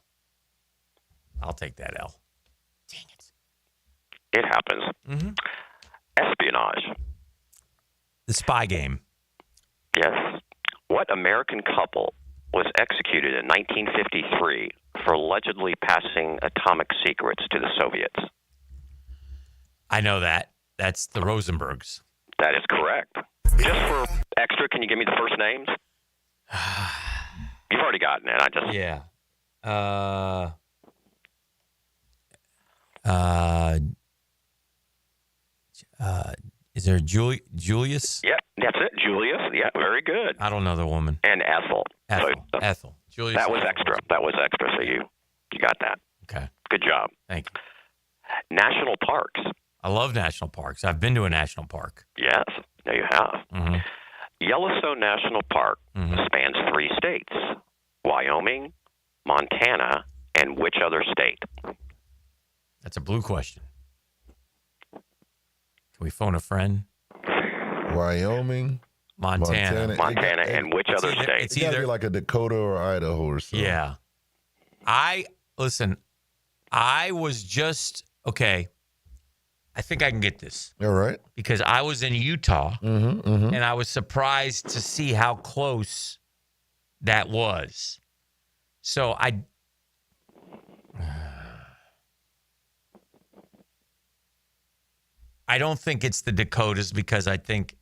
Dang it. It happens. Mm-hmm. Espionage. The spy game. Yes. What American couple was executed in 1953 for allegedly passing atomic secrets to the Soviets? I know that. That's the Rosenbergs. That is correct. Just for extra, can you give me the first names? You've already gotten it. Yeah. Is there Julius? Yep, that's it. Julius. Yeah, very good. I don't know the woman. And Ethel. Ethel. Julius. That was extra. So you got that. Okay. Good job. Thank you. National parks. I love national parks. I've been to a national park. Yes, there you have. Mm-hmm. Yellowstone National Park spans 3 states: Wyoming, Montana, and which other state? That's a blue question. Can we phone a friend? Wyoming, Montana, and which other state? It's either like a Dakota or Idaho or something. Yeah. I was just okay. I think I can get this. All right. Because I was in Utah, and I was surprised to see how close that was. So I don't think it's the Dakotas because I think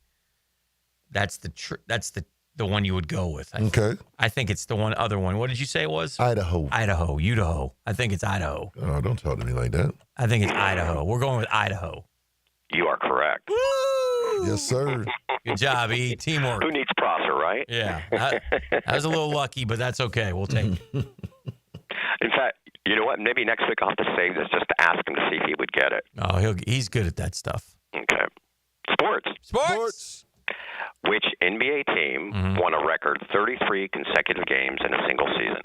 that's the one you would go with. I think it's the other one. What did you say it was? Idaho. Idaho. I think it's Idaho. Oh, don't talk to me like that. I think it's Idaho. We're going with Idaho. You are correct. Woo! Yes, sir. Good job, E. Teamwork. Who needs Prosser, right? Yeah. I was a little lucky, but that's okay. We'll take it. In fact, you know what? Maybe next week I'll have to save this just to ask him to see if he would get it. Oh, he's good at that stuff. Okay. Sports. Which NBA team won a record 33 consecutive games in a single season?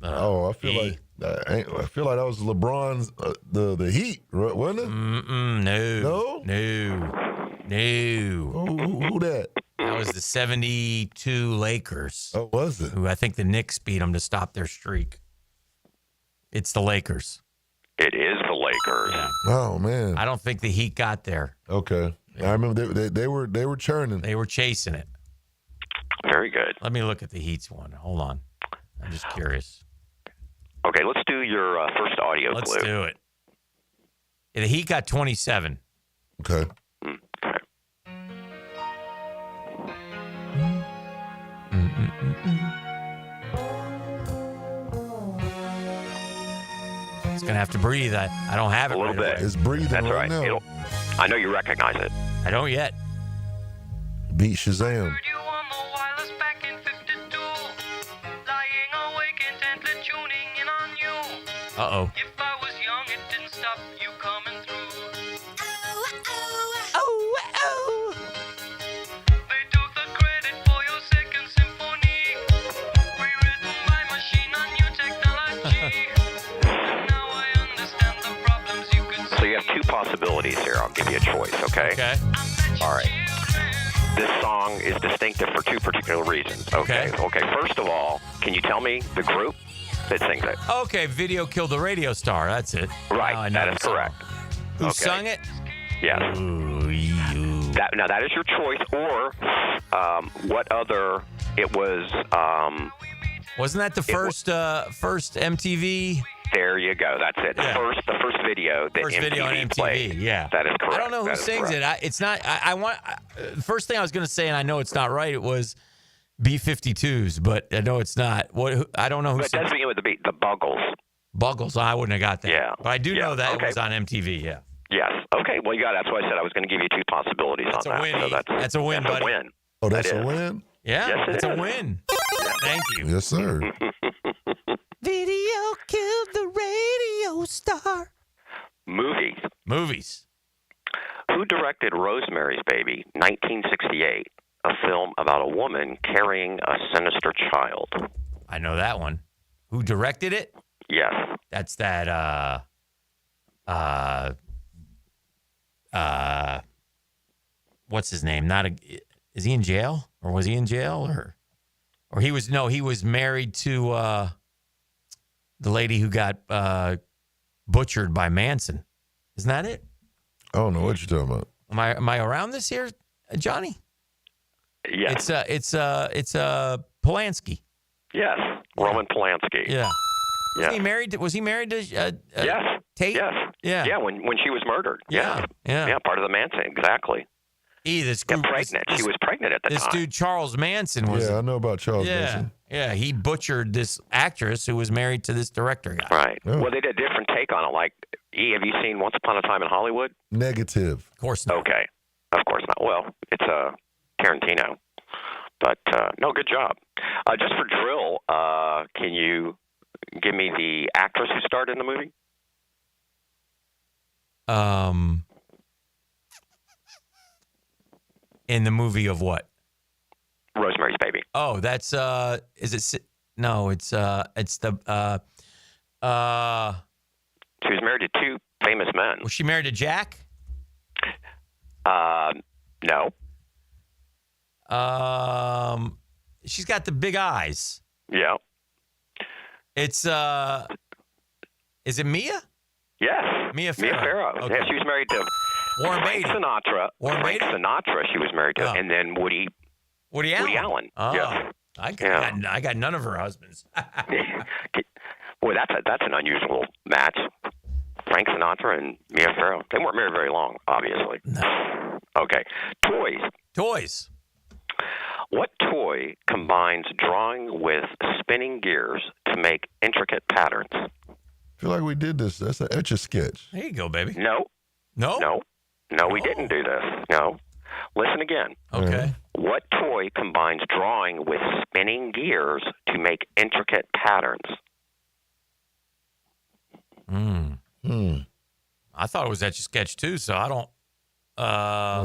I feel like that was LeBron's the Heat, right? Wasn't it? No. Who that? That was the 72 Lakers. Oh, was it? Who I think the Knicks beat them to stop their streak. It's the Lakers. It is the Lakers. Oh man, I don't think the Heat got there. Okay, I remember they were churning. They were chasing it. Very good. Let me look at the Heat's one. Hold on. I'm just curious. Okay, let's do your first audio Let's clip. do it. Yeah, the Heat got 27. Okay. It's going to have to breathe. I don't have it A little right bit. away. It's breathing That's right right. now. I know you recognize it. I don't yet. Beat Shazam. Uh-oh. So you have two possibilities here. I'll give you a choice, okay? Okay. All right. This song is distinctive for two particular reasons. Okay. First of all, can you tell me the group that sings it? Okay, Video Killed the Radio Star. That's it. Right. Now I know That is the song. correct. Who Okay. sung it? Yes. Now that is your choice, or what other? It was. Wasn't that the first MTV? There you go. That's it. Yeah. The first video that First MTV video on MTV, played. yeah. That is correct. I don't know who That is sings correct. it. It's not. The first thing I was going to say, and I know it's not right. It was B-52s, but I know it's not. I don't know who. But it does begin with the beat. The Buggles. Buggles. I wouldn't have got that. Yeah. But I do Yeah. know that Okay. it was on MTV. Yeah. Yes. Okay. Well, you got it. That's why I said I was going to give you two possibilities That's on a that. win, So E. that's That's a win, that's buddy. a win. Oh, that's That a is. win? Yeah. Yes, it it's is. a win. Thank you. Yes, sir. Video killed the radio star. Movies. Who directed Rosemary's Baby, 1968, a film about a woman carrying a sinister child? I know that one. Who directed it? Yes. That's that. What's his name? Is he in jail, or was he in jail, or he was? No, he was married to the lady who got butchered by Manson. Isn't that it? I don't know what you're talking about. Am I around this here, Johnny? Yes. It's Polanski. Yes. Roman Polanski. Yeah. Yeah. Was he married to Yes. Tate? Yes. Yeah. Yeah. When she was murdered. Yeah. Yeah. Yeah. Part of the Manson. Exactly. This Yeah, group, pregnant. She was pregnant at the this time. dude Charles Manson was. Yeah, I know about Charles Manson. Yeah, he butchered this actress who was married to this director guy. Right. Oh. Well, they did a different take on it. Like, E, have you seen Once Upon a Time in Hollywood? Negative. Of course not. Okay. Of course not. Well, it's Tarantino. But, no, good job. Just for drill, can you give me the actress who starred in the movie? In the movie of what? Rosemary's Baby. Oh, that's is it? No, it's the She was married to two famous men. Was she married to Jack? No. She's got the big eyes. Yeah. It's is it Mia? Yes. Mia Farrow. Yeah, Okay. she was married to Warren Frank Beatty. Sinatra. Warren Frank Beatty? Sinatra she was married to. Oh. And then Woody Allen. Oh, Yes. I Yeah. got none of her husbands. Boy, that's an unusual match. Frank Sinatra and Mia Farrow. They weren't married very long, obviously. No. Okay. Toys. What toy combines drawing with spinning gears to make intricate patterns? I feel like we did this. That's an Etch-a-Sketch. There you go, baby. No. No? No, we didn't do this. No. Listen again. Okay. What toy combines drawing with spinning gears to make intricate patterns? I thought it was Etch-a-Sketch too, so I don't.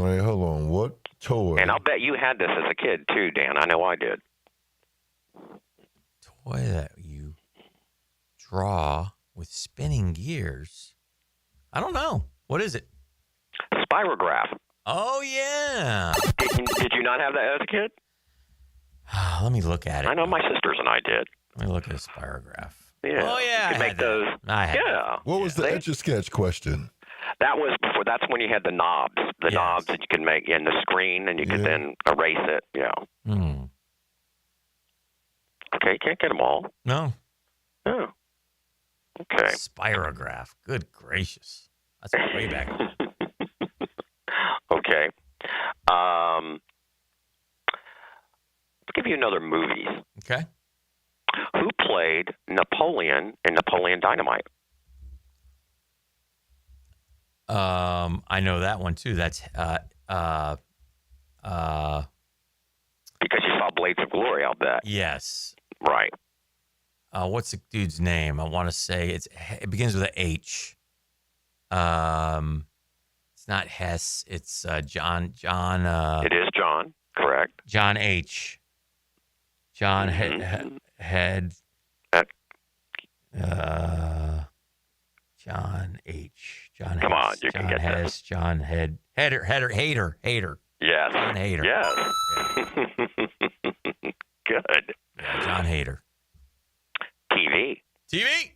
Wait, hold on. What toy? And I'll bet you had this as a kid too, Dan. I know I did. Toy that you draw with spinning gears. I don't know. What is it? Spirograph. Oh yeah. Did you not have that as a kid? Let me look at it. I know my sisters and I did. Let me look at a spirograph. Yeah. Oh, yeah. You could make those. Yeah. What was the Etch-a-Sketch question? That was before. That's when you had the knobs. The knobs that you could make in the screen, and you could then erase it. Yeah. Okay, you can't get them all. No. Oh. Okay. Spirograph. Good gracious. That's way back. Okay. I'll give you another movie. Okay. Who played Napoleon in Napoleon Dynamite? I know that one too. That's because you saw Blades of Glory, I'll bet. Yes. Right. What's the dude's name? I want to say it begins with an H. It's not Hess. It's John. It is John. Correct. John H. John Head. John H. John. Come on, Hess, you John can get Hess, this. John Hader. Yes. John Hader. Yes. Good. Yeah, John Hader. TV. TV.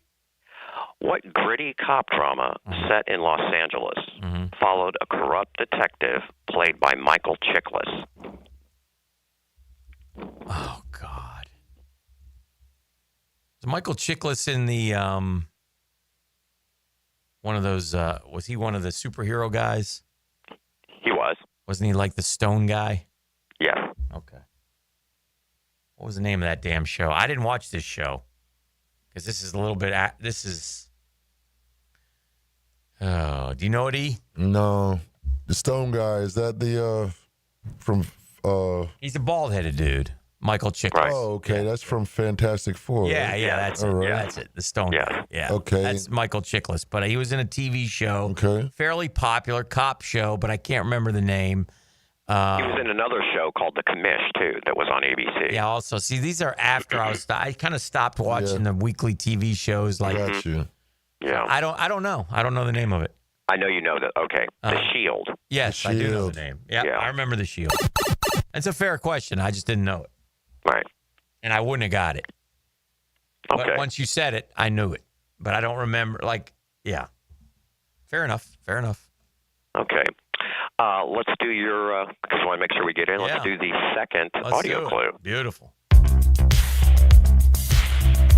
What gritty cop drama set in Los Angeles followed a corrupt detective played by Michael Chiklis? Oh God. Was Michael Chiklis in the one of those? Was he one of the superhero guys? He was. Wasn't he like the Stone guy? Yes. Okay. What was the name of that damn show? I didn't watch this show because this is a little bit. This is. Oh, do you know it? No, the Stone guy, is that the from? He's a bald-headed dude, Michael Chiklis. Right. Oh, okay, that's from Fantastic Four. Yeah, right? yeah, that's it. All right. That's it. The Stone guy. Yeah. Okay. That's Michael Chiklis, but he was in a TV show. Okay. Fairly popular cop show, but I can't remember the name. He was in another show called The Commish too, that was on ABC. Yeah. Also, see, these are after I kind of stopped watching the weekly TV shows. Like, Got you. Yeah. I don't know. I don't know the name of it. I know you know that. Okay. The Shield. Yes, I do know the name. Yeah, I remember the Shield. That's a fair question. I just didn't know it. Right. And I wouldn't have got it. Okay. But once you said it, I knew it. But I don't remember. Like, yeah. Fair enough. Fair enough. Okay. Let's do your, because I want to make sure we get in. Let's do the second audio clue. Beautiful.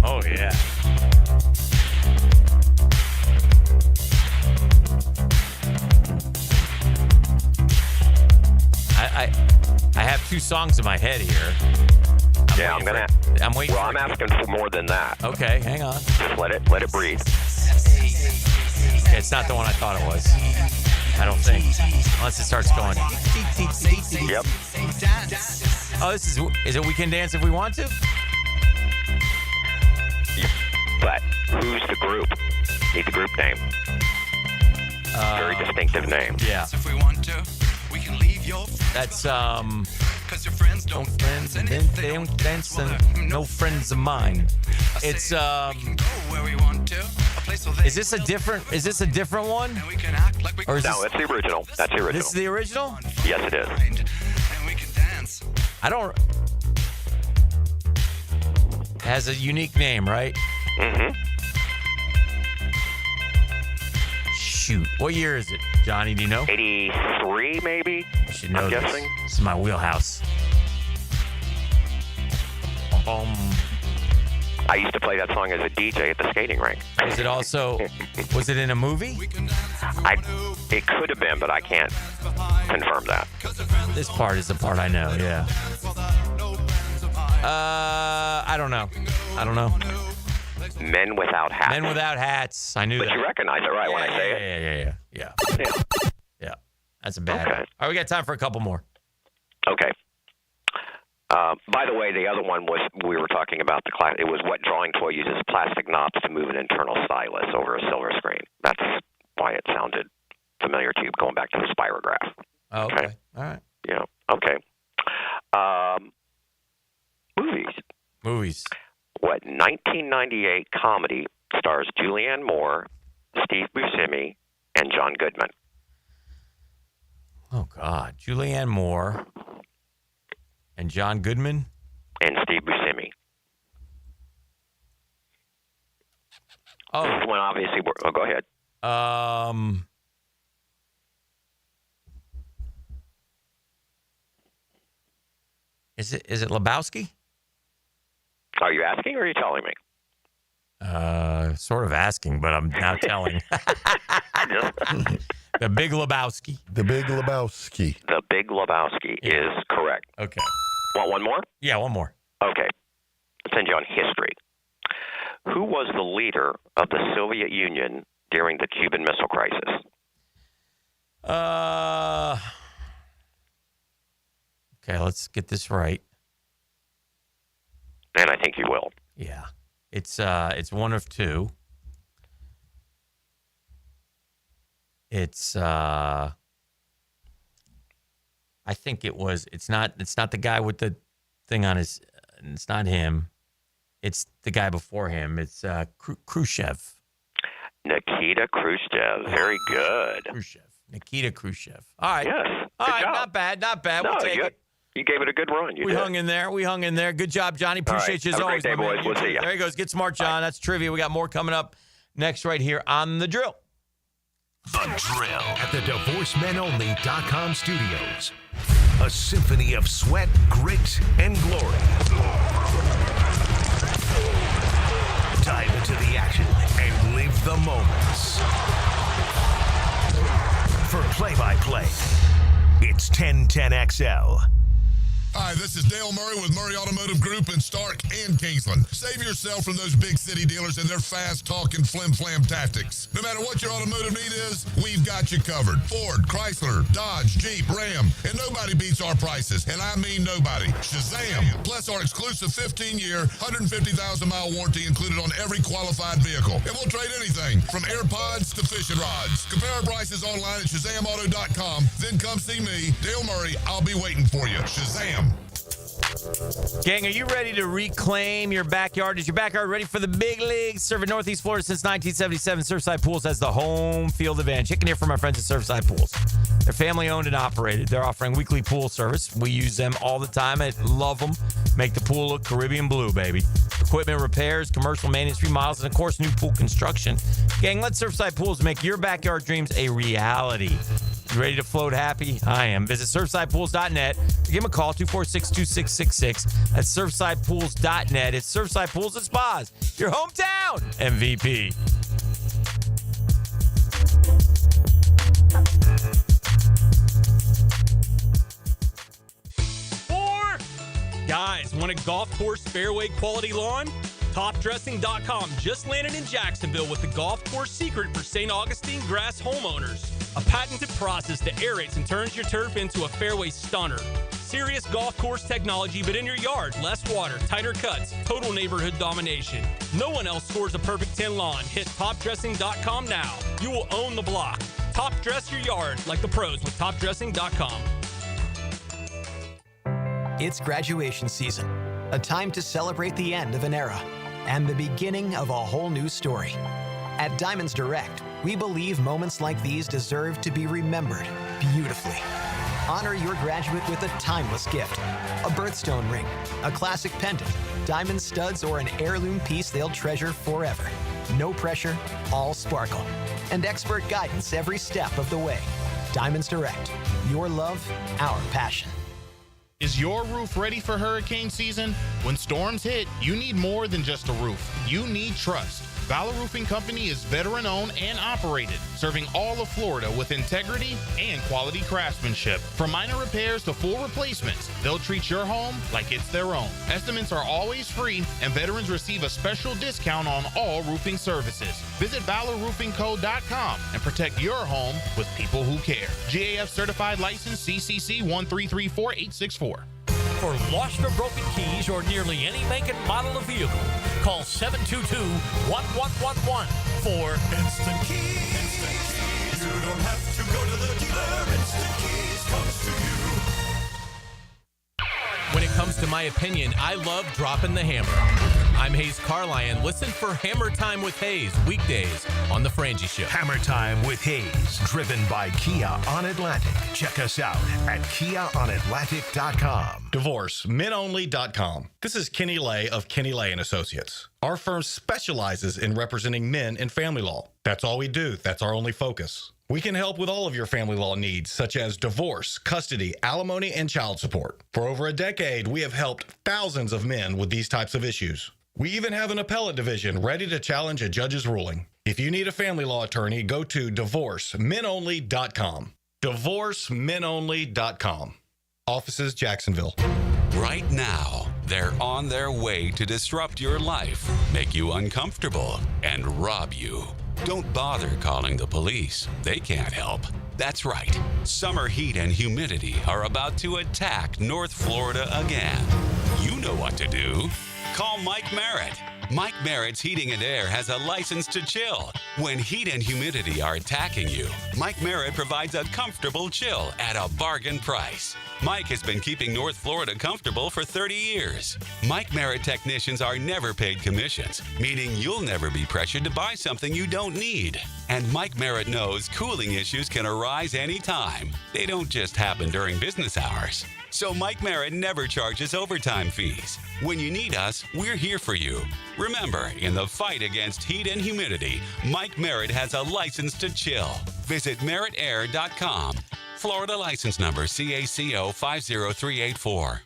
Oh, yeah. I have two songs in my head here. I'm waiting. Well, I'm asking for more than that. Okay, hang on. Just let it breathe. It's not the one I thought it was. I don't think. Unless it starts going. Yep. Oh, is it We Can Dance If We Want To? But who's the group? Need the group name. Very distinctive name. Yeah. If we want to, we can leave your That's Cause your friends don't dance, and if they don't dance, well, no friends of mine. It's Is this a different one? Or is No, it's the original. That's the original. This is the original? Yes, it is. I don't. It has a unique name, right? Mm-hmm. Shoot. What year is it, Johnny? Do you know? 83, maybe? I should know I'm this. guessing. This is my wheelhouse. I used to play that song as a DJ at the skating rink. Was it also? Was it in a movie? It could have been, but I can't confirm that. This part is the part I know. Yeah. I don't know. Men Without Hats. Men Without Hats. I knew that. But you recognize it, right, when I say it? Yeah. That's a bad one. Okay. All right, we got time for a couple more. Okay. By the way, the other one was, we were talking about the class. It was what drawing toy uses plastic knobs to move an internal stylus over a silver screen. That's why it sounded familiar to you, going back to the spirograph. Oh, okay. All right. Yeah. Okay. Movies. What 1998 comedy stars Julianne Moore, Steve Buscemi, and John Goodman? Oh, God. Julianne Moore and John Goodman? And Steve Buscemi. This is when obviously go ahead. Is it Lebowski? Are you asking or are you telling me? Sort of asking, but I'm now telling. The Big Lebowski. The Big Lebowski. The Big Lebowski is correct. Okay. Want one more? Yeah, one more. Okay. I'll send you on history. Who was the leader of the Soviet Union during the Cuban Missile Crisis? Okay, let's get this right. And I think you will. Yeah. It's one of two. It's I think it's not the guy with the thing on his, it's not him. It's the guy before him. It's Khrushchev. Nikita Khrushchev. Very good. Nikita Khrushchev. All right. Yes. All Good right. job. Not bad. We'll take it. You gave it a good run. We hung in there. Good job, Johnny. Appreciate you as always. Have a great day, boys. We'll see you. There he goes. Get smart, John. That's trivia. We got more coming up next right here on The Drill. The Drill at the DivorceMenOnly.com studios. A symphony of sweat, grit, and glory. Dive into the action and live the moments. For play-by-play, it's 1010XL. Hi, this is Dale Murray with Murray Automotive Group in Stark and Kingsland. Save yourself from those big city dealers and their fast-talking flim-flam tactics. No matter what your automotive need is, we've got you covered. Ford, Chrysler, Dodge, Jeep, Ram, and nobody beats our prices, and I mean nobody. Shazam! Plus our exclusive 15-year, 150,000-mile warranty included on every qualified vehicle. And we'll trade anything from AirPods to fishing rods. Compare our prices online at ShazamAuto.com. Then come see me, Dale Murray. I'll be waiting for you. Shazam! Gang, are you ready to reclaim your backyard? Is your backyard ready for the big leagues? Serving Northeast Florida since 1977, Surfside Pools has the home field advantage. You can hear from our friends at Surfside Pools. They're family owned and operated. They're offering weekly pool service. We use them all the time. I love them. Make the pool look Caribbean blue, baby. Equipment repairs, commercial maintenance, remodels, and of course, new pool construction. Gang, let Surfside Pools make your backyard dreams a reality. You ready to float happy? I am. Visit surfsidepools.net or give them a call, 246-2666. That's surfsidepools.net. It's Surfside Pools and Spas, your hometown MVP. Guys, want a golf course fairway quality lawn? TopDressing.com just landed in Jacksonville with the golf course secret for St. Augustine grass homeowners. A patented process that aerates and turns your turf into a fairway stunner. Serious golf course technology, but in your yard. Less water, tighter cuts, total neighborhood domination. No one else scores a perfect 10 lawn. Hit TopDressing.com now. You will own the block. Top dress your yard like the pros with TopDressing.com. It's graduation season, a time to celebrate the end of an era and the beginning of a whole new story. At Diamonds Direct, we believe moments like these deserve to be remembered beautifully. Honor your graduate with a timeless gift, a birthstone ring, a classic pendant, diamond studs, or an heirloom piece they'll treasure forever. No pressure, all sparkle, and expert guidance every step of the way. Diamonds Direct, your love, our passion. Is your roof ready for hurricane season? When storms hit, you need more than just a roof. You need trust. Valor Roofing Company is veteran-owned and operated, serving all of Florida with integrity and quality craftsmanship. From minor repairs to full replacements, they'll treat your home like it's their own. Estimates are always free, and veterans receive a special discount on all roofing services. Visit ValorRoofingCo.com and protect your home with people who care. GAF certified license CCC 1334864. For lost or broken keys or nearly any make and model of vehicle, call 722-1111 for Instant Keys. Instant Keys. You don't have to go to the dealer. Instant Keys comes to you. When it comes to my opinion, I love dropping the hammer. I'm Hayes Carlyon. Listen for Hammer Time with Hayes weekdays on The Frangie Show. Hammer Time with Hayes, driven by Kia on Atlantic. Check us out at KiaOnAtlantic.com. DivorceMenOnly.com. This is Kenny Lay of Kenny Lay & Associates. Our firm specializes in representing men in family law. That's all we do. That's our only focus. We can help with all of your family law needs, such as divorce, custody, alimony, and child support. For over a decade, we have helped thousands of men with these types of issues. We even have an appellate division ready to challenge a judge's ruling. If you need a family law attorney, go to DivorceMenOnly.com. DivorceMenOnly.com. Offices, Jacksonville. Right now, they're on their way to disrupt your life, make you uncomfortable, and rob you. Don't bother calling the police. They can't help. That's right. Summer heat and humidity are about to attack North Florida again. You know what to do. Call Mike Merritt. Mike Merritt's Heating and Air has a license to chill. When heat and humidity are attacking you, Mike Merritt provides a comfortable chill at a bargain price. Mike has been keeping North Florida comfortable for 30 years. Mike Merritt technicians are never paid commissions, meaning you'll never be pressured to buy something you don't need. And Mike Merritt knows cooling issues can arise anytime. They don't just happen during business hours. So Mike Merritt never charges overtime fees. When you need us, we're here for you. Remember, in the fight against heat and humidity, Mike Merritt has a license to chill. Visit merrittair.com. Florida license number CACO 50384.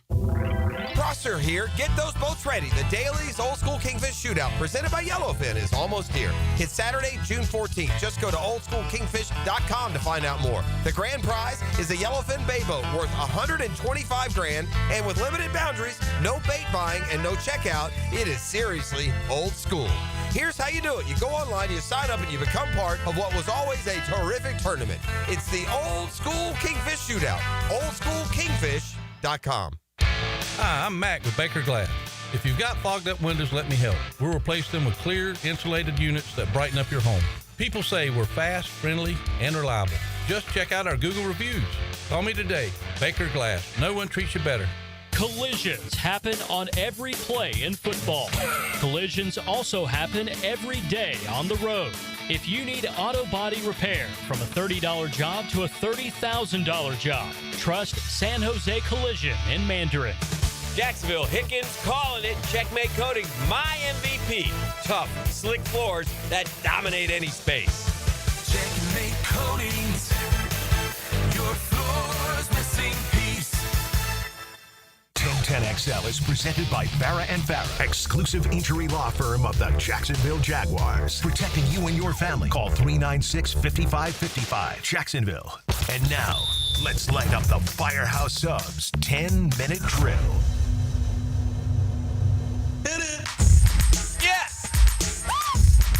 Prosser here. Get those boats ready. The Dailies Old School Kingfish Shootout, presented by Yellowfin, is almost here. It's Saturday, June 14th. Just go to oldschoolkingfish.com to find out more. The grand prize is a Yellowfin bay boat worth $125,000, and with limited boundaries, no bait buying, and no checkout, it is seriously old school. Here's how you do it. You go online, you sign up, and you become part of what was always a terrific tournament. It's the Old School Kingfish Shootout. oldschoolkingfish.com. Hi, I'm Mac with Baker Glass. If you've got fogged up windows, let me help. We'll replace them with clear, insulated units that brighten up your home. People say we're fast, friendly, and reliable. Just check out our Google reviews. Call me today. Baker Glass. No one treats you better. Collisions happen on every play in football. Collisions also happen every day on the road. If you need auto body repair, from a $30 job to a $30,000 job, trust San Jose Collision in Mandarin. Jacksonville Hickens calling it. Checkmate Coatings, my MVP. Tough, slick floors that dominate any space. Checkmate Coatings, your floor's missing piece. 1010XL is presented by Barra & Barra, exclusive injury law firm of the Jacksonville Jaguars. Protecting you and your family. Call 396-5555. Jacksonville. And now, let's light up the Firehouse Subs 10-minute drill.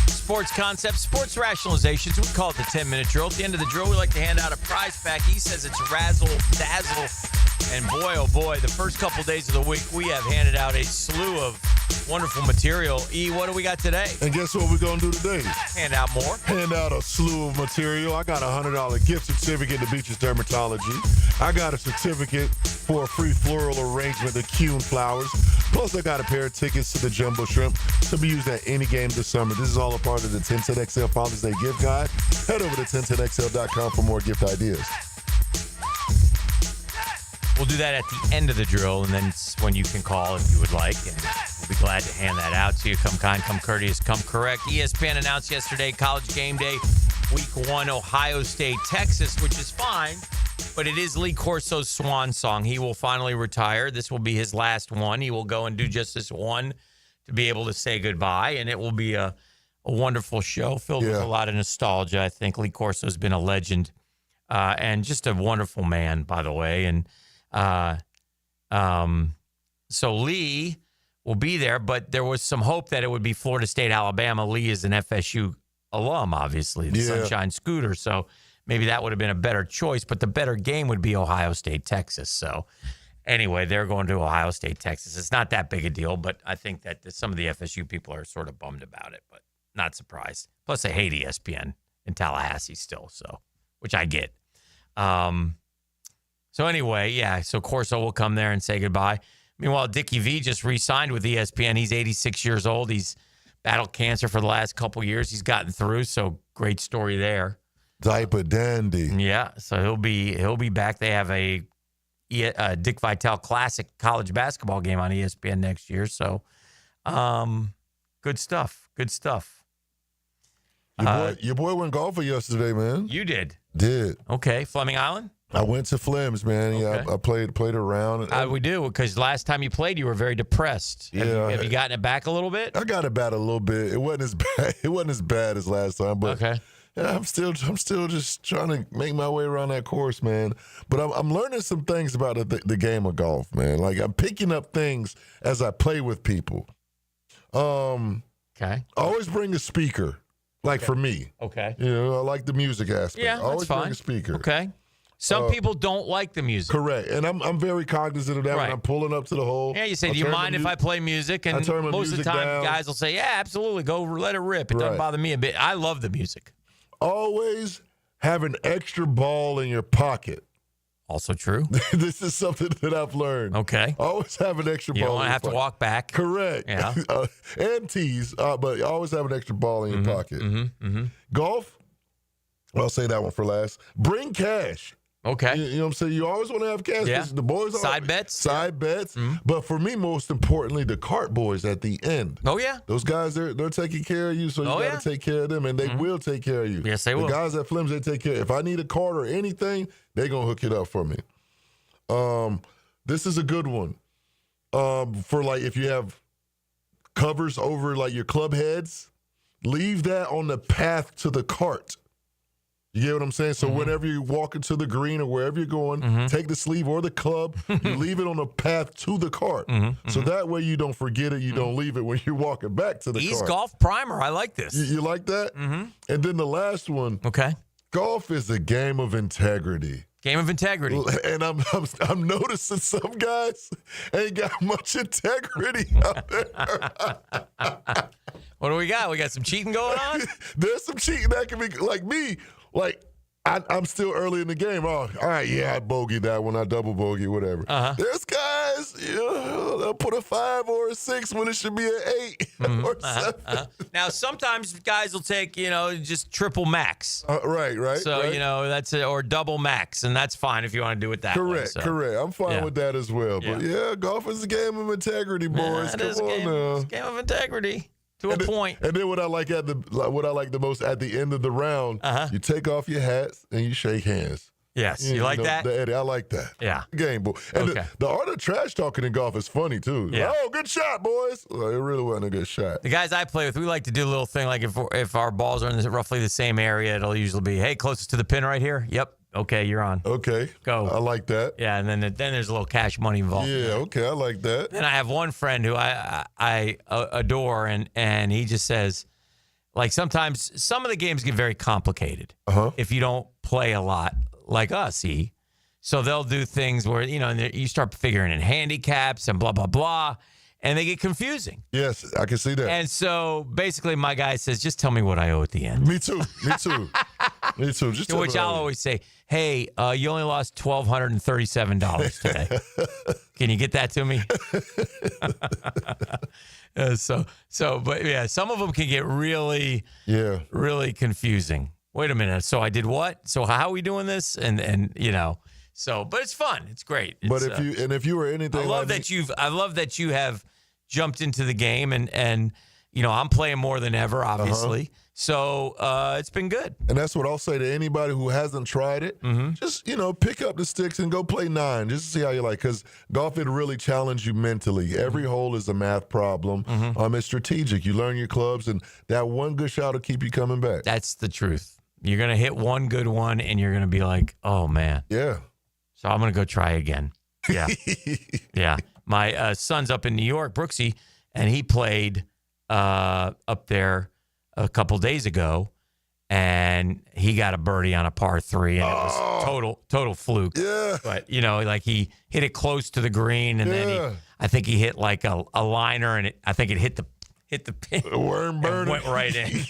Sports concepts, sports rationalizations. We call it the 10-minute drill. At the end of the drill, we like to hand out a prize pack. He says it's razzle dazzle. And boy, oh boy, the first couple days of the week, we have handed out a slew of wonderful material. E, what do we got today? And guess what we're going to do today? Hand out more. Hand out a slew of material. I got a $100 gift certificate to Beaches Dermatology. I got a certificate for a free floral arrangement of Kuhn flowers. Plus, I got a pair of tickets to the Jumbo Shrimp to be used at any game this summer. This is all a part of the 1010XL Father's Day gift guide. Head over to 1010XL.com for more gift ideas. We'll do that at the end of the drill, and then it's when you can call if you would like, and we'll be glad to hand that out to you. Come kind, come courteous, come correct. ESPN announced yesterday, College Game Day, Week 1, Ohio State, Texas, which is fine, but it is Lee Corso's swan song. He will finally retire. This will be his last one. He will go and do just this one to be able to say goodbye, and it will be a wonderful show filled with a lot of nostalgia. I think Lee Corso's been a legend and just a wonderful man, by the way, and so Lee will be there, but there was some hope that it would be Florida State, Alabama. Lee is an FSU alum, obviously, the Sunshine Scooter. So maybe that would have been a better choice, but the better game would be Ohio State, Texas. So anyway, they're going to Ohio State, Texas. It's not that big a deal, but I think that some of the FSU people are sort of bummed about it, but not surprised. Plus, I hate ESPN in Tallahassee still, so which I get. So anyway, so Corso will come there and say goodbye. Meanwhile, Dickie V just re-signed with ESPN. He's 86 years old. He's battled cancer for the last couple years. He's gotten through, so great story there. Diaper dandy. Yeah, so he'll be back. They have a Dick Vitale Classic college basketball game on ESPN next year. So, good stuff. Good stuff. Your boy went golfing yesterday, man. You did. Did. Okay, Fleming Island? I went to Flem's, man. Okay. Yeah, I played around. We do, because last time you played, you were very depressed. Have you gotten it back a little bit? I got it back a little bit. It wasn't as bad. It wasn't as bad as last time, but okay. Yeah, I'm still just trying to make my way around that course, man. But I'm learning some things about the game of golf, man. Like, I'm picking up things as I play with people. Okay. I always bring a speaker, like for me. Okay. You know, I like the music aspect. Yeah, I always that's fine. bring a speaker. Okay. Some people don't like the music. Correct. And I'm very cognizant of that when I'm pulling up to the hole. Yeah, you say, do you mind if I play music? And most of the time, guys will say, yeah, absolutely. Go let it rip. It doesn't bother me a bit. I love the music. Always have an extra ball in your pocket. Also true. This is something that I've learned. Okay. Always have an extra ball. You don't want to have to walk back. Correct. Yeah. And tease, but always have an extra ball in your pocket. Golf, I'll say that one for last. Bring cash. Okay. You know what I'm saying? You always want to have cash. Yeah. The boys Side bets. Side bets. But for me, most importantly, the cart boys at the end. Oh, yeah. Those guys, they're taking care of you, so you got to take care of them, and they will take care of you. Yes, they will. The guys at Flem's, they take care. If I need a cart or anything, they're going to hook it up for me. This is a good one. For, like, if you have covers over, like, your club heads, leave that on the path to the cart. You get what I'm saying? So whenever you walk into the green or wherever you're going, take the sleeve or the club, you leave it on the path to the cart. So that way you don't forget it, you don't leave it when you're walking back to the cart. East Golf Primer. I like this. You like that? And then the last one. Okay. Golf is a game of integrity. Game of integrity. And I'm noticing some guys ain't got much integrity out there. What do we got? We got some cheating going on? There's some cheating that can be like me. Like, I'm still early in the game. Oh, all right, yeah, I bogeyed that one. I double bogey, whatever. There's guys, they'll put a 5 or a 6 when it should be an 8 or 7. Now, sometimes guys will take, just triple max. Right. So, right. that's it, or double max, and that's fine if you want to do it that way. Correct. I'm fine with that as well. But, Yeah. golf is a game of integrity, boys. It is Come on now. It's a game of integrity. To a point. And then what I like the most at the end of the round, you take off your hats and you shake hands. Yes, you like that? Eddie, I like that. Yeah. Game, boy. And Okay. the art of trash talking in golf is funny, too. Yeah. Oh, good shot, boys. Well, it really wasn't a good shot. The guys I play with, we like to do a little thing like if our balls are in roughly the same area, it'll usually be, hey, closest to the pin right here. Yep. Okay, you're on. Okay. Go. I like that. Yeah, and then there's a little cash money involved. Yeah, okay, I like that. Then I have one friend who I adore, and he just says, like, sometimes some of the games get very complicated if you don't play a lot like us, So they'll do things where, you start figuring in handicaps and blah, blah, blah, and they get confusing. Yes, I can see that. And so basically my guy says, just tell me what I owe at the end. Me too. Just to which I'll always say, hey, you only lost $1,237 today. Can you get that to me? But yeah, some of them can get really confusing. Wait a minute. So I did what? So how are we doing this? And but it's fun. It's great. But if you were anything, I love that you have jumped into the game and I'm playing more than ever, obviously. So it's been good. And that's what I'll say to anybody who hasn't tried it. Just, pick up the sticks and go play 9 just to see how you like. Because golf, it really challenges you mentally. Every hole is a math problem. It's strategic. You learn your clubs, and that one good shot will keep you coming back. That's the truth. You're going to hit one good one, and you're going to be like, oh, man. Yeah. So I'm going to go try again. Yeah. Yeah. My son's up in New York, Brooksy, and he played up there a couple days ago, and he got a birdie on a par 3, and it was total fluke. Yeah. But, he hit it close to the green, and then I think he hit like a liner, and I think it hit the pin. Worm burner. Went right in.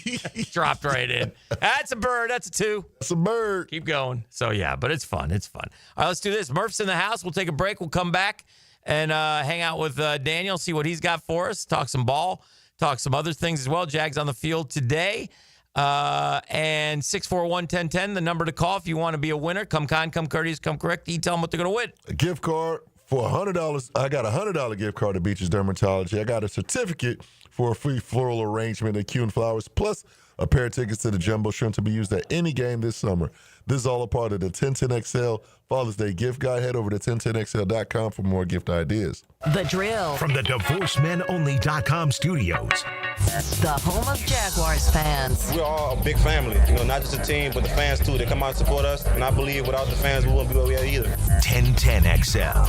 Dropped right in. That's a bird. That's a 2. That's a bird. Keep going. So, yeah, but it's fun. It's fun. All right, let's do this. Murph's in the house. We'll take a break. We'll come back and hang out with Daniel, see what he's got for us, talk some ball, talk some other things as well. Jags on the field today. And 641-1010, the number to call if you want to be a winner. Come kind, come courteous, come correct. You tell them what they're going to win. A gift card for $100. I got a $100 gift card to Beaches Dermatology. I got a certificate for a free floral arrangement at Q & Flowers, plus a pair of tickets to the Jumbo Shrimp to be used at any game this summer. This is all a part of the 1010XL Father's Day gift guide. Head over to 1010XL.com for more gift ideas. The Drill. From the DivorceMenOnly.com studios. The home of Jaguars fans. We're all a big family, not just a team, but the fans too. They come out and support us, and I believe without the fans, we wouldn't be where we are either. 1010XL.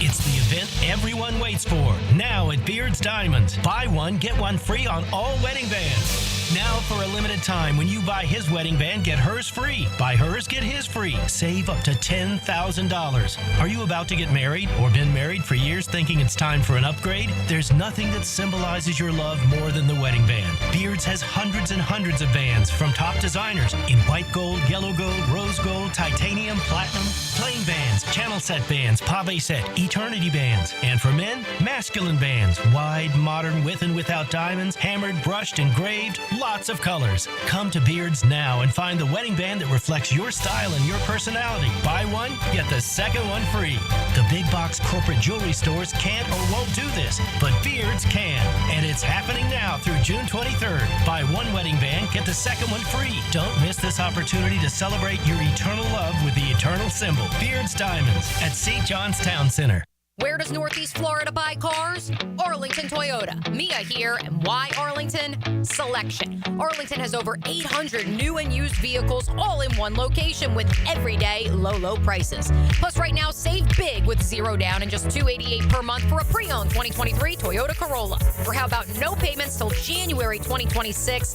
It's the event everyone waits for. Now at Beard's Diamonds. Buy one, get one free on all wedding bands. Now for a limited time, when you buy his wedding band, get hers free. Buy hers, get his free. Save up to $10,000. Are you about to get married or been married for years thinking it's time for an upgrade? There's nothing that symbolizes your love more than the wedding band. Beards has hundreds and hundreds of bands from top designers in white gold, yellow gold, rose gold, titanium, platinum, plain bands, channel set bands, pave set, eternity bands. And for men, masculine bands, wide, modern, with and without diamonds, hammered, brushed, engraved, lots of colors. Come to Beards now and find the wedding band that reflects your style and your personality. Buy one, get the second one free. The big box corporate jewelry stores can't or won't do this, but Beards can. And it's happening now through June 23rd. Buy one wedding band, get the second one free. Don't miss this opportunity to celebrate your eternal love with the eternal symbol. Beards Diamonds at St. John's Town Center. Where does Northeast Florida buy cars? Arlington Toyota. Mia here, and why Arlington? Selection. Arlington has over 800 new and used vehicles all in one location with everyday low prices. Plus right now, save big with zero down and just $288 per month for a pre-owned 2023 Toyota Corolla. Or how about no payments till January 2026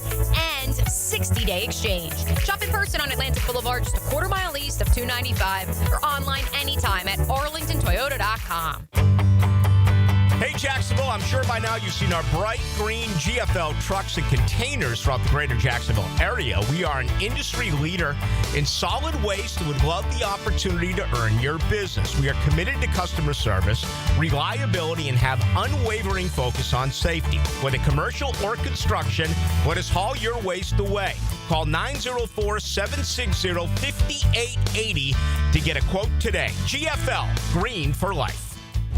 and 60-day exchange. Shop in person on Atlantic Boulevard, just a quarter mile east of 295, or online anytime at arlingtontoyota.com. Hey, Jacksonville, I'm sure by now you've seen our bright green GFL trucks and containers throughout the greater Jacksonville area. We are an industry leader in solid waste and would love the opportunity to earn your business. We are committed to customer service, reliability, and have unwavering focus on safety. Whether commercial or construction, let us haul your waste away. Call 904-760-5880 to get a quote today. GFL, green for life.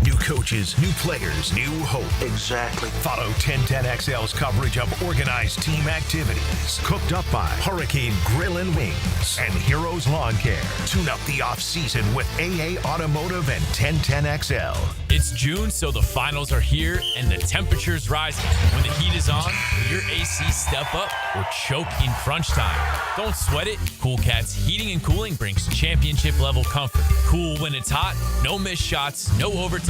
New coaches, new players, new hope. Exactly. Follow 1010XL's coverage of organized team activities. Cooked up by Hurricane Grill and Wings and Heroes Lawn Care. Tune up the off-season with AA Automotive and 1010XL. It's June, so the finals are here and the temperature's rising. When the heat is on, will your AC step up or choke in crunch time? Don't sweat it. Cool Cats Heating and Cooling brings championship-level comfort. Cool when it's hot, no missed shots, no overtimes,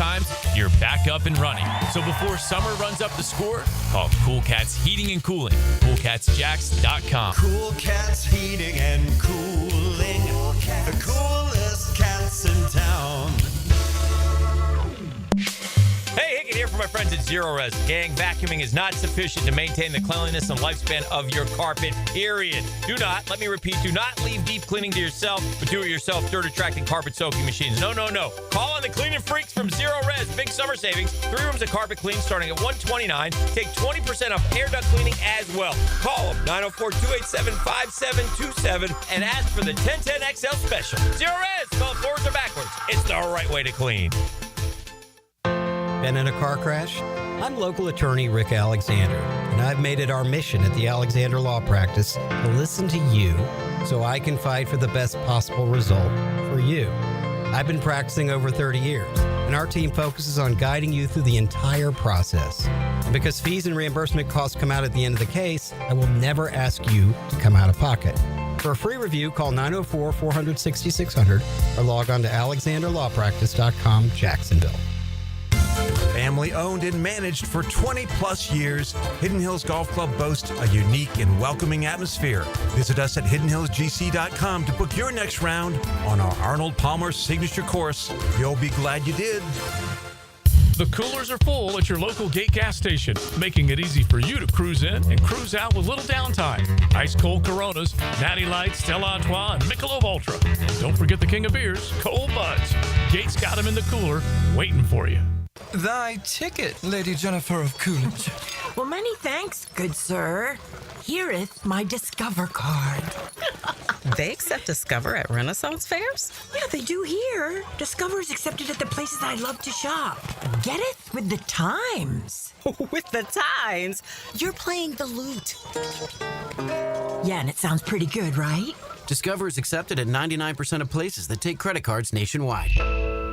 you're back up and running. So before summer runs up the score, call Cool Cats Heating and Cooling. CoolCatsJax.com. Cool Cats Heating and Cooling. The coolest cats in town. Hey, Hickett here for my friends at Zero Res. Gang, vacuuming is not sufficient to maintain the cleanliness and lifespan of your carpet, period. Do not, let me repeat, do not leave deep cleaning to yourself, but do it yourself. Dirt attracting carpet soaking machines. No. Call on the cleaning freaks from Zero Res. Big summer savings. 3 rooms of carpet clean starting at $129. Take 20% off air duct cleaning as well. Call them, 904-287-5727, and ask for the 1010XL special. Zero Res, spelled forwards or backwards. It's the right way to clean. Been in a car crash? I'm local attorney Rick Alexander, and I've made it our mission at the Alexander Law Practice to listen to you so I can fight for the best possible result for you. I've been practicing over 30 years, and our team focuses on guiding you through the entire process. And because fees and reimbursement costs come out at the end of the case, I will never ask you to come out of pocket. For a free review, call 904-400-6600 or log on to alexanderlawpractice.com, Jacksonville. Family owned and managed for 20 plus years, Hidden Hills Golf Club boasts a unique and welcoming atmosphere. Visit us at hiddenhillsgc.com to book your next round on our Arnold Palmer signature course. You'll be glad you did. The coolers are full at your local Gate gas station, making it easy for you to cruise in and cruise out with little downtime. Ice cold Coronas, Natty Lights, Stella Artois, and Michelob Ultra. And don't forget the king of beers, Cold Buds. Gate's got them in the cooler, waiting for you. Thy ticket, Lady Jennifer of Coolidge. Well, many thanks, good sir. Hereeth my Discover card. They accept Discover at Renaissance fairs? Yeah, they do here. Discover is accepted at the places I love to shop. Getteth with the times. With the times? You're playing the lute. Yeah, and it sounds pretty good, right? Discover is accepted at 99% of places that take credit cards nationwide.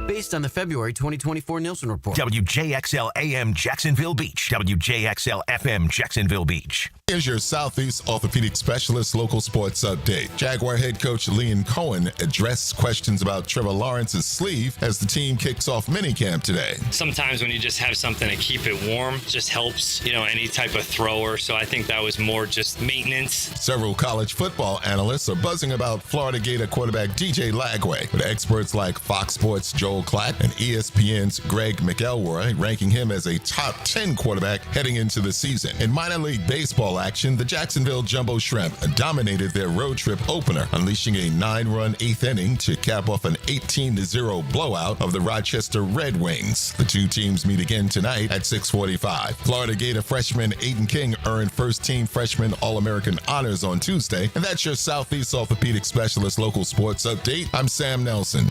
Based on the February 2024 Nielsen report. WJXL AM Jacksonville Beach. WJXL FM Jacksonville Beach. Here's your Southeast Orthopedic Specialist local sports update. Jaguar head coach Liam Cohen addressed questions about Trevor Lawrence's sleeve as the team kicks off minicamp today. Sometimes when you just have something to keep it warm, just helps, any type of thrower. So I think that was more just maintenance. Several college football analysts are buzzing about Florida Gator quarterback DJ Lagway, with experts like Fox Sports' Joel Klatt and ESPN's Greg McElroy ranking him as a top 10 quarterback heading into the season. In minor league baseball action, the Jacksonville Jumbo Shrimp dominated their road trip opener, unleashing a 9-run 8th inning to cap off an 18-0 blowout of the Rochester Red Wings. The two teams meet again tonight at 6:45. Florida Gator freshman Aiden King earned first-team freshman All-American honors on Tuesday, and that's your Southeast Orthopedic Specialist local sports update. I'm Sam Nelson.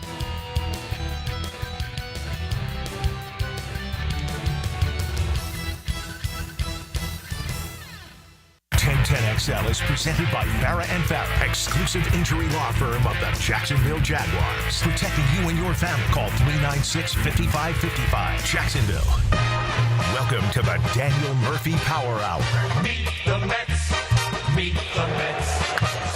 1010XL is presented by Farah & Farah, exclusive injury law firm of the Jacksonville Jaguars. Protecting you and your family. Call 396-5555. Jacksonville. Welcome to the Daniel Murphy Power Hour. Meet the Mets. Meet the Mets.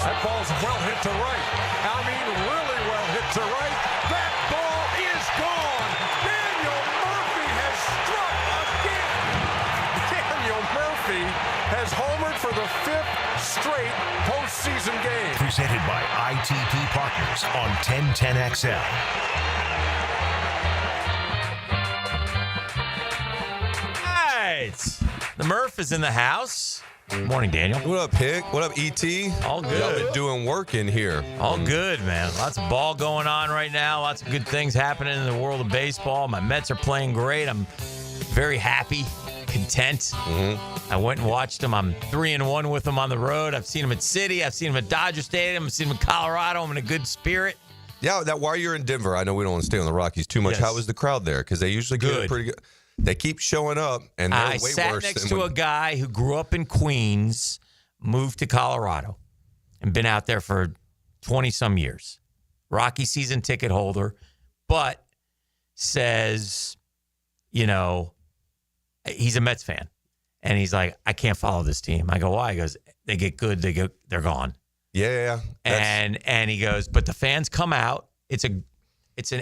That ball's well hit to right. I mean, really well hit to right. That ball is gone. Daniel Murphy has struck again. Daniel Murphy has homered for the 5th straight postseason game. Presented by ITP Partners on 1010XL. The Murph is in the house. Morning, Daniel. What up, Hick? What up, ET? All good. Y'all been doing work in here. All good, man. Lots of ball going on right now. Lots of good things happening in the world of baseball. My Mets are playing great. I'm very happy, content. I went and watched them. I'm 3-1 with them on the road. I've seen them at City. I've seen them at Dodger Stadium. I've seen them in Colorado. I'm in a good spirit. Yeah, that while you're in Denver, I know we don't want to stay on the Rockies too much. Yes. How was the crowd there? Because they usually get pretty good. They keep showing up, and they're I way sat worse next than to a guy who grew up in Queens, moved to Colorado, and been out there for 20-some years. Rocky season ticket holder, but says, he's a Mets fan. And he's like, I can't follow this team. I go, why? He goes, they get good, they're gone. Yeah. And he goes, but the fans come out. It's an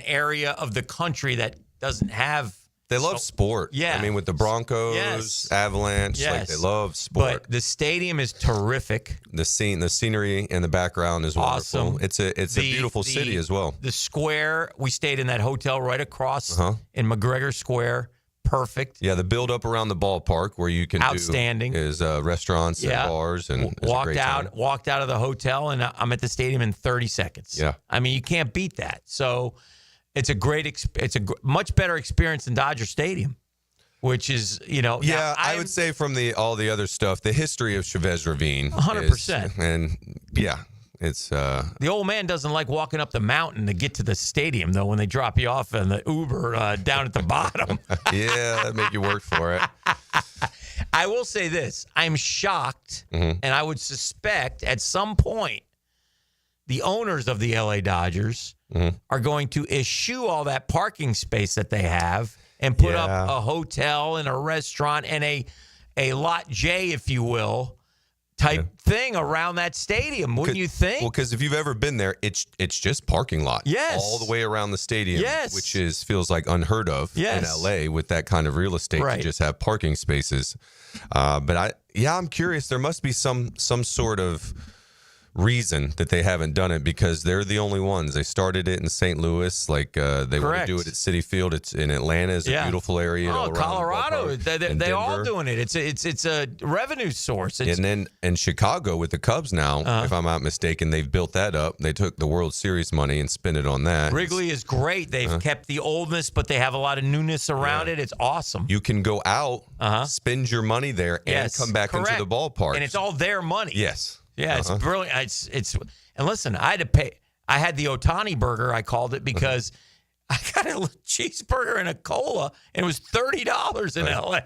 area of the country that doesn't have. They love sport. Yeah. I mean, with the Broncos, Avalanche, like they love sport. But the stadium is terrific. The scenery in the background is awesome. Wonderful. It's a beautiful city as well. The square, we stayed in that hotel right across in McGregor Square. Perfect. Yeah, the build up around the ballpark where you can outstanding do is restaurants and bars and walked out of the hotel and I'm at the stadium in 30 seconds. Yeah, I mean you can't beat that. So it's a much better experience than Dodger Stadium, which is Yeah, I would say from all the other stuff, the history of Chavez Ravine, 100%, and yeah. It's the old man doesn't like walking up the mountain to get to the stadium though when they drop you off in the Uber down at the bottom. Yeah, that make you work for it. I will say this: I'm shocked, and I would suspect at some point the owners of the LA Dodgers are going to eschew all that parking space that they have and put up a hotel and a restaurant and a lot J, if you will, type thing around that stadium, wouldn't you think? Well, because if you've ever been there, it's just parking lot. Yes. All the way around the stadium. Yes. Which feels like unheard of in LA with that kind of real estate to just have parking spaces. But I'm curious. There must be some sort of reason that they haven't done it, because they're the only ones. They started it in St. Louis, like they want to do it at Citi Field. It's in Atlanta, is a beautiful area. Oh, Colorado, they're all doing it. It's a revenue source. And then in Chicago with the Cubs now, if I'm not mistaken, they've built that up. They took the World Series money and spent it on that. Wrigley is great. They've kept the oldness, but they have a lot of newness around it. It's awesome. You can go out, spend your money there, and come back into the ballpark, and it's all their money. Yes. Yeah, it's brilliant. It's and listen, I had to pay. I had the Ohtani burger. I called it because I got a cheeseburger and a cola, and it was $30 in LA.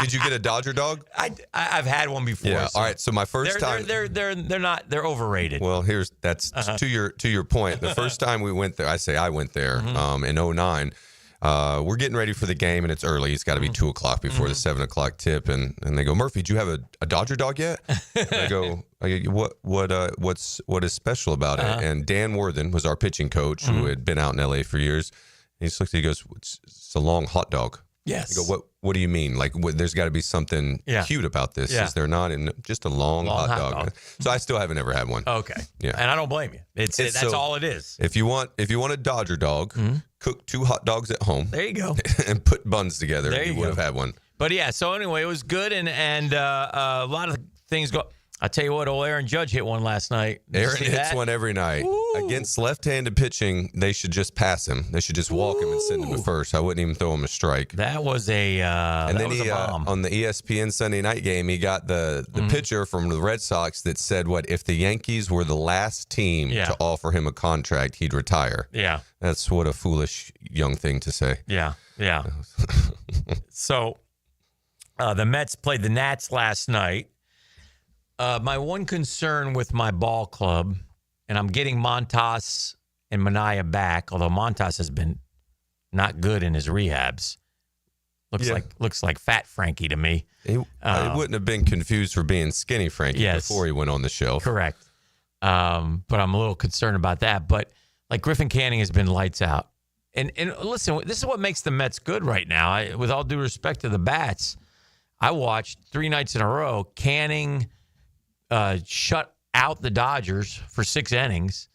Did you get a Dodger dog? I've had one before. Yeah. So. All right. So my first time, they're overrated. Well, that's to your point. The first time we went there, I went there in 2009. We're getting ready for the game, and it's early. It's got to be 2 o'clock before the 7 o'clock tip. And they go, Murphy, do you have a Dodger dog yet? And I go, what is special about it? And Dan Worthen was our pitching coach who had been out in LA for years. And he goes, it's a long hot dog. Yes. I go, what do you mean? Like, there's got to be something cute about this. Is there not? And just a long hot dog. So I still haven't ever had one. Okay. Yeah. And I don't blame you. That's all it is. If you want a Dodger dog, cook 2 hot dogs at home. There you go. And put buns together. There you would have had one. But yeah, so anyway, it was good, and a lot of things go. I'll tell you what, old Aaron Judge hit one last night. Aaron hits one every night. Ooh. Against left-handed pitching, they should just pass him. They should just walk him and send him to first. I wouldn't even throw him a strike. That was a and then a bomb. On the ESPN Sunday night game, he got the pitcher from the Red Sox that said, if the Yankees were the last team to offer him a contract, he'd retire. Yeah. That's what a foolish young thing to say. Yeah. So the Mets played the Nats last night. My one concern with my ball club, and I'm getting Montas and Minaya back, although Montas has been not good in his rehabs. Looks like Fat Frankie to me. He wouldn't have been confused for being Skinny Frankie before he went on the shelf. Correct. But I'm a little concerned about that. But like Griffin Canning has been lights out. And listen, this is what makes the Mets good right now. With all due respect to the bats, I watched 3 nights in a row. Canning shut out the Dodgers for 6 innings.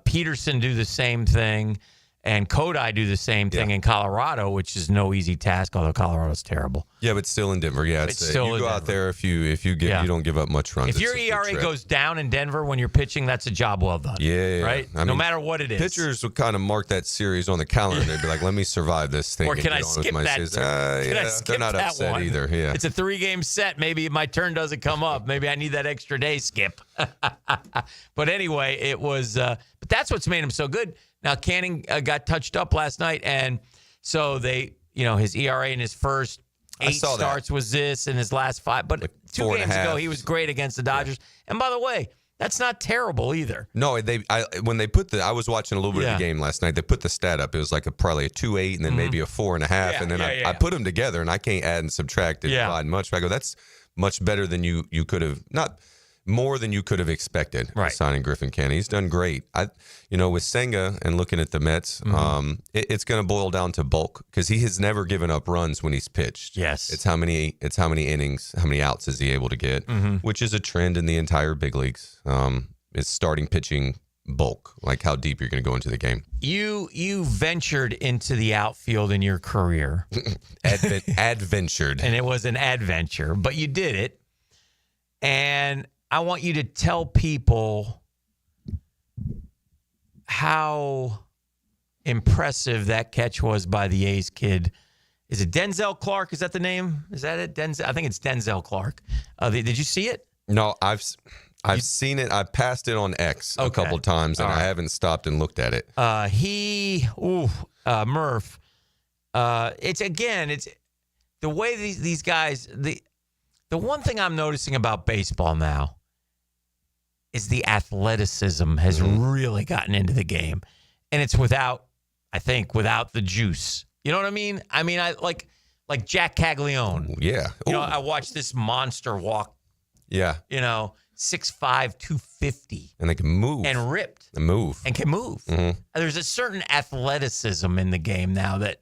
Peterson do the same thing, and Kodai do the same thing in Colorado, which is no easy task, although Colorado's terrible. Yeah, but still in Denver. Yeah, it's still you go out there if you don't give up much runs. If your ERA goes down in Denver when you're pitching, that's a job well done. Yeah, right. No matter what it is, pitchers would kind of mark that series on the calendar. They'd be like, "Let me survive this thing." Or can I skip that? Can I skip they're not that upset one? either. Yeah, it's a 3-game set. Maybe my turn doesn't come up. Maybe I need that extra day, Skip. But anyway, it was. But that's what's made him so good. Now, Canning got touched up last night, and so his ERA in his first 8 starts was this, and his last 5. But 2 games ago, he was great against the Dodgers. Yeah. And by the way, that's not terrible either. No, when they put I was watching a little bit of the game last night. They put the stat up. It was like probably a 2.8, and then maybe a 4.5, and then I put them together, and I can't add and subtract and divide much. But I go, that's much better than you could have not. More than you could have expected signing Griffin Canning. He's done great. With Senga and looking at the Mets, it's going to boil down to bulk because he has never given up runs when he's pitched. Yes, it's how many innings, how many outs is he able to get, which is a trend in the entire big leagues. It's starting pitching bulk, like how deep you're going to go into the game. You ventured into the outfield in your career, adventured, and it was an adventure, but you did it, and I want you to tell people how impressive that catch was by the A's kid. Is it Denzel Clark? Is that the name? Is that it? I think it's Denzel Clark. Did you see it? No, I've seen it. I passed it on X a couple times, and I haven't stopped and looked at it. Murph. It's the way these guys. The one thing I'm noticing about baseball now is the athleticism has really gotten into the game. And it's without the juice. You know what I mean? I mean, I like Jack Caglione. Yeah. I watched this monster walk. Yeah. 6'5", 250. And they can move. And ripped. And move. And can move. Mm-hmm. There's a certain athleticism in the game now that,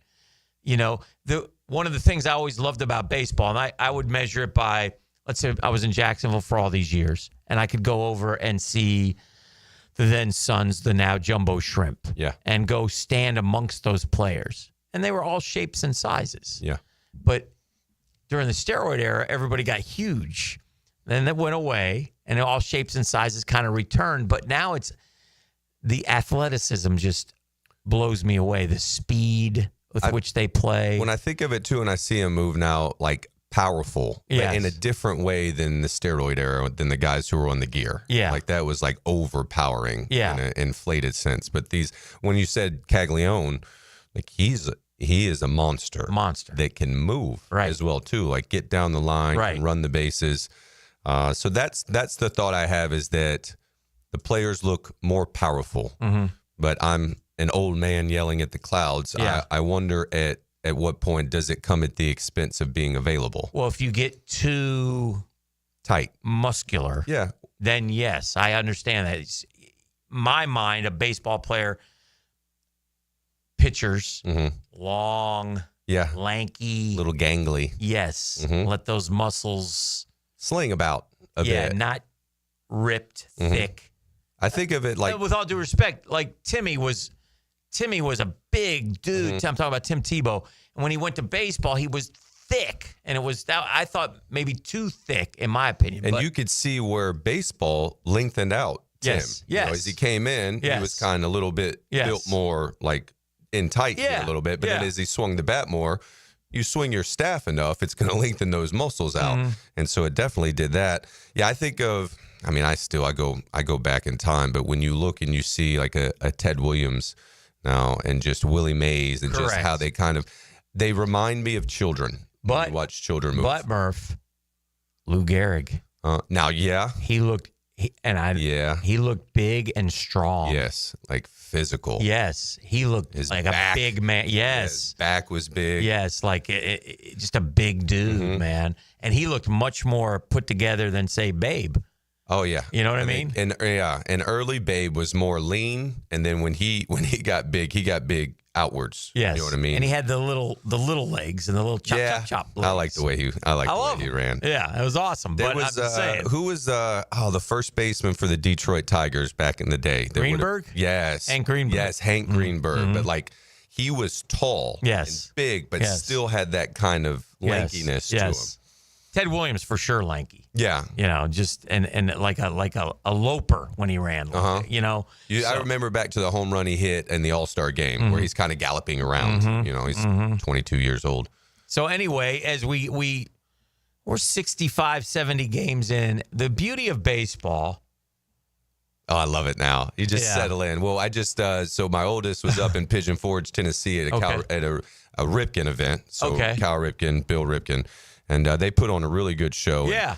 one of the things I always loved about baseball, and I would measure it by let's say I was in Jacksonville for all these years, and I could go over and see the then Suns, the now Jumbo Shrimp, and go stand amongst those players. And they were all shapes and sizes. Yeah. But during the steroid era, everybody got huge. Then that went away, and all shapes and sizes kind of returned. But now it's the athleticism just blows me away. The speed with which they play. When I think of it, too, and I see him move now, like powerful, but in a different way than the steroid era, than the guys who were on the gear. Yeah. Like that was like overpowering in an inflated sense. But when you said Caglione, like he is a monster that can move as well, too. Like get down the line, can run the bases. So that's the thought I have, is that the players look more powerful, but I'm an old man yelling at the clouds. Yeah. I wonder at what point does it come at the expense of being available? Well, if you get too tight, muscular, then yes, I understand that. It's, my mind, a baseball player, pitchers, long, lanky, little gangly. Yes, let those muscles sling about a bit. Yeah, not ripped, thick. I think of it like, with all due respect, like Timmy was a big dude. I'm talking about Tim Tebow. And when he went to baseball, he was thick. And it was, I thought, maybe too thick, in my opinion. And you could see where baseball lengthened out Tim. Yes. You know, as he came in, he was kind of a little bit built more like in tight a little bit. But then as he swung the bat more, you swing your staff enough, it's going to lengthen those muscles out. And so it definitely did that. Yeah, I think of, I mean, I go back in time, but when you look and you see like a Ted Williams now and just Willie Mays and just how they remind me of children. But you watch children move. But Murph, Lou Gehrig. Now, he looked he looked big and strong. Yes, like physical. Yes, he looked like a big man. Yes, his back was big. Yes, like just a big dude, man. And he looked much more put together than, say, Babe. Oh yeah, you know what I mean. And early Babe was more lean, and then when he got big outwards. Yes, you know what I mean. And he had the little legs and the little chop legs. I like the way he ran. Yeah, it was awesome. There but was I'm just saying. Who was the first baseman for the Detroit Tigers back in the day? Greenberg. Yes, Hank Greenberg. Yes, Hank Greenberg. But like he was tall, and big, but still had that kind of lankiness to him. Ted Williams for sure lanky. Yeah. You know, just and like a loper when he ran. You know. I remember back to the home run he hit in the All-Star game where he's kind of galloping around. You know, he's 22 years old. So anyway, as we're 65, 70 games in, the beauty of baseball. Oh, I love it now. You just settle in. Well, I just so my oldest was up in Pigeon Forge, Tennessee at a Ripken event. So Cal Ripken, Bill Ripken. And they put on a really good show. Yeah.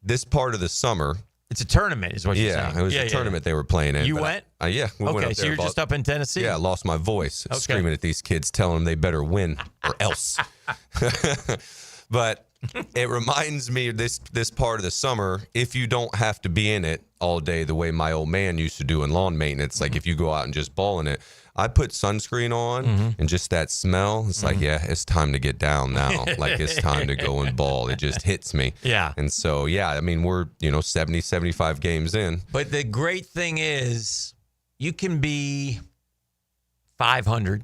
This part of the summer. It's a tournament is what you're saying. Yeah, it was a tournament they were playing in. You went? Yeah. We went up there. So you're just up in Tennessee? Yeah, I lost my voice screaming at these kids, telling them they better win or else. But it reminds me of this part of the summer, if you don't have to be in it all day the way my old man used to do in lawn maintenance, like if you go out and just ball in it, I put sunscreen on and just that smell, it's like, it's time to get down now. Like it's time to go and ball. It just hits me. Yeah. And so, I mean, we're, 70, 75 games in. But the great thing is you can be 500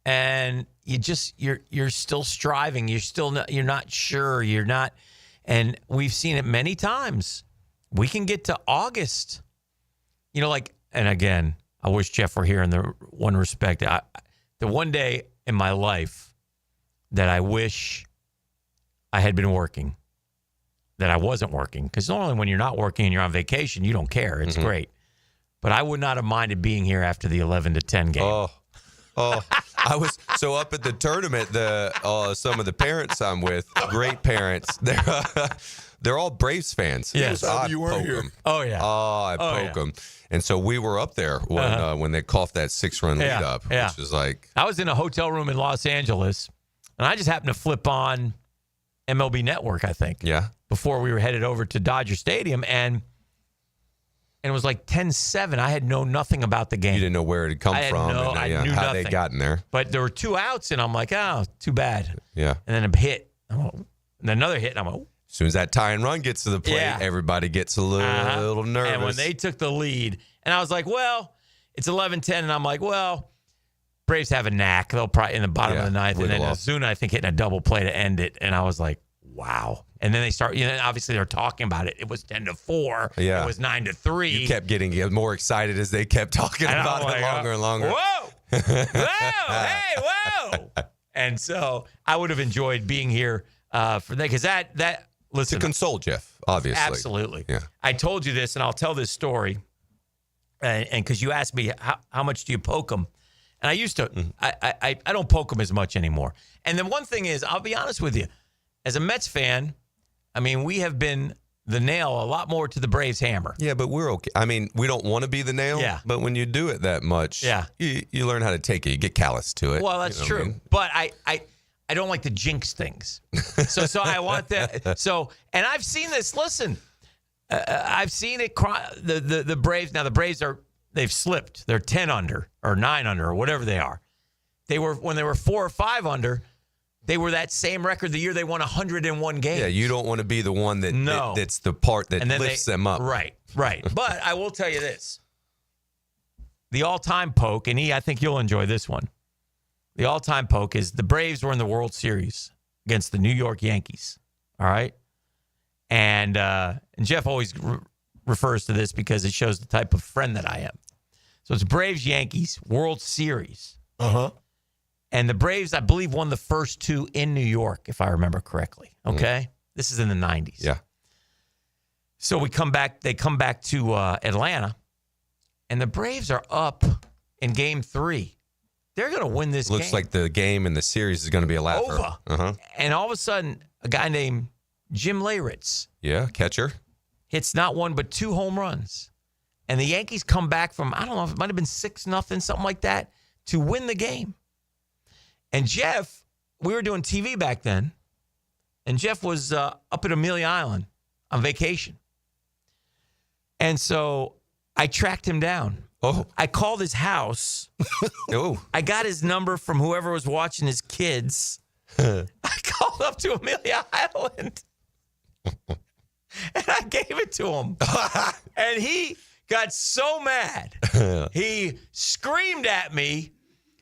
and you're still striving. You're not sure. You're not. And we've seen it many times. We can get to August, and again, I wish Jeff were here in the one respect. The one day in my life that I wish I had been working, that I wasn't working, because normally when you're not working and you're on vacation, you don't care. It's great. But I would not have minded being here after the 11 to 10 game. Oh, I was so up at the tournament. Some of the parents I'm with, great parents, they're all Braves fans. Yes, I you weren't here. Them. Oh yeah. Oh, I poke them. And so we were up there when they coughed that 6-run lead up, which is like. I was in a hotel room in Los Angeles, and I just happened to flip on MLB Network, I think. Yeah. Before we were headed over to Dodger Stadium, and it was like 10-7. I had known nothing about the game. You didn't know where it had come from. I knew how nothing. they got in there. But there were 2 outs, and I'm like, oh, too bad. Yeah. And then a hit. And then another hit, and I'm like, As soon as that tie and run gets to the plate, everybody gets a little nervous. And when they took the lead, and I was like, well, it's 11-10, and I'm like, well, Braves have a knack. They'll probably in the bottom of the ninth, and then Ozuna, I think, hitting a double play to end it. And I was like, wow. And then they start, obviously they're talking about it. It was 10-4. Yeah. It was 9-3. You kept getting more excited as they kept talking about it longer and longer. Whoa! Whoa! Hey, whoa! And so I would have enjoyed being here for that, because that listen, to console Jeff, obviously. Absolutely. Yeah. I told you this, and I'll tell this story. And because you asked me how much do you poke them, and I used to. I don't poke them as much anymore. And then one thing is, I'll be honest with you, as a Mets fan, I mean, we have been the nail a lot more to the Braves' hammer. Yeah, but we're okay. I mean, we don't want to be the nail. Yeah. But when you do it that much, you learn how to take it. You get callous to it. Well, that's true. I mean? But I don't like to jinx things. So I want that. So, and I've seen this. Listen, I've seen it. The Braves. Now the Braves they've slipped. They're 10 under or 9 under or whatever they are. When they were 4 or 5 under. They were that same record the year they won 101 games. Yeah, you don't want to be the one that's the part that lifts them up. Right. But I will tell you this. The all-time poke, and I think you'll enjoy this one. The all-time poke is the Braves were in the World Series against the New York Yankees. All right? And Jeff always refers to this because it shows the type of friend that I am. So it's Braves-Yankees World Series. Uh-huh. And the Braves, I believe, won the first 2 in New York, if I remember correctly. Okay? This is in the 90s. Yeah. So they come back to Atlanta, and the Braves are up in Game 3. They're going to win this game. Looks like the game and the series is going to be a laugher. Over. Uh-huh. And all of a sudden, a guy named Jim Leyritz catcher, hits not 1 but 2 home runs. And the Yankees come back from, I don't know, it might have been 6-0, something like that, to win the game. And Jeff, we were doing TV back then, and Jeff was up at Amelia Island on vacation. And so I tracked him down. Oh. I called his house. Oh. I got his number from whoever was watching his kids. I called up to Amelia Island, and I gave it to him. And he got so mad. He screamed at me,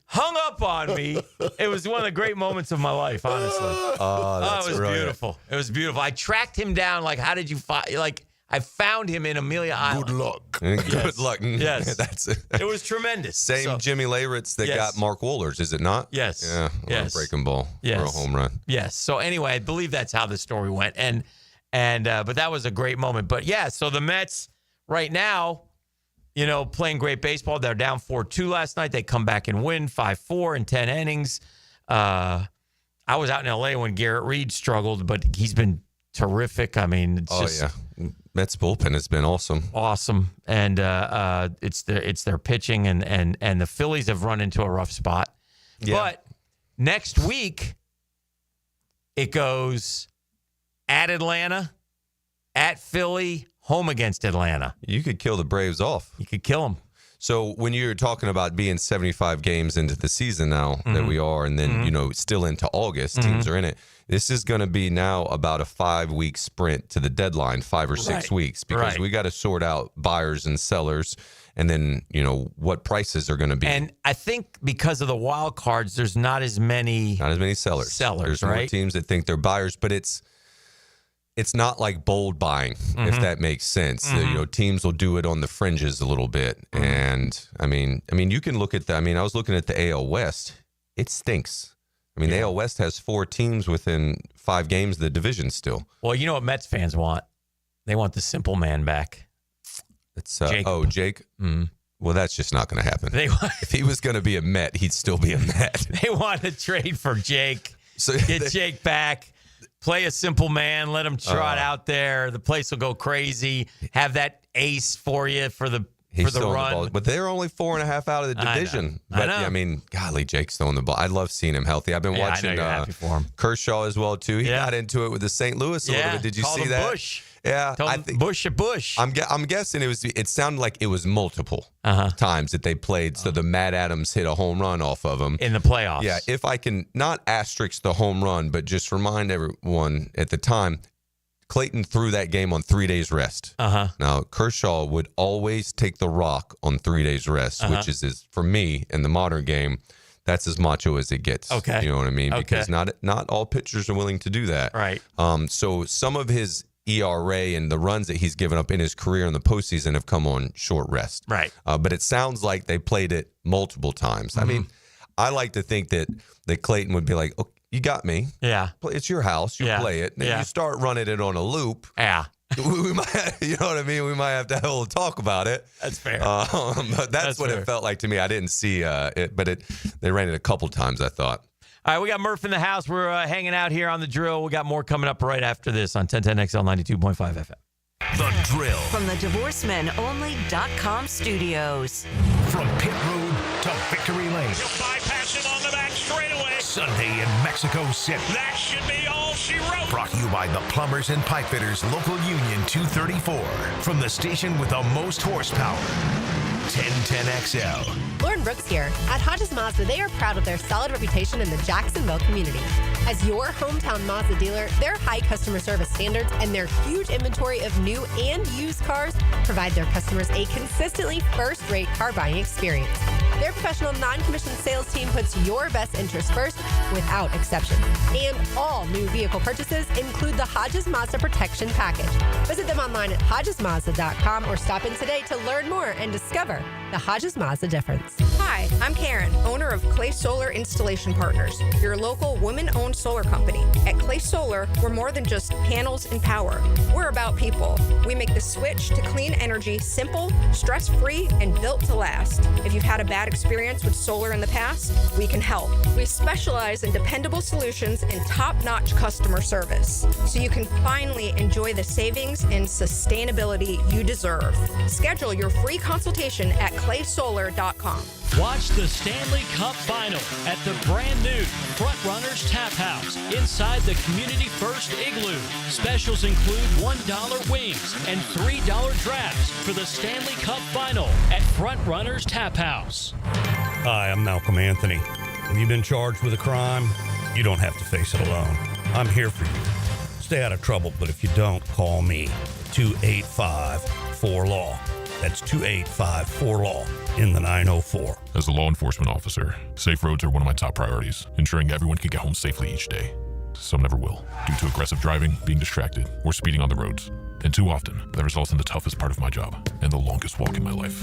hung up on me. It was one of the great moments of my life, honestly. That's it was brilliant. beautiful. It was beautiful. I tracked him down. Like, how did you find? Like, I found him in Amelia Island. Good luck. Good luck. Yes. That's it. It was tremendous. Same Jimmy Leyritz that got Mark Wohlers, is it not? Yes. Yeah. Or a breaking ball. Yes. Or a home run. Yes. So anyway, I believe that's how the story went. And but that was a great moment. But yeah, so the Mets right now, playing great baseball. They're down 4-2 last night. They come back and win 5-4 in 10 innings. I was out in L.A. when Garrett Reed struggled, but he's been terrific. I mean, it's Mets bullpen has been awesome. Awesome. And it's their pitching, and the Phillies have run into a rough spot. Yeah. But next week, it goes at Atlanta, at Philly, home against Atlanta. You could kill the Braves off. You could kill them. So when you're talking about being 75 games into the season now that we are, and then, still into August, teams are in it. This is going to be now about a 5-week sprint to the deadline, 5 or 6 weeks, because we got to sort out buyers and sellers, and then, what prices are going to be. And I think because of the wild cards, there's not as many sellers. There's more teams that think they're buyers, but it's not like bold buying, if that makes sense. Teams will do it on the fringes a little bit. And I mean, you can look at I was looking at the AL West. It stinks. The AL West has 4 teams within 5 games of the division still. Well, you know what Mets fans want? They want the simple man back. It's Jake. Mm-hmm. Well, that's just not going to happen. If he was going to be a Met, he'd still be a Met. They want to trade for Jake. Get Jake back. Play a simple man. Let him trot out there. The place will go crazy. Have that ace for you for the run. But they're only 4.5 out of the division. I know. Golly, Jake's throwing the ball. I love seeing him healthy. I've been watching I know you're happy for him. Kershaw as well, too. He got into it with the St. Louis a little bit. Did you see that? Bush. Yeah. I think Bush at Bush. I'm guessing it sounded like it was multiple times that they played. So the Matt Adams hit a home run off of him. In the playoffs. Yeah. If I can not asterisk the home run, but just remind everyone at the time, Clayton threw that game on 3 days rest. Now, Kershaw would always take the rock on 3 days rest, which is, for me, in the modern game, that's as macho as it gets. Okay. You know what I mean? Okay. Because not all pitchers are willing to do that. Right. So some of his ERA and the runs that he's given up in his career in the postseason have come on short rest. Right. But it sounds like they played it multiple times. I mean, I like to think that Clayton would be like, okay, you got me. Yeah. It's your house. You play it. And you start running it on a loop. Yeah. We might, you know what I mean? We might have to have a little talk about it. That's fair. But that's what fair. it felt like to me. I didn't see it, but they ran it a couple times, I thought. All right, we got Murph in the house. We're hanging out here on The Drill. We got more coming up right after this on 1010XL 92.5 FM. The Drill. From the DivorceMenOnly.com studios. From pit road to victory lane. Bypass him on the back straightaway. Sunday in Mexico City. That should be all she wrote. Brought to you by the Plumbers and Pipefitters Local Union 234. From the station with the most horsepower. 1010XL. Lauren Brooks here. At Hodges Mazda, they are proud of their solid reputation in the Jacksonville community. As your hometown Mazda dealer, their high customer service standards and their huge inventory of new and used cars provide their customers a consistently first-rate car buying experience. Their professional non-commissioned sales team puts your best interest first without exception. And all new vehicle purchases include the Hodges Mazda Protection Package. Visit them online at HodgesMazda.com or stop in today to learn more and discover the Hodges Mazda difference. Hi, I'm Karen, owner of Clay Solar Installation Partners, your local women-owned solar company. At Clay Solar, we're more than just panels and power. We're about people. We make the switch to clean energy simple, stress-free, and built to last. If you've had a bad experience with solar in the past, we can help. We specialize in dependable solutions and top-notch customer service, so you can finally enjoy the savings and sustainability you deserve. Schedule your free consultation at claysolar.com. Watch the Stanley Cup Final at the brand new Front Runners Tap House inside the Community First Igloo. Specials include $1 wings and $3 drafts for the Stanley Cup Final at Front Runners Tap House. Hi, I'm Malcolm Anthony. Have you been charged with a crime? You don't have to face it alone. I'm here for you. Stay out of trouble, but if you don't, call me. 285-4LAW. That's 285-4LAW in the 904. As a law enforcement officer, safe roads are one of my top priorities, ensuring everyone can get home safely each day. Some never will, due to aggressive driving, being distracted, or speeding on the roads. And too often, that results in the toughest part of my job and the longest walk in my life.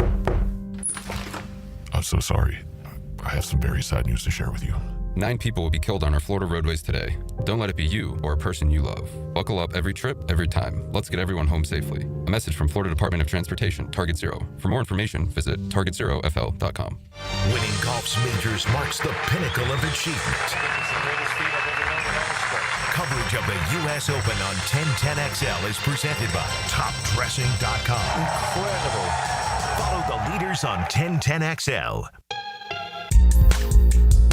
I'm so sorry. I have some very sad news to share with you. 9 people will be killed on our Florida roadways today. Don't let it be you or a person you love. Buckle up every trip, every time. Let's get everyone home safely. A message from Florida Department of Transportation, Target Zero. For more information, visit targetzerofl.com. Winning golf's majors marks the pinnacle of achievement. Coverage of the U.S. Open on 1010XL is presented by TopDressing.com. Incredible. Follow the leaders on 1010XL.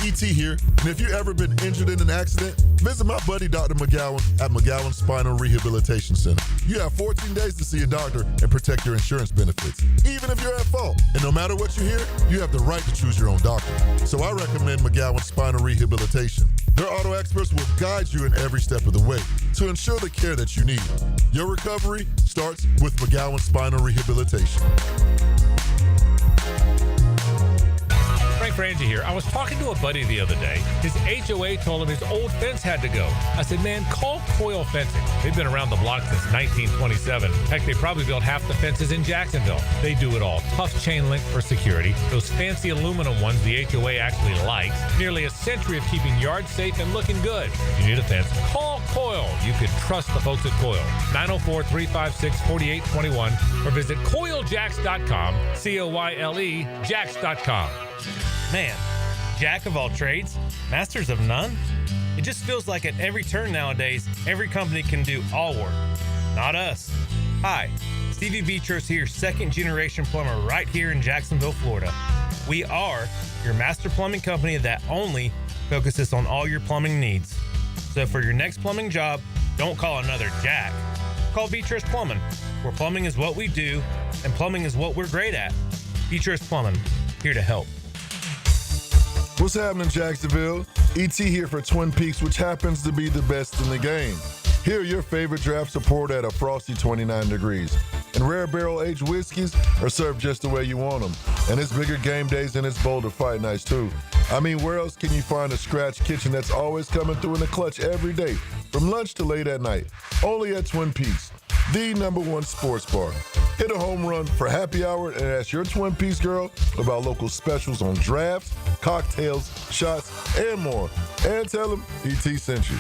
ET here, and if you've ever been injured in an accident, visit my buddy Dr. McGowan at McGowan Spinal Rehabilitation Center. You have 14 days to see a doctor and protect your insurance benefits, even if you're at fault. And no matter what you hear, you have the right to choose your own doctor. So I recommend McGowan Spinal Rehabilitation. Their auto experts will guide you in every step of the way to ensure the care that you need. Your recovery starts with McGowan Spinal Rehabilitation. Frank Frangie here. I was talking to a buddy the other day. His HOA told him his old fence had to go. I said, man, call Coil Fencing. They've been around the block since 1927. Heck, they probably built half the fences in Jacksonville. They do it all. Tough chain link for security. Those fancy aluminum ones the HOA actually likes. Nearly a century of keeping yards safe and looking good. If you need a fence, call Coil. You can trust the folks at Coil. 904-356-4821 or visit coiljacks.com. COYLE Jacks.com. Man, jack of all trades, masters of none? It just feels like at every turn nowadays, every company can do all work. Not us. Hi, Stevie Beatrice here, second generation plumber right here in Jacksonville, Florida. We are your master plumbing company that only focuses on all your plumbing needs. So for your next plumbing job, don't call another Jack. Call Beatrice Plumbing, where plumbing is what we do and plumbing is what we're great at. Beatrice Plumbing, here to help. What's happening, Jacksonville? ET here for Twin Peaks, which happens to be the best in the game. Here, your favorite drafts are poured at a frosty 29 degrees. And rare barrel-aged whiskeys are served just the way you want them. And it's bigger game days and it's bolder fight nights, too. I mean, where else can you find a scratch kitchen that's always coming through in the clutch every day, from lunch to late at night? Only at Twin Peaks, the #1 sports bar. Hit a home run for happy hour and ask your Twin Peaks girl about local specials on drafts, cocktails, shots, and more. And tell them ET sent you.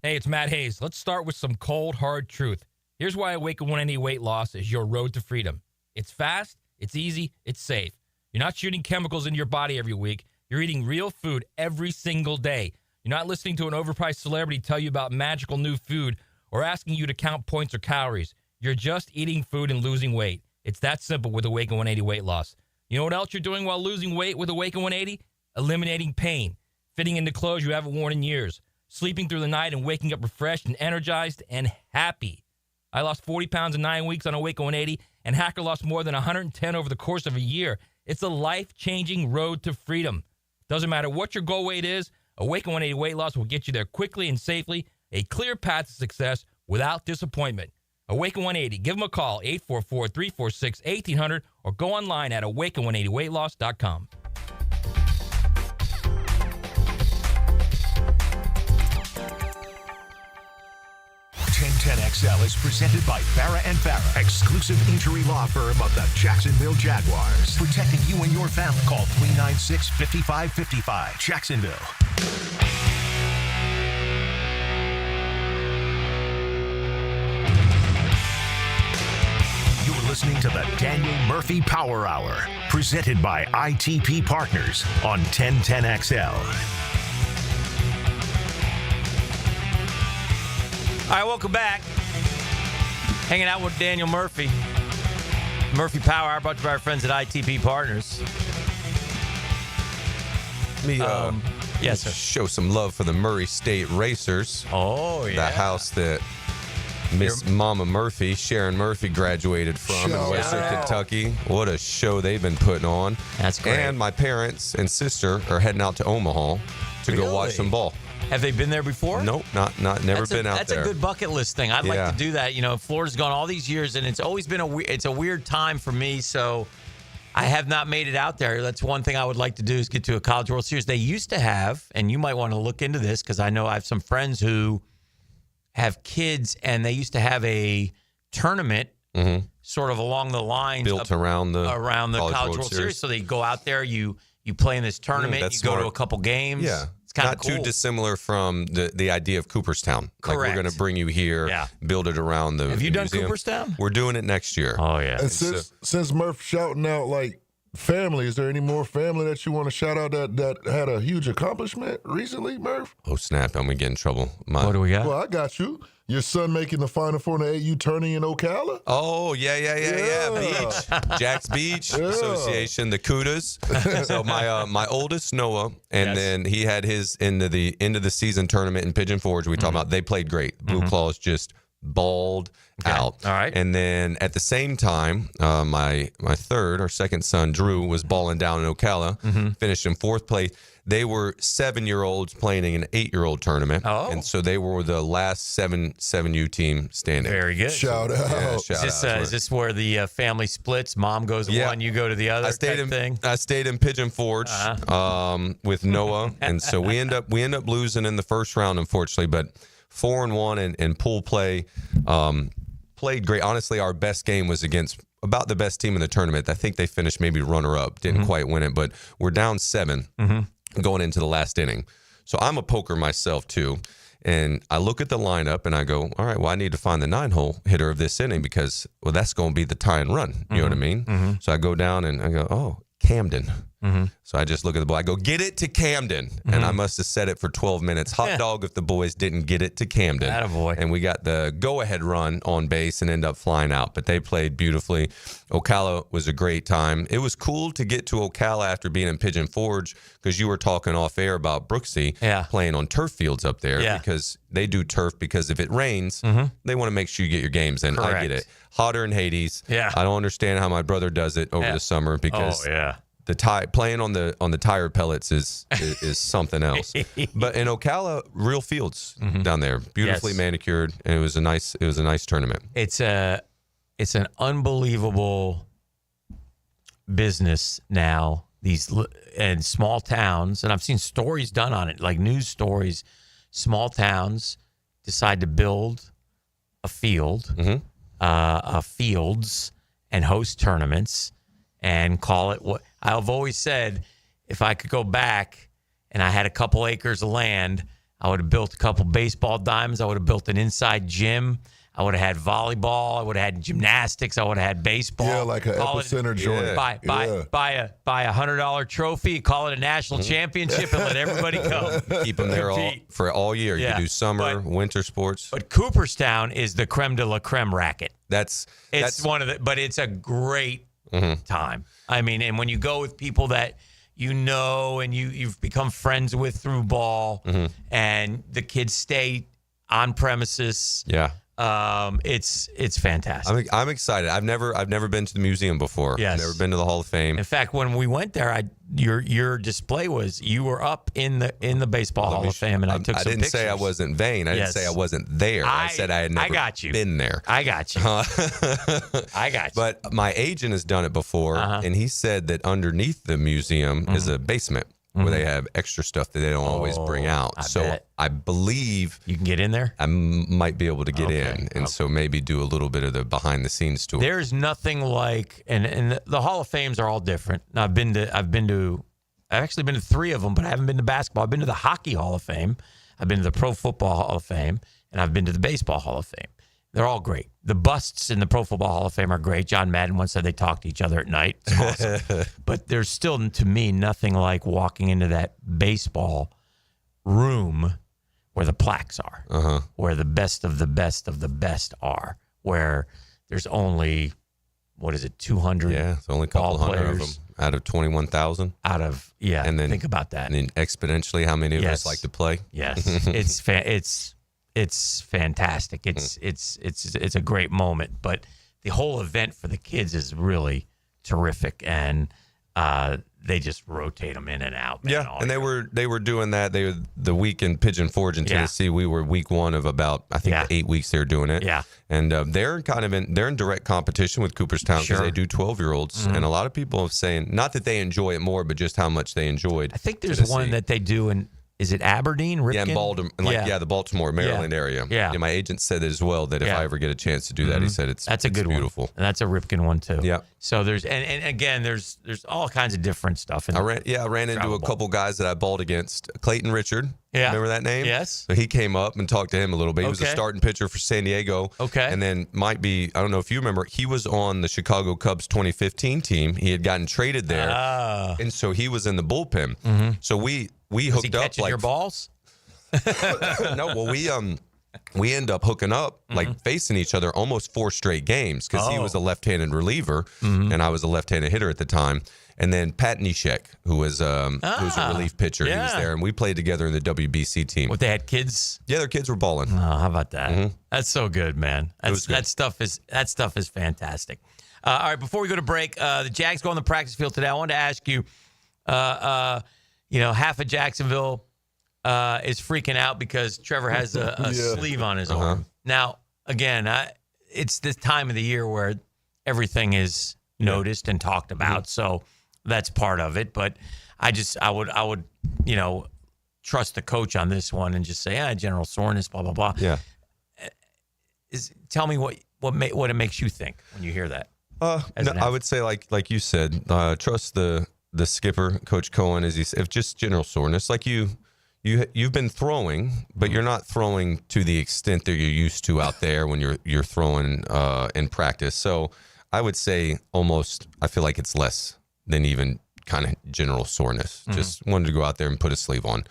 Hey, it's Matt Hayes. Let's start with some cold, hard truth. Here's why Awaken 180 weight loss is your road to freedom. It's fast, it's easy, it's safe. You're not shooting chemicals into your body every week. You're eating real food every single day. You're not listening to an overpriced celebrity tell you about magical new food or asking you to count points or calories. You're just eating food and losing weight. It's that simple with Awaken 180 weight loss. You know what else you're doing while losing weight with Awaken 180? Eliminating pain, fitting into clothes you haven't worn in years, sleeping through the night and waking up refreshed and energized and happy. I lost 40 pounds in 9 weeks on Awaken 180, and Hacker lost more than 110 over the course of a year. It's a life-changing road to freedom. Doesn't matter what your goal weight is, Awaken 180 weight loss will get you there quickly and safely, a clear path to success without disappointment. Awaken 180. Give them a call, 844-346-1800, or go online at awaken180weightloss.com. 1010XL is presented by Farah & Farah, exclusive injury law firm of the Jacksonville Jaguars. Protecting you and your family. Call 396-5555. Jacksonville. You're listening to the Daniel Murphy Power Hour, presented by ITP Partners on 1010XL. All right, welcome back. Hanging out with Daniel Murphy. Murphy Power Hour, brought to you by our friends at ITP Partners. Yes, sir. Show some love for the Murray State Racers. Oh, yeah. The house that Miss Mama Murphy, Sharon Murphy, graduated from in Western Kentucky. What a show they've been putting on. That's great. And my parents and sister are heading out to Omaha to go watch some ball. Have they been there before? Nope, never been out that's there. That's a good bucket list thing. I'd like to do that. You know, Florida's gone all these years, and it's always been it's a weird time for me, so I have not made it out there. That's one thing I would like to do is get to a College World Series. They used to have, and you might want to look into this because I know I have some friends who have kids, and they used to have a tournament sort of along the lines built around the College World Series. So they go out there, you play in this tournament, you go to a couple games. Yeah. It's kind of not cool. too dissimilar from the idea of Cooperstown. Correct. Like we're going to bring you here, build it around the Have you done museum. Cooperstown? We're doing it next year. Oh, yeah. And since Murph shouting out, like, family, is there any more family that you want to shout out that had a huge accomplishment recently, Murph? Oh, snap. I'm going to get in trouble. What do we got? Well, I got you. Your son making the Final Four in the AU tourney in Ocala? Oh, yeah. Beach. Jack's Beach Association, the Cudas. So my oldest, Noah, and then he had his end of the season tournament in Pigeon Forge. We talked about, they played great. Blue Claws just balled out. All right. And then at the same time, my third or second son, Drew, was balling down in Ocala, finished in fourth place. They were 7-year-olds playing in an 8-year-old tournament. Oh. And so they were the last 7U team standing. Very good. Shout out. Yeah, is this where the family splits? Mom goes to one, you go to the other I stayed in Pigeon Forge with Noah. And so we end up losing in the first round, unfortunately. But 4-1 and pool play played great. Honestly, our best game was against about the best team in the tournament. I think they finished maybe runner-up. Didn't quite win it, but we're down 7 going into the last inning. So I'm a poker myself, too. And I look at the lineup and I go, all right, well, I need to find the 9-hole hitter of this inning because, well, that's going to be the tie and run. You know what I mean? So I go down and I go, oh, Camden. So I just look at the ball. I go, get it to Camden. And I must have said it for 12 minutes. Hot dog if the boys didn't get it to Camden. Attaboy. And we got the go-ahead run on base and end up flying out. But they played beautifully. Ocala was a great time. It was cool to get to Ocala after being in Pigeon Forge because you were talking off air about Brooksy playing on turf fields up there because they do turf because if it rains, they want to make sure you get your games in. Correct. I get it. Hotter in Hades. Yeah. I don't understand how my brother does it over the summer because playing on the tire pellets is something else. But in Ocala, real fields down there, beautifully manicured, and it was a nice tournament. It's an unbelievable business now. These and small towns, and I've seen stories done on it, like news stories. Small towns decide to build a field, fields, and host tournaments, and call it what I've always said. If I could go back and I had a couple acres of land, I would have built a couple baseball diamonds. I would have built an inside gym. I would have had volleyball. I would have had gymnastics. I would have had baseball. Yeah, like an epicenter joint. Buy a $100 trophy, call it a national championship, and let everybody come. Keep them there all year. You can do summer, winter sports. But Cooperstown is the creme de la creme racket. That's one of the. But it's a great time. I mean, and when you go with people that you know and you've become friends with through ball, and the kids stay on premises. Yeah. It's fantastic. I'm excited. I've never been to the museum before. Yes. I've never been to the Hall of Fame. In fact, when we went there, your display was you were up in the baseball Hall of Fame, and I took some pictures. I didn't say I wasn't vain. I didn't say I wasn't there. I said I had never been there. I got you. I got you. But my agent has done it before, and he said that underneath the museum is a basement where they have extra stuff that they don't always bring out. I believe you can get in there. I might be able to get in, and so maybe do a little bit of the behind the scenes tour. There's nothing like, and the Hall of Fames are all different. Now, I've actually been to 3 of them, but I haven't been to basketball. I've been to the Hockey Hall of Fame. I've been to the Pro Football Hall of Fame, and I've been to the Baseball Hall of Fame. They're all great. The busts in the Pro Football Hall of Fame are great. John Madden once said they talk to each other at night. It's awesome. But there's still, to me, nothing like walking into that baseball room where the plaques are, where the best of the best of the best are, where there's only, 200? Yeah, it's only a couple hundred of them out of 21,000. And then think about that. And then exponentially, how many of us like to play? Yes, it's fantastic. It's a great moment, but the whole event for the kids is really terrific, and they just rotate them in and out. Man, and they were doing that. They were the week in Pigeon Forge in Tennessee. We were week 1 of about 8 weeks. They were doing it. Yeah, and they're in direct competition with Cooperstown because they do 12-year-olds, and a lot of people are saying not that they enjoy it more, but just how much they enjoyed. I think there's one that they do in. Is it Aberdeen, Ripken? Yeah, in Baltimore, the Baltimore, Maryland area. Yeah. My agent said as well that if I ever get a chance to do that, he said that's a good beautiful one. And that's a Ripken one too. Yeah. So there's and again there's all kinds of different stuff. I ran into a couple guys that I balled against. Clayton Richard. Yeah. Remember that name? Yes. So he came up and talked to him a little bit. He was a starting pitcher for San Diego. Okay. And then I don't know if you remember, he was on the Chicago Cubs 2015 team. He had gotten traded there. And so he was in the bullpen. So we hooked up catching your balls? No, well, we end up hooking up, like facing each other almost 4 straight games because he was a left-handed reliever and I was a left-handed hitter at the time. And then Pat Neshek, who was a relief pitcher, he was there, and we played together in the WBC team. What, they had kids? Yeah, their kids were balling. Oh, how about that? That's so good, man. That stuff is fantastic. All right, before we go to break, the Jags go on the practice field today. I wanted to ask you, half of Jacksonville is freaking out because Trevor has a sleeve on his arm. Now, again, it's this time of the year where everything is noticed and talked about, so that's part of it. But I would trust the coach on this one and just say, general soreness, blah blah blah. Yeah. Tell me what it makes you think when you hear that. I would say like you said, trust the skipper, Coach Cohen, if just general soreness, like you've been throwing, but you're not throwing to the extent that you're used to out there when you're throwing in practice. So I would say I feel like it's less than even kind of general soreness. Just wanted to go out there and put a sleeve on.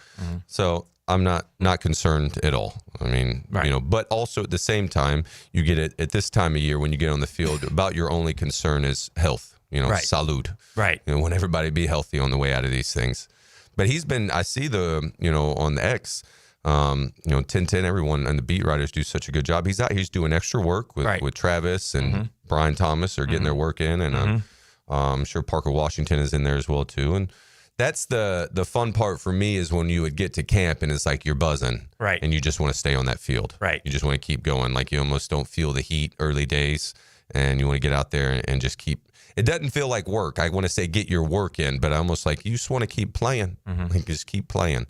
So I'm not concerned at all. I mean, but also at the same time, you get it at this time of year when you get on the field, about your only concern is health, salud. Right. Want everybody to be healthy on the way out of these things. But I see on the X, 1010, everyone and the beat writers do such a good job. He's out, he's doing extra work with Travis and Brian Thomas are getting their work in. And I'm sure Parker Washington is in there as well too. And that's the fun part for me is when you would get to camp and it's like you're buzzing. Right. And you just want to stay on that field. Right. You just want to keep going. Like you almost don't feel the heat early days and you want to get out there and just keep. It doesn't feel like work. I want to say get your work in, but I almost like you just want to keep playing. Like just keep playing.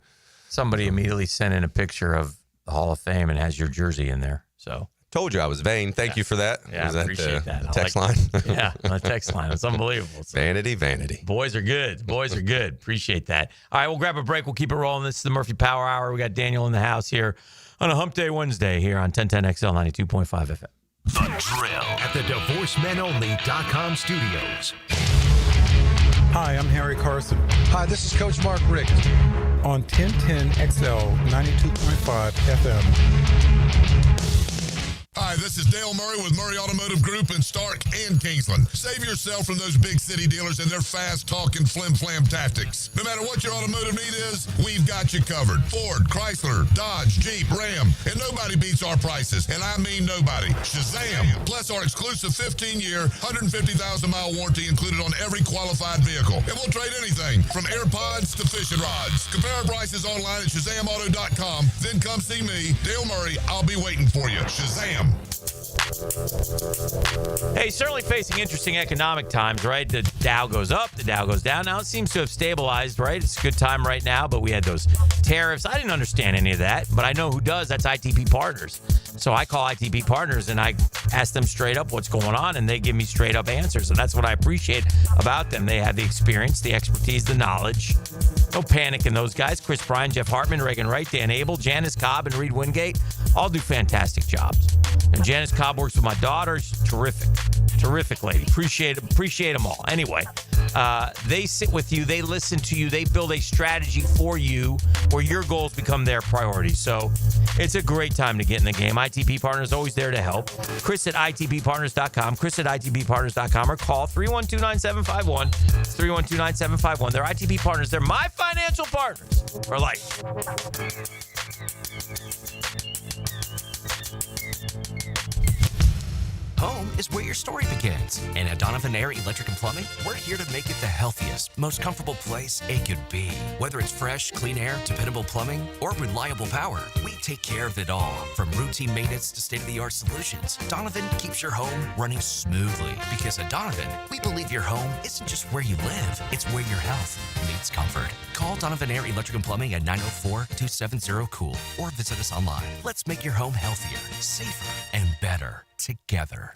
Somebody immediately sent in a picture of the Hall of Fame and has your jersey in there. So told you I was vain. Thank you for that. Yeah, was I that appreciate that. The text line? Yeah, the text line. It's unbelievable. So, vanity. Boys are good. Boys are good. Appreciate that. All right, we'll grab a break. We'll keep it rolling. This is the Murphy Power Hour. We got Daniel in the house here on a Hump Day Wednesday here on 1010XL 92.5 FM. The Drill at the DivorceMenOnly.com studios. Hi, I'm Harry Carson. Hi, this is Coach Mark Rick. On 1010XL 92.5 FM. Hi, this is Dale Murray with Murray Automotive Group in Stark and Kingsland. Save yourself from those big city dealers and their fast-talking flim-flam tactics. No matter what your automotive need is, we've got you covered. Ford, Chrysler, Dodge, Jeep, Ram, and nobody beats our prices, and I mean nobody. Shazam! Plus our exclusive 15-year, 150,000-mile warranty included on every qualified vehicle. And we'll trade anything from AirPods to fishing rods. Compare our prices online at ShazamAuto.com. Then come see me, Dale Murray. I'll be waiting for you. Shazam! Hey, certainly facing interesting economic times, right? The Dow goes up, the Dow goes down. Now it seems to have stabilized, right? It's a good time right now, but we had those tariffs. I didn't understand any of that, but I know who does. That's ITP Partners. So I call ITP Partners and I ask them straight up what's going on, and they give me straight up answers. And that's what I appreciate about them. They have the experience, the expertise, the knowledge. No panic in those guys. Chris Bryan, Jeff Hartman, Reagan Wright, Dan Abel, Janice Cobb, and Reed Wingate all do fantastic jobs. And Janice Cobb works with my daughter. She's terrific lady. Appreciate them all. Anyway, they sit with you. They listen to you. They build a strategy for you where your goals become their priority. So it's a great time to get in the game. ITP Partners always there to help. Chris at ITPPartners.com. Chris at ITPPartners.com or call 312-9751. It's 312-9751. They're ITP Partners. They're my financial partners for life. Home is where your story begins. And at Donovan Air Electric and Plumbing, we're here to make it the healthiest, most comfortable place it could be. Whether it's fresh, clean air, dependable plumbing, or reliable power, we take care of it all. From routine maintenance to state-of-the-art solutions, Donovan keeps your home running smoothly. Because at Donovan, we believe your home isn't just where you live, it's where your health meets comfort. Call Donovan Air Electric and Plumbing at 904-270-COOL or visit us online. Let's make your home healthier, safer, and better together.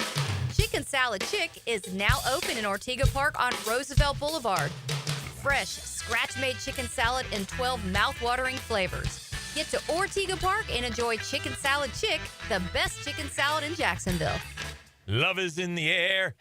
Chicken Salad Chick is now open in Ortega Park on Roosevelt Boulevard. Fresh, scratch-made chicken salad in 12 mouth-watering flavors. Get to Ortega Park and enjoy Chicken Salad Chick, the best chicken salad in Jacksonville. Love is in the air.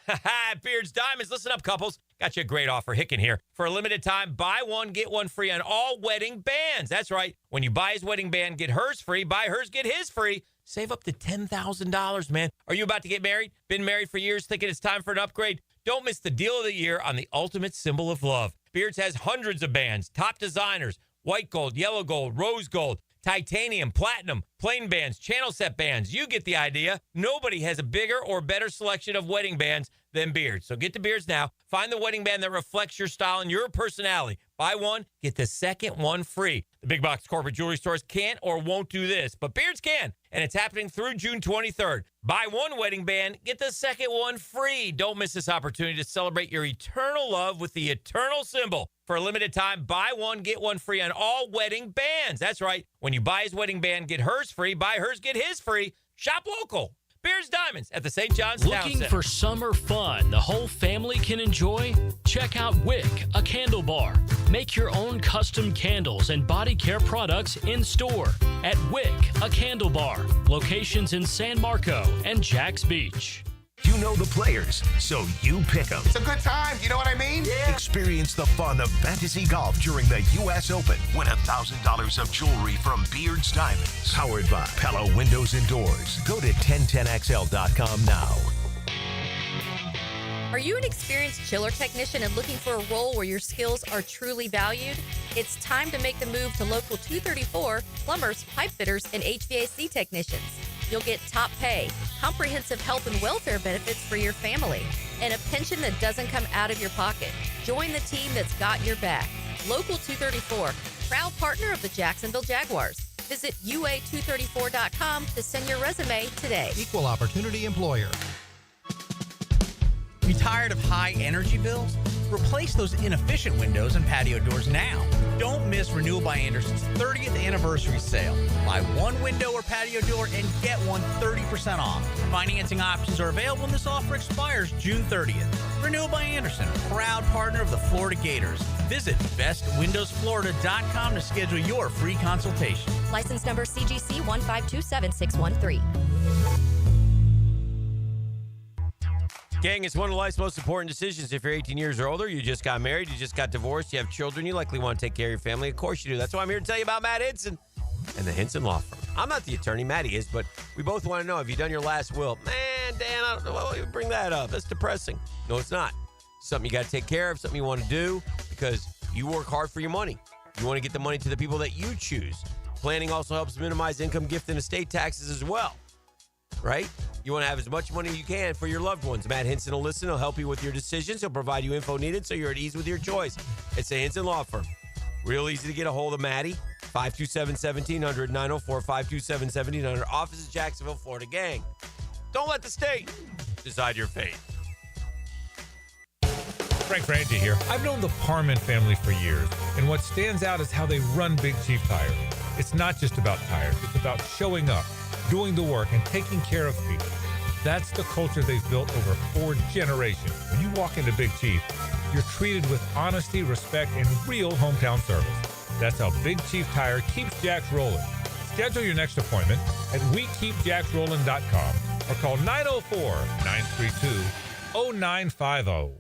Beards Diamonds. Listen up, couples. Got you a great offer. Hicken here. For a limited time, buy one, get one free on all wedding bands. That's right. When you buy his wedding band, get hers free. Buy hers, get his free. Save up to $10,000, man. Are you about to get married? Been married for years, thinking it's time for an upgrade? Don't miss the deal of the year on the ultimate symbol of love. Beards has hundreds of bands, top designers, white gold, yellow gold, rose gold, titanium, platinum, plain bands, channel set bands. You get the idea. Nobody has a bigger or better selection of wedding bands than Beards. So get to Beards now. Find the wedding band that reflects your style and your personality. Buy one, get the second one free. The big box corporate jewelry stores can't or won't do this, but Beards can, and it's happening through June 23rd. Buy one wedding band, get the second one free. Don't miss this opportunity to celebrate your eternal love with the eternal symbol. For a limited time, buy one, get one free on all wedding bands. That's right. When you buy his wedding band, get hers free. Buy hers, get his free. Shop local. Beards Diamonds at the St. John's Town Looking Center. for summer fun the whole family can enjoy? Check out Wick, a candle bar. Make your own custom candles and body care products in store at Wick, a candle bar. Locations in San Marco and Jacks Beach. You know the players, so you pick them. It's a good time, you know what I mean? Yeah. Experience the fun of fantasy golf during the U.S. Open. Win $1,000 of jewelry from Beards Diamonds. Powered by Pella Windows and Doors. Go to 1010XL.com now. Are you an experienced chiller technician and looking for a role where your skills are truly valued? It's time to make the move to Local 234, plumbers, pipe fitters, and HVAC technicians. you'll get top pay, comprehensive health and welfare benefits for your family, and a pension that doesn't come out of your pocket. Join the team that's got your back. Local 234, proud partner of the Jacksonville Jaguars. Visit UA234.com to send your resume today. Equal opportunity employer. You tired of high energy bills? Replace those inefficient windows and patio doors now. Don't miss Renewal by Anderson's 30th anniversary sale. Buy one window or patio door and get one 30% off. Financing options are available and this offer expires June 30th. Renewal by Anderson, proud partner of the Florida Gators. Visit bestwindowsflorida.com to schedule your free consultation. License number CGC 1527613. Gang, it's one of life's most important decisions. If you're 18 years or older, you just got married, you just got divorced, you have children, you likely want to take care of your family. Of course you do. That's why I'm here to tell you about Matt Hinson and the Hinson Law Firm. I'm not the attorney, Matty is, but we both want to know, have you done your last will? Man, Dan, I don't know why you bring that up. That's depressing. No, it's not. Something you got to take care of, something you want to do because you work hard for your money. You want to get the money to the people that you choose. Planning also helps minimize income, gift, and estate taxes as well. Right? You want to have as much money as you can for your loved ones. Matt Hinson will listen. He'll help you with your decisions. He'll provide you info needed so you're at ease with your choice. It's the Hinson Law Firm. Real easy to get a hold of Matty. 527-1700, 904-527-1700. Office is Jacksonville, Florida. Gang, don't let the state decide your fate. Frank Frangie here. I've known the Parman family for years, and what stands out is how they run Big Chief Tire. It's not just about tires. It's about showing up, doing the work, and taking care of people. That's the culture they've built over 4 generations. When you walk into Big Chief, you're treated with honesty, respect, and real hometown service. That's how Big Chief Tire keeps Jacks rolling. Schedule your next appointment at WeKeepJacksRollin.com or call 904-932-0950.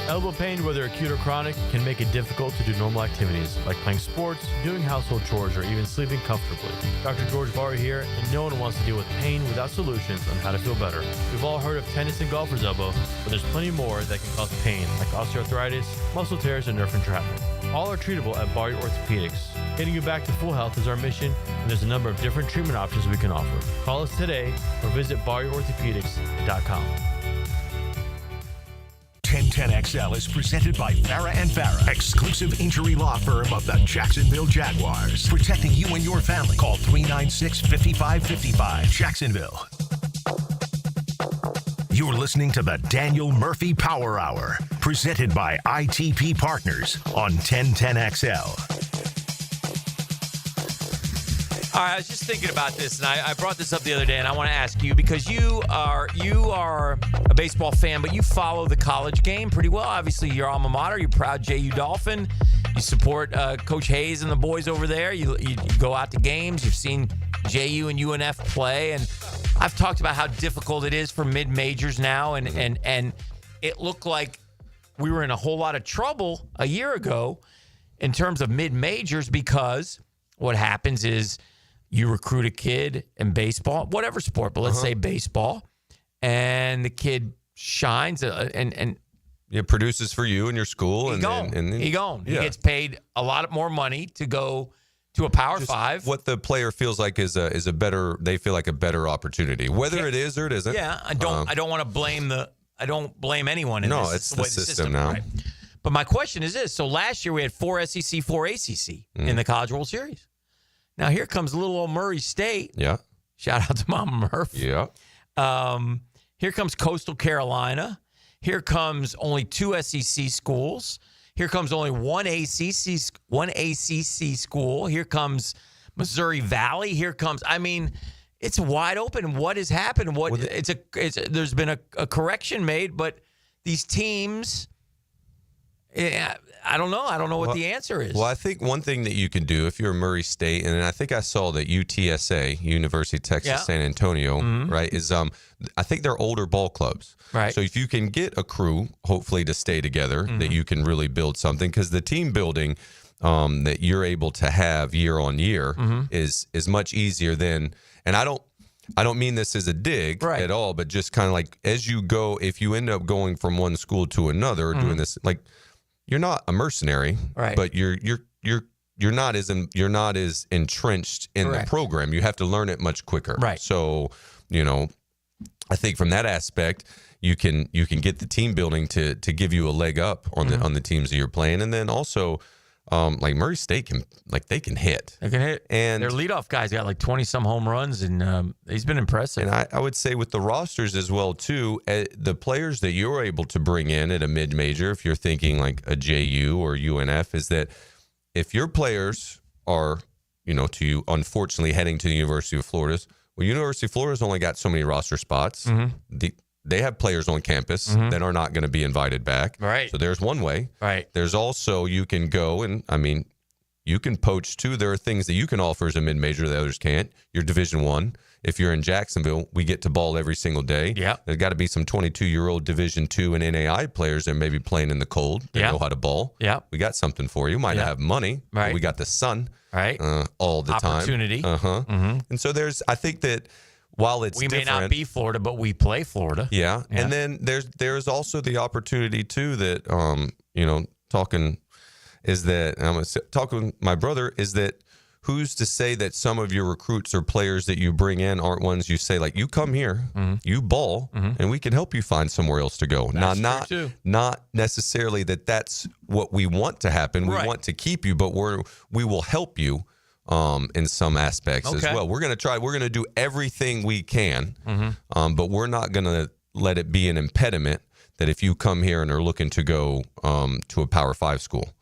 Elbow pain, whether acute or chronic, can make it difficult to do normal activities like playing sports, doing household chores, or even sleeping comfortably. Dr. George Barr here, and no one wants to deal with pain without solutions on how to feel better. We've all heard of tennis and golfer's elbow, but there's plenty more that can cause pain, like osteoarthritis, muscle tears, and nerve entrapment. All are treatable at Barr Orthopedics. Getting you back to full health is our mission, and there's a number of different treatment options we can offer. Call us today or visit BarrOrthopedics.com. 1010XL is presented by Farah and Farah, exclusive injury law firm of the Jacksonville Jaguars. Protecting you and your family. Call 396-5555. Jacksonville. You're listening to the Daniel Murphy Power Hour, presented by ITP Partners on 1010XL. All right, I was just thinking about this, and I brought this up the other day, and I want to ask you, because you are a baseball fan, but you follow the college game pretty well. Obviously, your alma mater, you're proud JU Dolphin. You support Coach Hayes and the boys over there. You go out to games. You've seen JU and UNF play, and I've talked about how difficult it is for mid-majors now, and it looked like we were in a whole lot of trouble a year ago in terms of mid-majors, because what happens is you recruit a kid in baseball, whatever sport, but let's say baseball, and the kid shines and it produces for you and your school. He gone. He gets paid a lot more money to go to a Power Five. What the player feels like is a better. They feel like a better opportunity, whether it is or it isn't. Yeah, I don't want to blame I don't blame anyone. It's the system now. Right? But my question is this: so last year we had 4 SEC, 4 ACC in the College World Series. Now, here comes little old Murray State. Yeah. Shout out to Mama Murph. Yeah. Here comes Coastal Carolina. Here comes only 2 SEC schools. Here comes only one ACC school. Here comes Missouri Valley. Here comes, it's wide open. What has happened? There's been a correction made, but these teams, I don't know. I don't know what the answer is. Well, I think one thing that you can do if you're Murray State, and I think I saw that UTSA, University of Texas San Antonio, right, is I think they're older ball clubs. Right. So if you can get a crew, hopefully to stay together, that you can really build something, because the team building that you're able to have year on year is much easier than, and I don't mean this as a dig at all, but just kind of like as you go, if you end up going from one school to another, doing this, like, you're not a mercenary, right? But you're you're not as entrenched in the program. You have to learn it much quicker. Right. So, I think from that aspect, you can get the team building to give you a leg up on the teams that you're playing, and then also. Like Murray State they can hit. They can hit. And their leadoff guy's got like 20-some home runs, and he's been impressive. And I would say with the rosters as well, too, the players that you're able to bring in at a mid-major, if you're thinking like a JU or UNF, is that if your players are, unfortunately heading to the University of Florida, well, University of Florida's only got so many roster spots. They have players on campus that are not going to be invited back. Right. So there's one way. Right. There's also, you can go and, you can poach too. There are things that you can offer as a mid-major that others can't. You're Division I. If you're in Jacksonville, we get to ball every single day. Yeah. There's got to be some 22-year-old Division II and NAI players that may be playing in the cold. They know how to ball. Yeah. We got something for you. Might not have money. Right. But we got the sun. Right. All the time. Opportunity. And so I think that while it's different, may not be Florida, but we play Florida. Yeah. And then there's also the opportunity too that talking with my brother is that who's to say that some of your recruits or players that you bring in aren't ones you say like you come here, you ball, and we can help you find somewhere else to go. That's Not necessarily that's what we want to happen. We want to keep you, but we will help you. In some aspects as well. We're going to do everything we can, but we're not going to let it be an impediment that if you come here and are looking to go to a Power 5 school.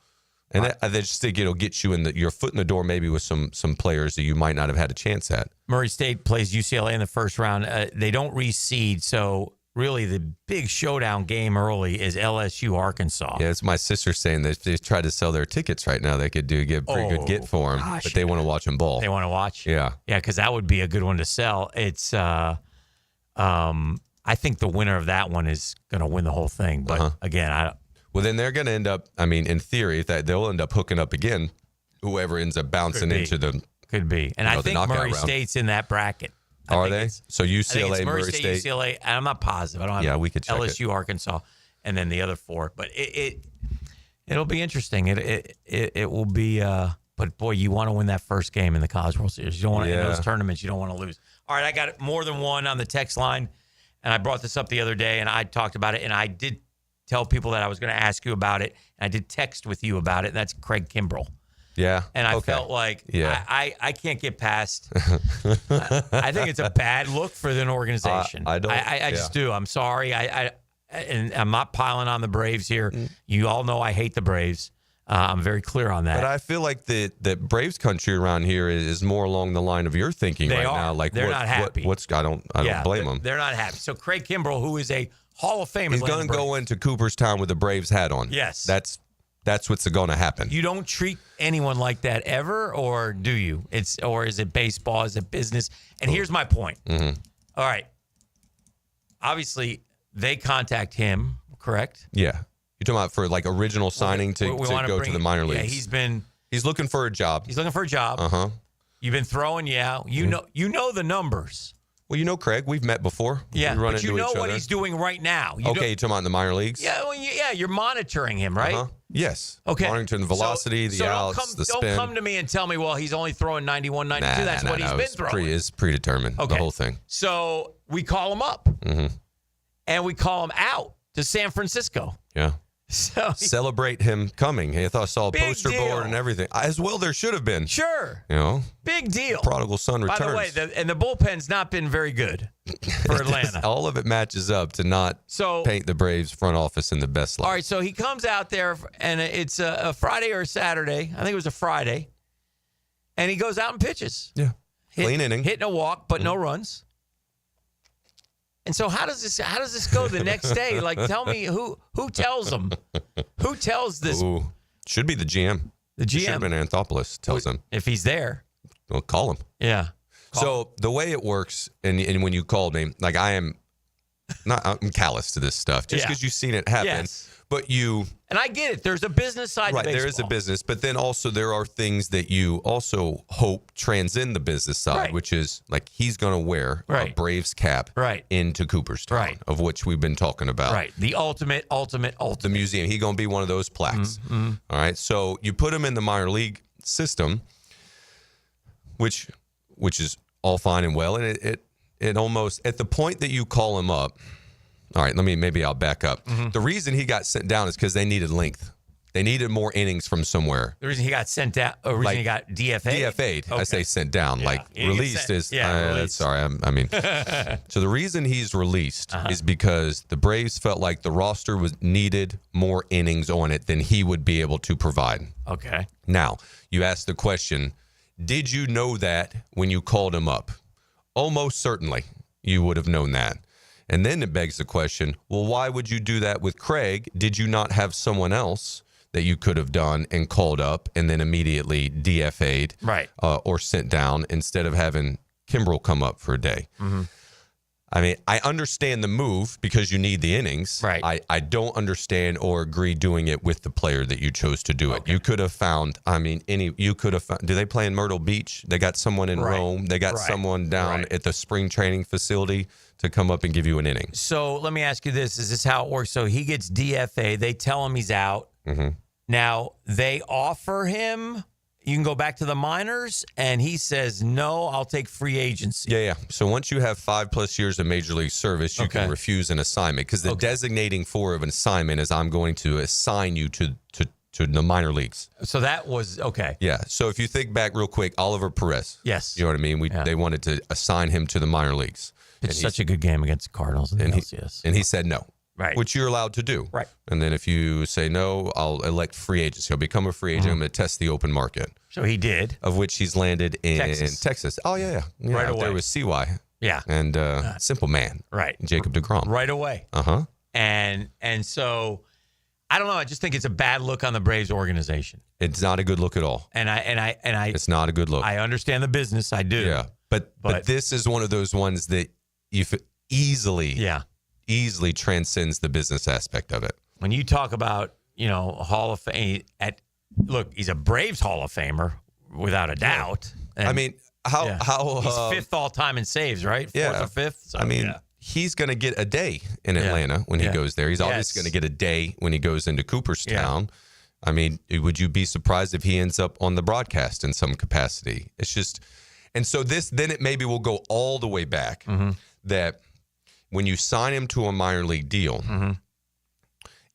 And I just think it'll get you your foot in the door maybe with some players that you might not have had a chance at. Murray State plays UCLA in the first round. They don't reseed, so really the big showdown game early is LSU Arkansas. Yeah, it's my sister saying that if they tried to sell their tickets right now, they could get a pretty good get for them. But they want to watch them ball. They want to watch? Yeah. Yeah, because that would be a good one to sell. It's I think the winner of that one is going to win the whole thing. But again, well, then they're going to end up, in theory, they'll end up hooking up again, whoever ends up bouncing into the Could be. And I think Murray State's in that bracket. Are they? So UCLA, Murray State, UCLA. I'm not positive. I don't have we could check LSU, Arkansas, and then the other four. But it'll be interesting. It will be. But boy, you want to win that first game in the College World Series. You don't want to in those tournaments. You don't want to lose. All right, I got more than one on the text line, and I brought this up the other day, and I talked about it, and I did tell people that I was going to ask you about it, and I did text with you about it. And that's Craig Kimbrell. Yeah. And I felt like I can't get past. I think it's a bad look for an organization. I just do. I'm sorry. And I'm not piling on the Braves here. You all know I hate the Braves. I'm very clear on that. But I feel like the Braves country around here is more along the line of your thinking now. Like they're not happy. I don't blame them. They're not happy. So Craig Kimbrell, who is a Hall of Fame, he's going to go into Cooperstown with a Braves hat on. Yes, that's what's going to happen. You don't treat anyone like that ever, or do you? Or is it baseball? Is it business? And here's my point. All right. Obviously, they contact him, correct? Yeah. You're talking about for like original signing to go to the minor leagues. Yeah, he's looking for a job. He's looking for a job. You've been throwing, you know the numbers. Well, you know Craig. We've met before. Yeah, we run but into you know each what other. he's doing right now. You're talking about the minor leagues? Yeah, you're monitoring him, right? Yes. Okay. Monitoring the velocity, the outs, the spin. Don't come to me and tell me, well, he's only throwing 91, 92. That's what he's been throwing. It's predetermined, the whole thing. So we call him up, and we call him out to San Francisco. Yeah. So celebrate him coming. I saw a poster deal. board and everything. As well, there should have been. Sure. Big deal. Prodigal son returns. By the way, the bullpen's not been very good for Atlanta. All of it matches up to not paint the Braves front office in the best light. All right, so he comes out there, and it's a Friday or a Saturday. I think it was a Friday. And he goes out and pitches. Yeah. Clean inning. Hitting a walk, but no runs. And so how does this go the next day? Like, tell me who tells him? Who tells this? Ooh, should be the GM. The GM. Should have been Anthopoulos tells him. If he's there. Well, call him. Yeah. The way it works, and when you called me, like I'm callous to this stuff just because you've seen it happen. Yes. But and I get it. There's a business side to baseball. There is a business, but then also there are things that you also hope transcend the business side, which is like he's going to wear a Braves cap into Cooperstown, of which we've been talking about. Right. The ultimate. The museum. He's going to be one of those plaques. All right. So you put him in the minor league system, which is all fine and well. And it almost, at the point that you call him up, all right, maybe I'll back up. The reason he got sent down is because they needed length. They needed more innings from somewhere. The reason he got sent down, he got DFA'd? DFA'd. Okay. I say sent down. Released is, released. Sorry, so the reason he's released is because the Braves felt like the roster needed more innings on it than he would be able to provide. Okay. Now, you asked the question, did you know that when you called him up? Almost certainly you would have known that. And then it begs the question, well, why would you do that with Craig? Did you not have someone else that you could have done and called up and then immediately DFA'd or sent down instead of having Kimbrel come up for a day? I mean, I understand the move because you need the innings. Right. I don't understand or agree doing it with the player that you chose to do it. You could have found, do they play in Myrtle Beach? They got someone in Rome. They got someone down at the spring training facility to come up and give you an inning. So let me ask you this. Is this how it works? So he gets DFA. They tell him he's out. Now, they offer him, you can go back to the minors, and he says, no, I'll take free agency. Yeah. So once you have 5+ years of Major League service, you can refuse an assignment because the designating for of an assignment is I'm going to assign you to the minor leagues. So that was, okay. Yeah. So if you think back real quick, Oliver Perez. Yes. You know what I mean? They wanted to assign him to the minor leagues. It's such a good game against the Cardinals and the LCS. And he said no. Right. Which you're allowed to do. Right. And then if you say no, I'll elect free agency. He'll become a free agent. I'm going to test the open market. So he did. Of which he's landed in Texas. Oh, yeah. Right away. There was CY. Yeah. And Simple Man. Right. Jacob deGrom. Right away. Uh-huh. And so, I don't know. I just think it's a bad look on the Braves organization. It's not a good look at all. And I it's not a good look. I understand the business. I do. Yeah. But this is one of those ones that you easily transcends the business aspect of it. When you talk about, Hall of Fame, look, he's a Braves Hall of Famer without a doubt. And, I mean, how he's fifth all time in saves, right? Fourth or fifth. So, he's going to get a day in Atlanta when he goes there. He's obviously going to get a day when he goes into Cooperstown. Yeah. I mean, would you be surprised if he ends up on the broadcast in some capacity? It's just, and so then it maybe will go all the way back that when you sign him to a minor league deal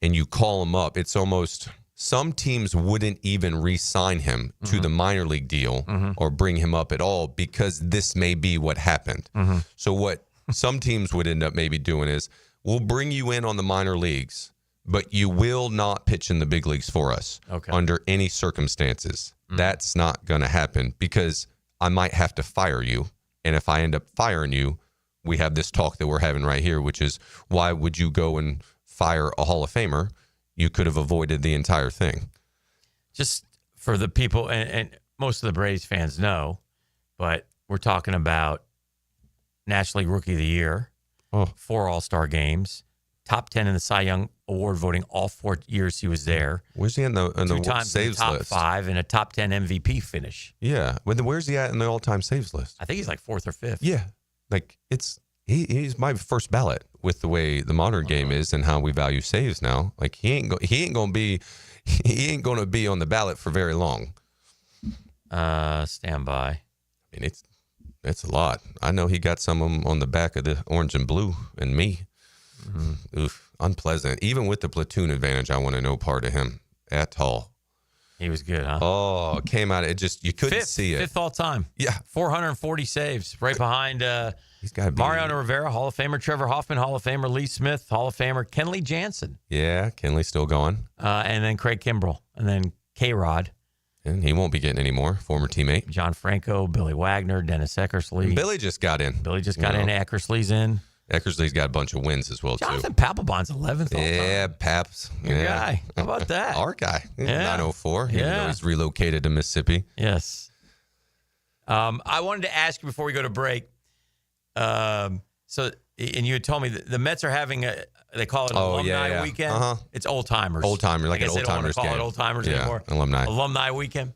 and you call him up, it's almost, some teams wouldn't even re-sign him to the minor league deal or bring him up at all because this may be what happened. So what some teams would end up maybe doing is, we'll bring you in on the minor leagues, but you will not pitch in the big leagues for us under any circumstances. That's not going to happen because I might have to fire you. And if I end up firing you, we have this talk that we're having right here, which is, why would you go and fire a Hall of Famer? You could have avoided the entire thing. Just for the people, and most of the Braves fans know, but we're talking about National League Rookie of the Year, 4 All-Star games, top 10 in the Cy Young Award voting all 4 years he was there. Where's he in the 2 times saves in the top list? 5 and a top 10 MVP finish. Yeah. Where's he at in the all-time saves list? I think he's like 4th or 5th. Yeah. Like, he's my first ballot with the way the modern game is and how we value saves now. Like, he ain't going to be on the ballot for very long. Stand by. I mean, it's a lot. I know he got some of them on the back of the orange and blue and me. Oof, unpleasant. Even with the platoon advantage, I want to know part of him at all. He was good, huh? Oh, it came out. It just, you couldn't see it. 5th all time. Yeah. 440 saves. Right behind he's got to be Mariano Rivera, Hall of Famer. Trevor Hoffman, Hall of Famer. Lee Smith, Hall of Famer. Kenley Jansen. Yeah, Kenley's still going. And then Craig Kimbrel. And then K-Rod. And he won't be getting any more. Former teammate. John Franco, Billy Wagner, Dennis Eckersley. And Billy just got in. in. Eckersley's in. Eckersley's got a bunch of wins as well, Jonathan Papelbon's 11th all time. Yeah, Paps. Your guy. How about that? Our guy. He's Yeah. 904. Even though he's relocated to Mississippi. Yes. I wanted to ask you before we go to break. And you had told me that the Mets are having they call it an alumni weekend. It's old timers. Old timer, like an old timers game. Call it old timers anymore. Alumni weekend.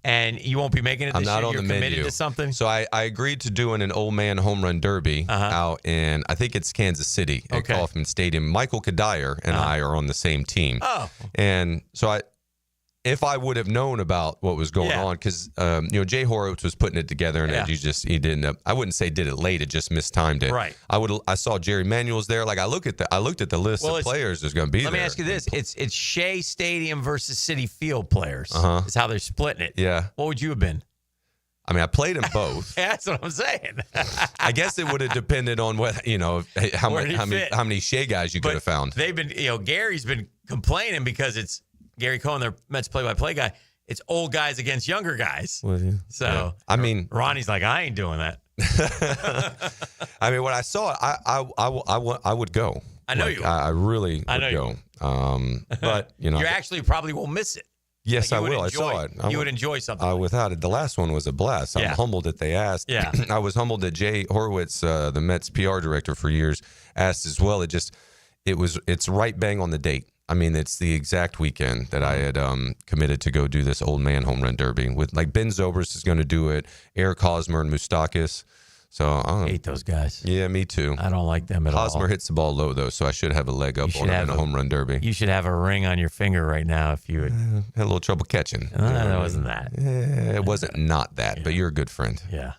And you won't be making it this year. I'm not on You're the committed menu. to something. So I agreed to doing an old man home run derby out in, I think it's Kansas City at Kauffman Stadium. Michael Kadire and I are on the same team. Oh. And so if I would have known about what was going on, because Jay Horowitz was putting it together, and he didn't. I wouldn't say did it late; it just mistimed it. Right. I saw Jerry Manuel's there. Like I looked at the list of players that's going to be there. Let me ask you this: it's Shea Stadium versus Citi Field players. Is how they're splitting it. Yeah. What would you have been? I mean, I played them both. That's what I'm saying. I guess it would have depended on how many Shea guys you could have found. They've been, Gary's been complaining because it's Gary Cohen, their Mets play-by-play guy. It's old guys against younger guys. So I mean, Ronnie's like, I ain't doing that. I mean, when I saw it, I would go. I know you would. I really would go. But you actually probably will miss it. Yes, I will. I saw it. You would enjoy something. Without it. The last one was a blast. I'm humbled that they asked. Yeah. I was humbled that Jay Horowitz, the Mets PR director for years, asked as well. It's right bang on the date. I mean, it's the exact weekend that I had committed to go do this old man home run derby with, like, Ben Zobrist is going to do it, Eric Hosmer and Moustakis. So I hate those guys. Yeah, me too. I don't like them at all. Hosmer hits the ball low though, so I should have a leg up on him in a home run derby. You should have a ring on your finger right now if you would. Had a little trouble catching. That wasn't that. Yeah, it wasn't not that, but you're a good friend. Yeah.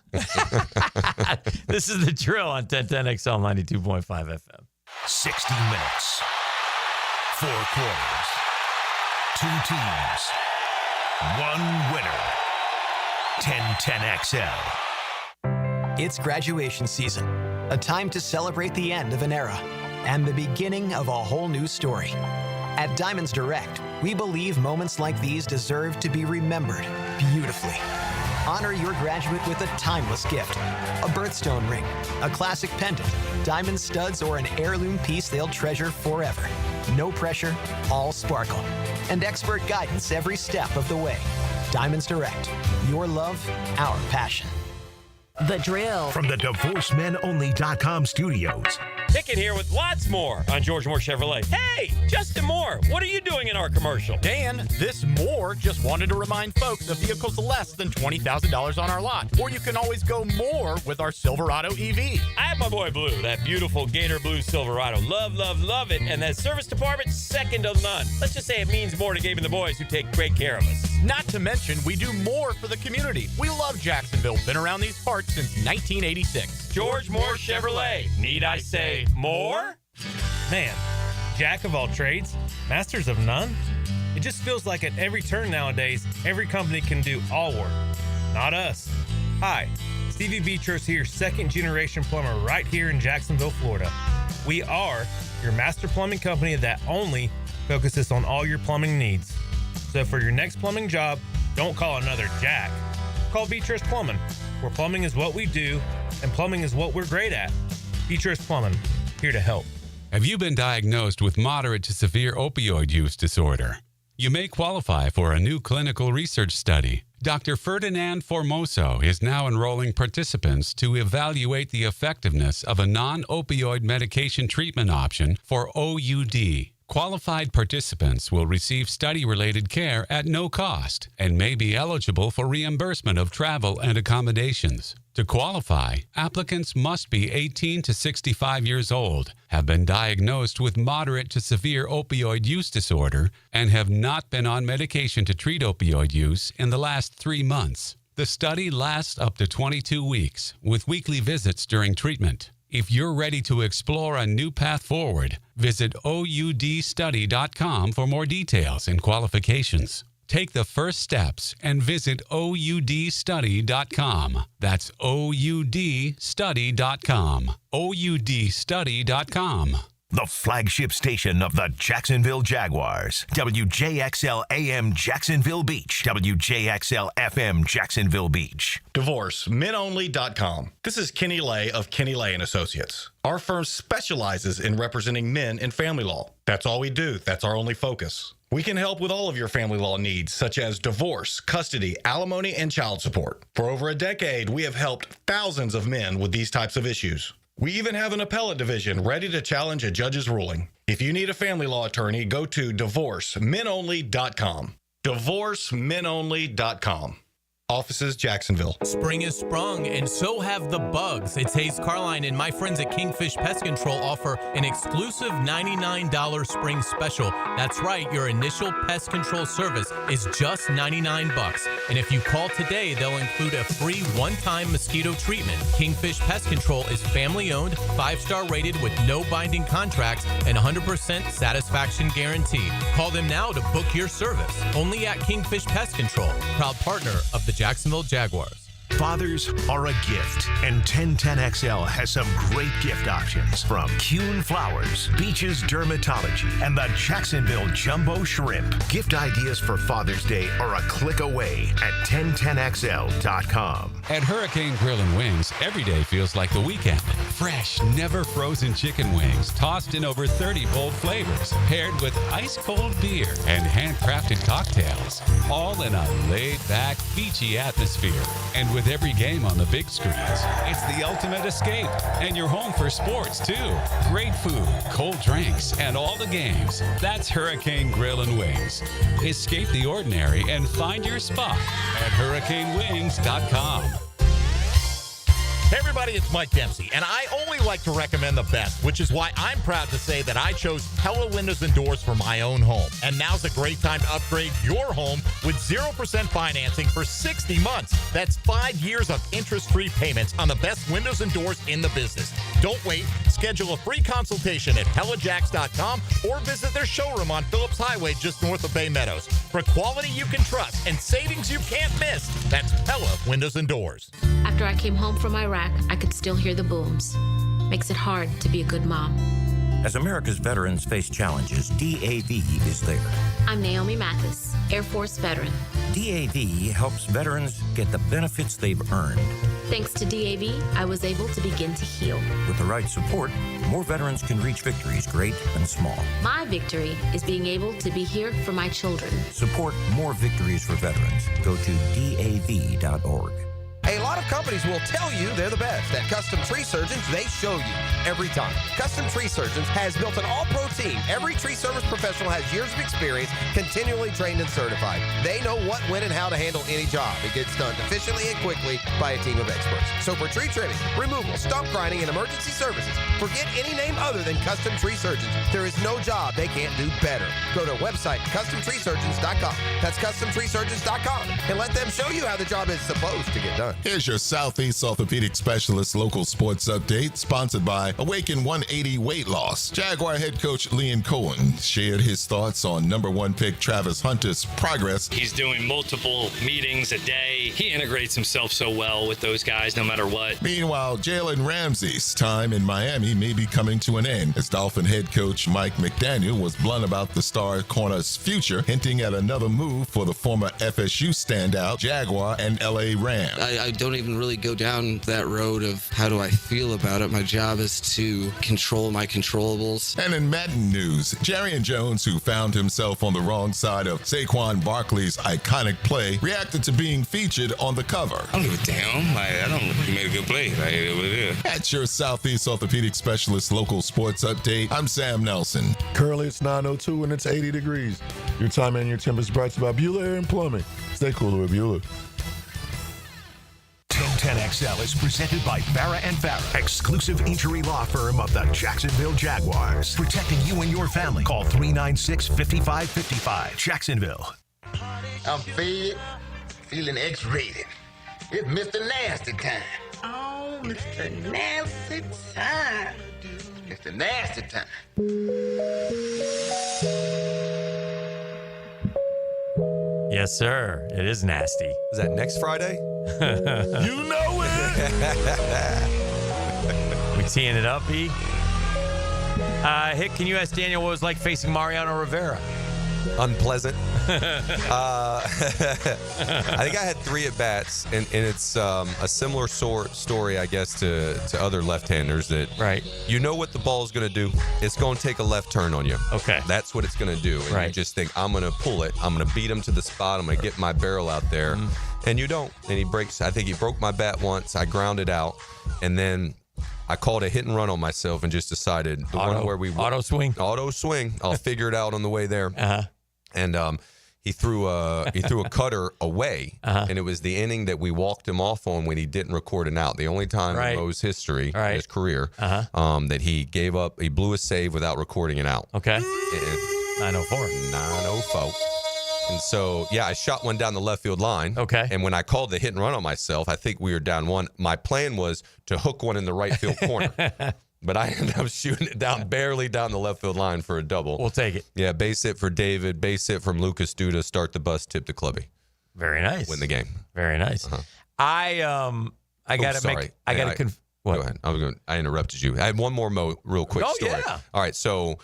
This is the drill on 1010XL 92.5 FM. 60 minutes. 4 quarters. 2 teams. 1 winner. 1010XL. It's graduation season, a time to celebrate the end of an era and the beginning of a whole new story. At Diamonds Direct, we believe moments like these deserve to be remembered beautifully. Honor your graduate with a timeless gift, a birthstone ring, a classic pendant, diamond studs, or an heirloom piece they'll treasure forever. No pressure, all sparkle, and expert guidance every step of the way. Diamonds Direct, your love, our passion. The Drill. From the DivorceMenOnly.com studios. Pickett here with lots more on George Moore Chevrolet. Hey, Justin Moore, what are you doing in our commercial? Dan, this Moore just wanted to remind folks of vehicles less than $20,000 on our lot. Or you can always go more with our Silverado EV. I have my boy Blue, that beautiful Gator Blue Silverado. Love, love, love it. And that service department, second to none. Let's just say it means more to Gabe and the boys who take great care of us. Not to mention, we do more for the community. We love Jacksonville. Been around these parts since 1986. George Moore Chevrolet. Need I say more? Man, jack of all trades, masters of none? It just feels like at every turn nowadays, every company can do all work. Not us. Hi, Stevie Beatrice here, second-generation plumber right here in Jacksonville, Florida. We are your master plumbing company that only focuses on all your plumbing needs. So for your next plumbing job, don't call another Jack. Call Beatrice Plumbing, where plumbing is what we do, and plumbing is what we're great at. Beatrice Plumbing, here to help. Have you been diagnosed with moderate to severe opioid use disorder? You may qualify for a new clinical research study. Dr. Ferdinand Formoso is now enrolling participants to evaluate the effectiveness of a non-opioid medication treatment option for OUD. Qualified participants will receive study-related care at no cost and may be eligible for reimbursement of travel and accommodations. To qualify, applicants must be 18 to 65 years old, have been diagnosed with moderate to severe opioid use disorder, and have not been on medication to treat opioid use in the last 3 months. The study lasts up to 22 weeks, with weekly visits during treatment. If you're ready to explore a new path forward, visit OUDstudy.com for more details and qualifications. Take the first steps and visit OUDstudy.com. That's OUDstudy.com. OUDstudy.com. The flagship station of the Jacksonville Jaguars. WJXL AM Jacksonville Beach. WJXL FM Jacksonville Beach. DivorceMenOnly.com. This is Kenny Lay of Kenny Lay & Associates. Our firm specializes in representing men in family law. That's all we do. That's our only focus. We can help with all of your family law needs, such as divorce, custody, alimony, and child support. For over a decade, we have helped thousands of men with these types of issues. We even have an appellate division ready to challenge a judge's ruling. If you need a family law attorney, go to DivorceMenOnly.com. DivorceMenOnly.com. Offices, Jacksonville. Spring is sprung, and so have the bugs. It's Hayes Carline, and my friends at Kingfish Pest Control offer an exclusive $99 spring special. That's right, your initial pest control service is just $99. And if you call today, they'll include a free one-time mosquito treatment. Kingfish Pest Control is family-owned, 5-star rated with no binding contracts and 100% satisfaction guarantee. Call them now to book your service. Only at Kingfish Pest Control, proud partner of the Jacksonville Jaguars. Fathers are a gift, and 1010XL has some great gift options from Kuhn Flowers, Beaches Dermatology, and the Jacksonville Jumbo Shrimp. Gift ideas for Father's Day are a click away at 1010XL.com. At Hurricane Grill and Wings, every day feels like the weekend. Fresh, never frozen chicken wings, tossed in over 30 bold flavors, paired with ice-cold beer and handcrafted cocktails, all in a laid-back, beachy atmosphere. And with every game on the big screens, it's the ultimate escape. And you're home for sports, too. Great food, cold drinks, and all the games. That's Hurricane Grill and Wings. Escape the ordinary and find your spot at hurricanewings.com. Hey everybody, it's Mike Dempsey, and I only like to recommend the best, which is why I'm proud to say that I chose Pella Windows and Doors for my own home. And now's a great time to upgrade your home with 0% financing for 60 months. That's 5 years of interest-free payments on the best windows and doors in the business. Don't wait. Schedule a free consultation at PellaJacks.com or visit their showroom on Phillips Highway just north of Bay Meadows. For quality you can trust and savings you can't miss, that's Pella Windows and Doors. After I came home from Iraq, I could still hear the booms. Makes it hard to be a good mom. As America's veterans face challenges, DAV is there. I'm Naomi Mathis, Air Force veteran. DAV helps veterans get the benefits they've earned. Thanks to DAV, I was able to begin to heal. With the right support, more veterans can reach victories, great and small. My victory is being able to be here for my children. Support more victories for veterans. Go to DAV.org. A lot of companies will tell you they're the best. At Custom Tree Surgeons, they show you every time. Custom Tree Surgeons has built an all-pro team. Every tree service professional has years of experience, continually trained and certified. They know what, when, and how to handle any job. It gets done efficiently and quickly by a team of experts. So for tree trimming, removal, stump grinding, and emergency services, forget any name other than Custom Tree Surgeons. There is no job they can't do better. Go to website CustomTreeSurgeons.com. That's CustomTreeSurgeons.com, and let them show you how the job is supposed to get done. Here's your Southeast Orthopedic Specialist local sports update, sponsored by Awaken 180 Weight Loss. Jaguar head coach Liam Cohen shared his thoughts on number 1 pick Travis Hunter's progress. He's doing multiple meetings a day. He integrates himself so well with those guys no matter what. Meanwhile, Jalen Ramsey's time in Miami may be coming to an end, as Dolphin head coach Mike McDaniel was blunt about the star corner's future, hinting at another move for the former FSU standout Jaguar and LA Rams. I don't even really go down that road of how do I feel about it. My job is to control my controllables. And in Madden news, Jarian Jones, who found himself on the wrong side of Saquon Barkley's iconic play, reacted to being featured on the cover. I don't give a damn. I don't know if you made a good play. That's your Southeast Orthopedic Specialist local sports update. I'm Sam Nelson. Currently it's 9:02 and it's 80 degrees. Your time and your temp is brought to you by Bueller Air and Plumbing. Stay cooler with Bueller. 1010XL is presented by Farah & Farah, exclusive injury law firm of the Jacksonville Jaguars. Protecting you and your family. Call 396-5555. Jacksonville. I'm fed, feeling X-rated. It's Mr. Nasty time. Oh, Mr. Nasty time. Mr. Nasty time. Yes, sir. It is nasty. Is that next Friday? You know it. We teeing it up, E? Hick, can you ask Daniel what it was like facing Mariano Rivera? Unpleasant. I think I had 3 at-bats, and it's a similar story, I guess, to other left-handers that you know what the ball's going to do. It's going to take a left turn on you. Okay. That's what it's going to do. And you just think, I'm going to pull it. I'm going to beat him to the spot. I'm going to get my barrel out there. Mm-hmm. And you don't. And he breaks. I think he broke my bat once. I grounded out. And then I called a hit and run on myself and just decided the one where we auto swing. I'll figure it out on the way there. Uh-huh. And He threw a cutter away, and it was the inning that we walked him off on when he didn't record an out. The only time in Mo's history, in his career, that he gave up, he blew a save without recording an out. Okay. 904. And so, I shot one down the left field line. Okay. And when I called the hit and run on myself, I think we were down one. My plan was to hook one in the right field corner. But I ended up shooting it down, barely down the left field line for a double. We'll take it. Yeah, base hit for David, base hit from Lucas Duda, start the bus, tip to Clubby. Very nice. Win the game. Very nice. I got to make. What? Go ahead. I interrupted you. I had one more real quick story. Yeah. All right, so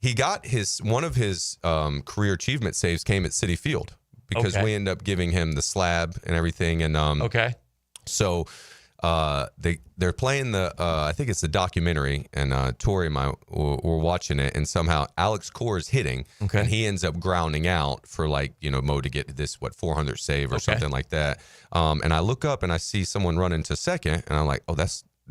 he got one of his career achievement saves came at Citi Field because we ended up giving him the slab and everything. And so they're playing I think it's the documentary, and Tori and I were watching it, and somehow Alex Core is hitting, and he ends up grounding out for Mo to get this 400 save or something like that. And I look up and I see someone running to second, and I'm like, oh,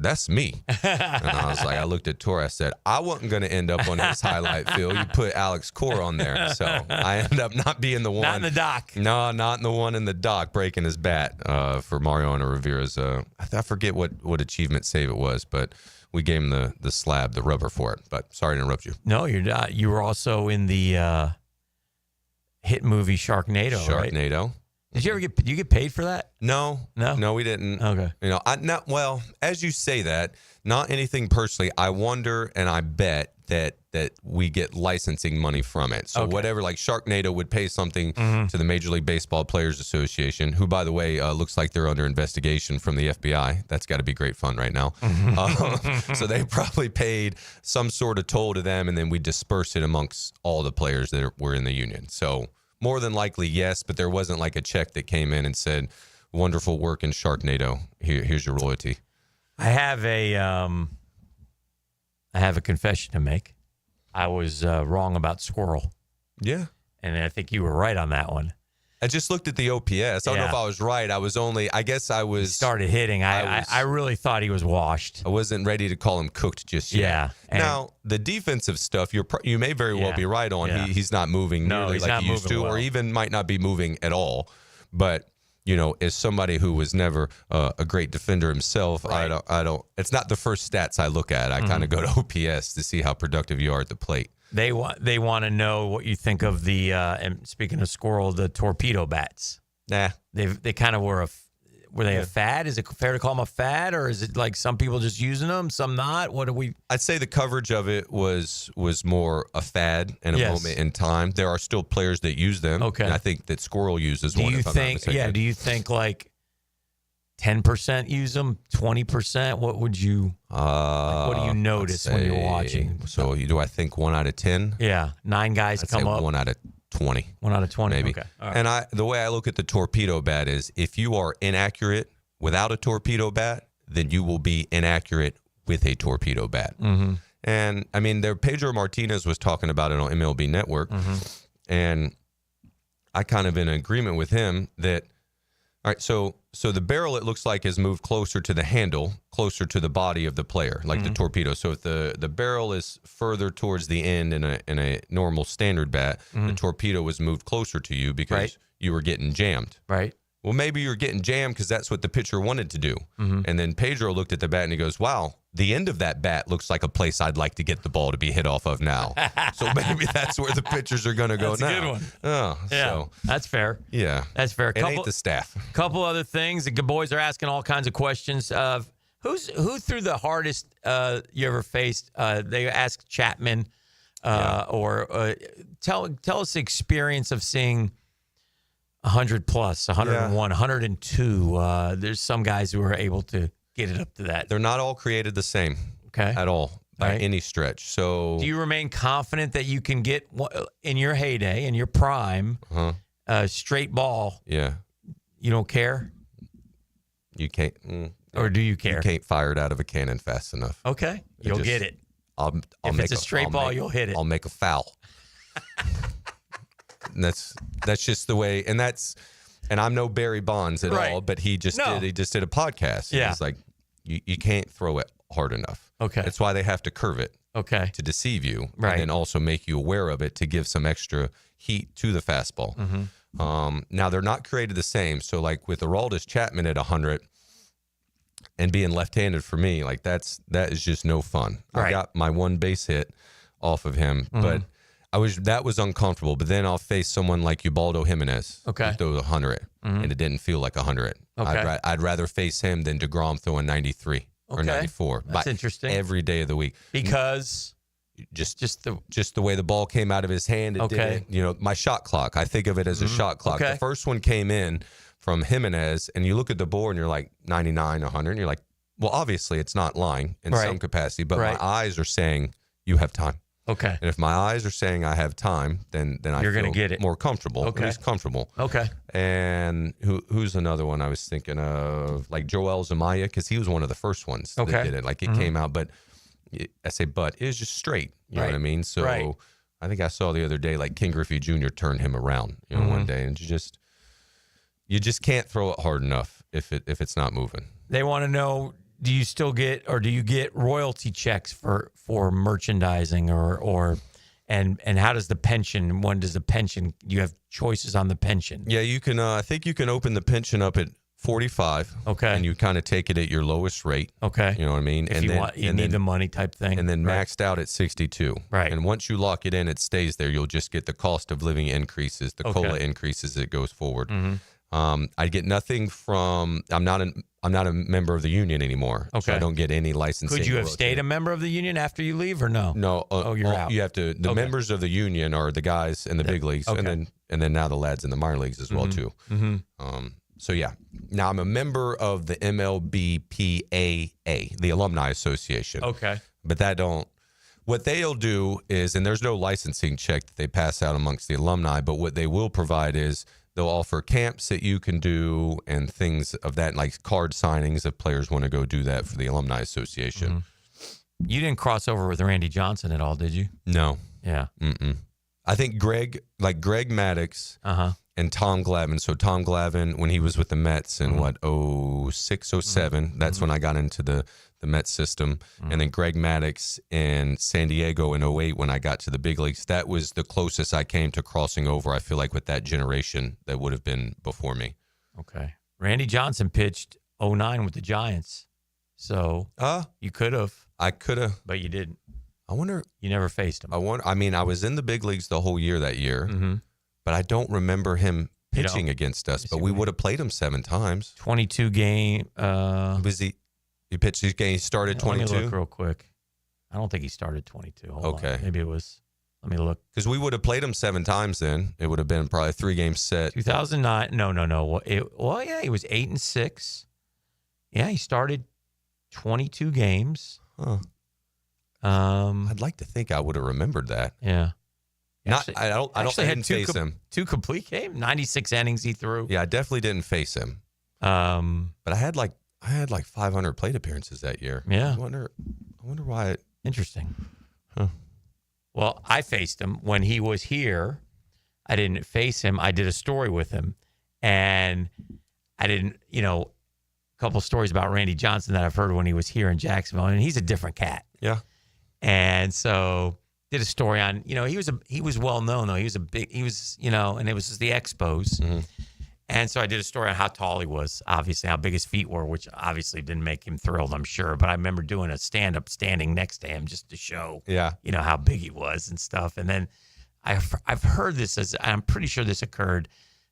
that's me. And I was like, I looked at Tor. I said, I wasn't going to end up on his highlight film. You put Alex Core on there. So I ended up not being the one. Not in the dock. No, not in the one in the dock breaking his bat for Mariano Rivera's. I forget what achievement save it was, but we gave him the slab, the rubber for it. But sorry to interrupt you. No, you're not. You were also in the hit movie Sharknado, right? Sharknado. Did you get paid for that? No, we didn't. Okay. As you say that, not anything personally. I wonder and I bet that we get licensing money from it. So whatever, like Sharknado would pay something to the Major League Baseball Players Association, who, by the way, looks like they're under investigation from the FBI. That's got to be great fun right now. So they probably paid some sort of toll to them, and then we disperse it amongst all the players that were in the union. So more than likely, yes, but there wasn't like a check that came in and said, wonderful work in Sharknado. Here's your royalty. I have a confession to make. I was wrong about Squirrel. Yeah. And I think you were right on that one. I just looked at the OPS. I don't know if I was right. He started hitting. I really thought he was washed. I wasn't ready to call him cooked just yet. Yeah. Now, the defensive stuff, you may very well be right on. Yeah. He's not moving nearly like he used to, or even might not be moving at all. But, as somebody who was never a great defender himself, right. I don't. It's not the first stats I look at. I kind of go to OPS to see how productive you are at the plate. They want to know what you think of the. And speaking of Squirrel, the torpedo bats. Nah, they kind of were a fad? Is it fair to call them a fad, or is it like some people just using them, some not? What do we? I'd say the coverage of it was more a fad and a moment in time. There are still players that use them. Okay, and I think that Squirrel uses one. Do you think like 10% use them, 20%? What would you? What do you notice when you're watching? So do I think 1 out of 10? Yeah, 9 guys I'd come say up. 1 out of 20. 1 out of 20, maybe. Okay. Right. And the way I look at the torpedo bat is, if you are inaccurate without a torpedo bat, then you will be inaccurate with a torpedo bat. Mm-hmm. And I mean, Pedro Martinez was talking about it on MLB Network, and I kind of in agreement with him that. All right, so the barrel, it looks like, has moved closer to the handle, closer to the body of the player, like the torpedo. So if the barrel is further towards the end in a normal standard bat, the torpedo was moved closer to you because you were getting jammed. Right. Well, maybe you're getting jammed because that's what the pitcher wanted to do. And then Pedro looked at the bat and he goes, wow, the end of that bat looks like a place I'd like to get the ball to be hit off of now. So maybe that's where the pitchers are going to go that's now. That's a good one. Oh, yeah, so. That's fair. Yeah. That's fair. It ain't the staff. Couple other things. The good boys are asking all kinds of questions. Who threw the hardest you ever faced? They asked Chapman or tell us the experience of seeing 100 plus, 101, 102. There's some guys who are able to get it up to that. They're not all created the same at all by any stretch. So do you remain confident that you can get, in your heyday, in your prime, straight ball? Yeah. You don't care? You can't. Or do you care? You can't fire it out of a cannon fast enough. Okay. You'll get it. If it's a straight ball, you'll hit it. I'll make a foul. And that's just the way, and I'm no Barry Bonds at all, but he just did a podcast. Yeah. He's like, you can't throw it hard enough. Okay. That's why they have to curve it. Okay. To deceive you. Right. And then also make you aware of it to give some extra heat to the fastball. Now, they're not created the same. So, like with Aroldis Chapman at 100 and being left-handed for me, like that is just no fun. Right. I got my one base hit off of him, but that was uncomfortable. But then I'll face someone like Ubaldo Jimenez, who throws 100, and it didn't feel like 100. Okay. I'd rather face him than DeGrom throwing 93 or 94. That's interesting. Every day of the week. Because just the way the ball came out of his hand. It didn't, my shot clock. I think of it as a shot clock. Okay. The first one came in from Jimenez, and you look at the board, and you're like 99, 100, and you're like, well, obviously it's not lying in some capacity, but my eyes are saying you have time. Okay. And if my eyes are saying I have time, then You're feel gonna get it. more comfortable. Okay. At least comfortable. Okay. And who's another one I was thinking of? Like Joel Zamaya, because he was one of the first ones that did it. Like it came out, but I say but, it was just straight. You know what I mean? So I think I saw the other day, like King Griffey Jr. turned him around, one day, and you just can't throw it hard enough if it's not moving. They want to know, do you still get, or do you get royalty checks for merchandising and how does the pension, when does the pension, you have choices on the pension? Yeah, you can, I think you can open the pension up at 45. Okay. And you kind of take it at your lowest rate. Okay. You know what I mean? If you need the money type thing. And then maxed out at 62. Right. And once you lock it in, it stays there. You'll just get the cost of living increases, the COLA increases as it goes forward. I get nothing from, I'm not a member of the union anymore. Okay. So I don't get any licensing. Could you have stayed a member of the union after you leave or no? No. You're out. You have to, the members of the union are the guys in the big leagues. Okay. And then now the lads in the minor leagues as well too. So yeah, now I'm a member of the MLBPAA, the Alumni Association. Okay. But what they'll do is, and there's no licensing check that they pass out amongst the alumni, but what they will provide is they'll offer camps that you can do and things of that, like card signings if players want to go do that for the Alumni Association. You didn't cross over with Randy Johnson at all, did you? No. Yeah. I think Greg Maddox and Tom Glavine. So Tom Glavine, when he was with the Mets in 06, 07, that's when I got into the Mets system. And then Greg Maddox in San Diego in 08 when I got to the big leagues. That was the closest I came to crossing over, I feel like, with that generation that would have been before me. Okay. Randy Johnson pitched 09 with the Giants. So you could have. I could have. But you didn't. I wonder. You never faced him. I was in the big leagues the whole year that year, but I don't remember him pitching against us. But we would have played him 7 times. 22 game. He pitched these games. He started 22. Let me look real quick. I don't think he started 22. Hold on. Maybe it was. Let me look. Because we would have played him 7 times then. It would have been probably a 3-game set. 2009. No. Yeah, he was 8-6. Yeah, he started 22 games. Huh. I'd like to think I would have remembered that. Yeah. I didn't face him. 2 complete games, 96 innings he threw. Yeah, I definitely didn't face him. But I had like 500 plate appearances that year. Yeah. I wonder why. Interesting. Huh. Well, I faced him when he was here. I didn't face him. I did a story with him, and I didn't. A couple stories about Randy Johnson that I've heard when he was here in Jacksonville, and he's a different cat. Yeah. And so did a story on, he was well known though. And it was just the Expos. And so I did a story on how tall he was, obviously how big his feet were, which obviously didn't make him thrilled, I'm sure. But I remember doing a stand-up standing next to him just to show, how big he was and stuff. And then I've heard this, I'm pretty sure this occurred,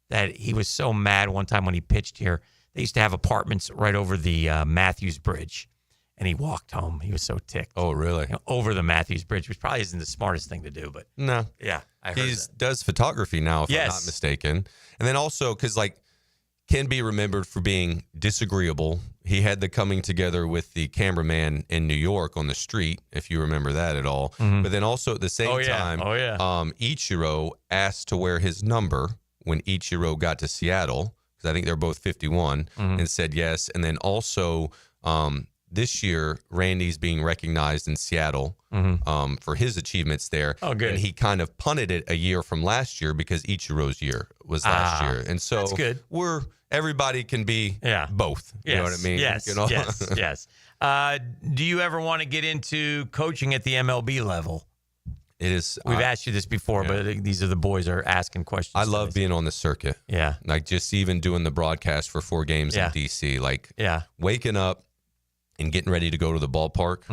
that he was so mad one time when he pitched here. They used to have apartments right over the Matthews Bridge. And he walked home. He was so ticked. Oh, really? Over the Matthews Bridge, which probably isn't the smartest thing to do, but no. Yeah, I heard He that. does photography now, if I'm not mistaken. And then also, because can be remembered for being disagreeable. He had the coming together with the cameraman in New York on the street, if you remember that at all. But then also at the same time, Ichiro asked to wear his number when Ichiro got to Seattle, because I think they're both 51, and said yes. And then also, this year, Randy's being recognized in Seattle for his achievements there. Oh, good. And he kind of punted it a year from last year because Ichiro's year was last year. And so that's good. everybody can be both. You know what I mean? Yes, You know? yes. Do you ever want to get into coaching at the MLB level? It is. We've asked you this before, but these are the boys are asking questions. I love being on the circuit. Yeah. Like just even doing the broadcast for 4 games in DC. Like waking up and getting ready to go to the ballpark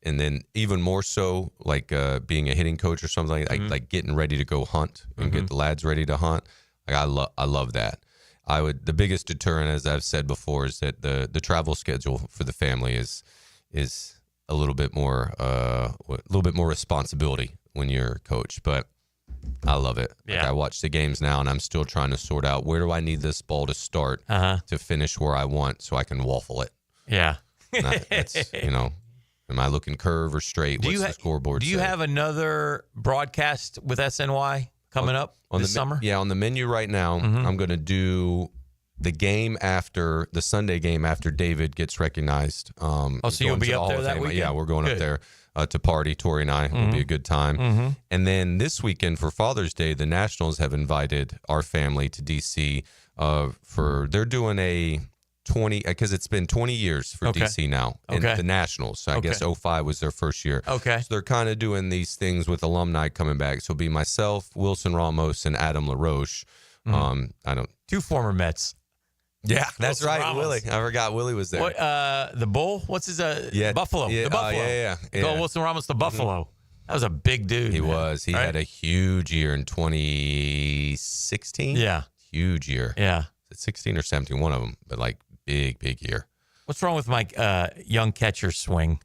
and then even more so like being a hitting coach or something like getting ready to go hunt and get the lads ready to hunt. Like I love that. The biggest deterrent, as I've said before, is that the travel schedule for the family is a little bit more responsibility when you're a coach, but I love it. Yeah. Like I watch the games now and I'm still trying to sort out where do I need this ball to start to finish where I want so I can waffle it. Yeah. That's, am I looking curve or straight? What's the scoreboard Do you have another broadcast with SNY coming up this summer? Yeah, on the menu right now, I'm going to do the game after the Sunday game after David gets recognized. So you'll be up there that weekend? Yeah, we're going up there to party. Tori and I will be a good time. And then this weekend for Father's Day, the Nationals have invited our family to DC they're doing a 20 because it's been 20 years for DC now and the Nationals. So I guess 05 was their first year. Okay. So they're kind of doing these things with alumni coming back. So it'll be myself, Wilson Ramos, and Adam LaRoche. 2 former Mets. Yeah, that's Wilson right. Ramos. Willie. I forgot Willie was there. What, the Bull? What's his Buffalo? Yeah, The Buffalo. yeah. Call Wilson Ramos the Buffalo. That was a big dude. He was. He had a huge year in 2016. Yeah. Huge year. Yeah. 16 or 17, one of them, but like big year. What's wrong with my young catcher swing?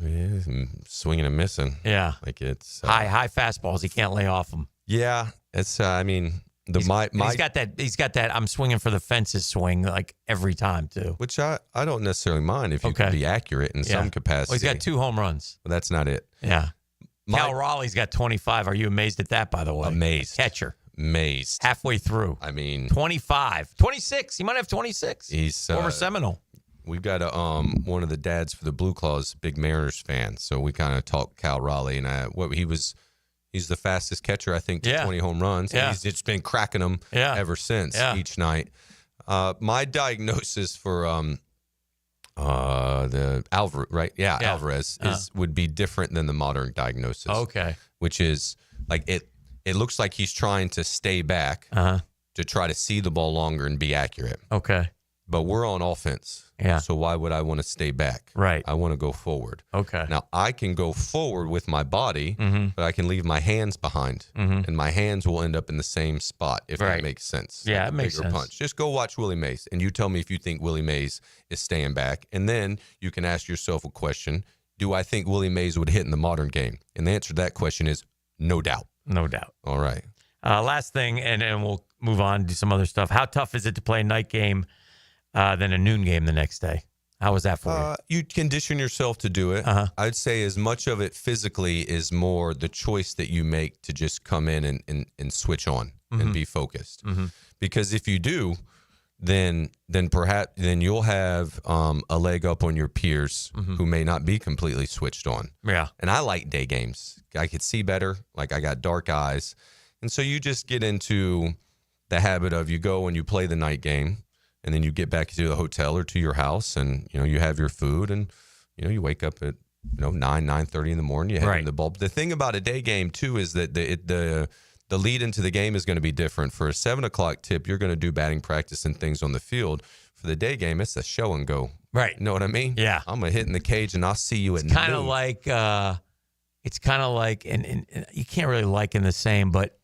Yeah, swinging and missing. Yeah. Like it's high fastballs. He can't lay off them. Yeah. It's he's got that I'm swinging for the fences swing like every time too. Which I don't necessarily mind if you can be accurate in some capacity. Well, he's got 2 home runs. But that's not it. Yeah. Cal Raleigh's got 25. Are you amazed at that, by the way? Amazed. Catcher. Amazed. Halfway through. I mean 25. 26. He might have 26. He's former Seminole. We've got one of the dads for the Blue Claws, big Mariners fan. So we kind of talked Cal Raleigh and he's the fastest catcher, I think, to 20 home runs. Yeah. And he's just been cracking them ever since each night. My diagnosis for the Alvarez, right? Yeah. Alvarez would be different than the modern diagnosis. Okay. Which is like it looks like he's trying to stay back to try to see the ball longer and be accurate. Okay. But we're on offense. Yeah. So why would I want to stay back? Right. I want to go forward. Okay. Now, I can go forward with my body, but I can leave my hands behind. And my hands will end up in the same spot, if that makes sense. Yeah, like it makes sense. Punch. Just go watch Willie Mays, and you tell me if you think Willie Mays is staying back. And then you can ask yourself a question. Do I think Willie Mays would hit in the modern game? And the answer to that question is no doubt. No doubt. All right. Last thing, and we'll move on to some other stuff. How tough is it to play a night game than a noon game the next day? How was that for you? You condition yourself to do it. I'd say as much of it physically is more the choice that you make to just come in and switch on and be focused. Because if you do, then you'll have a leg up on your peers who may not be completely switched on. Yeah. And I like day games. I could see better. Like I got dark eyes. And so you just get into the habit of you go and you play the night game. And then you get back to the hotel or to your house, and you have your food, and you wake up at 9:30 in the morning. You head in the ball. But the thing about a day game too is that the lead into the game is going to be different. For a 7:00 tip, you're going to do batting practice and things on the field. For the day game, it's a show and go. Right. You know what I mean? Yeah. I'm gonna hit in the cage, and I'll see you at noon. It's kind of like, and you can't really liken the same, but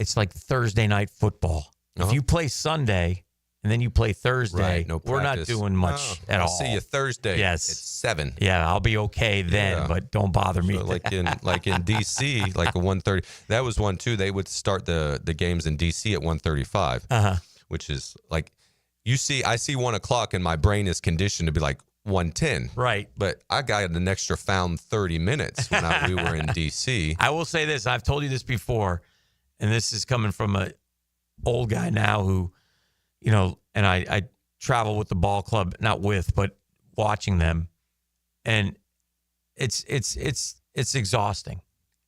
it's like Thursday night football. If you play Sunday. And then you play Thursday. Right, we're not doing much at all. I'll see you Thursday. Yes. It's 7. Yeah, I'll be okay then, but don't bother me. So like in DC, like a 1:30. That was one too. They would start the games in DC at 1:35, which is like I see 1:00 and my brain is conditioned to be like 1:10. Right. But I got an extra 30 minutes when we were in DC. I will say this. I've told you this before, and this is coming from a old guy now who, and I travel with the ball club, not with, but watching them. And it's exhausting.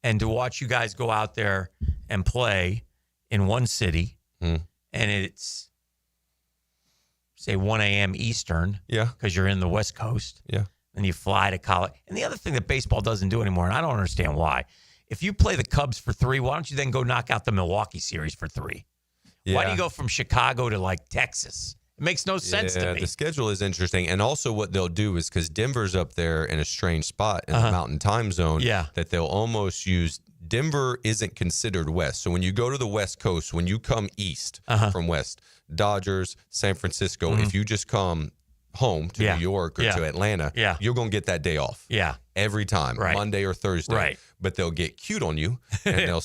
And to watch you guys go out there and play in one city, and say 1 a.m. Eastern. Yeah. Because you're in the West Coast. Yeah. And you fly to college. And the other thing that baseball doesn't do anymore, and I don't understand why, if you play the Cubs for 3, why don't you then go knock out the Milwaukee series for 3? Yeah. Why do you go from Chicago to, like, Texas? It makes no sense to me. The schedule is interesting. And also what they'll do is because Denver's up there in a strange spot in the Mountain Time Zone, that they'll almost use – Denver isn't considered West. So when you go to the West Coast, when you come east from West, Dodgers, San Francisco, if you just come – home to New York or to Atlanta, you're going to get that day off. Yeah. Every time, Monday or Thursday. Right. But they'll get cute on you and they'll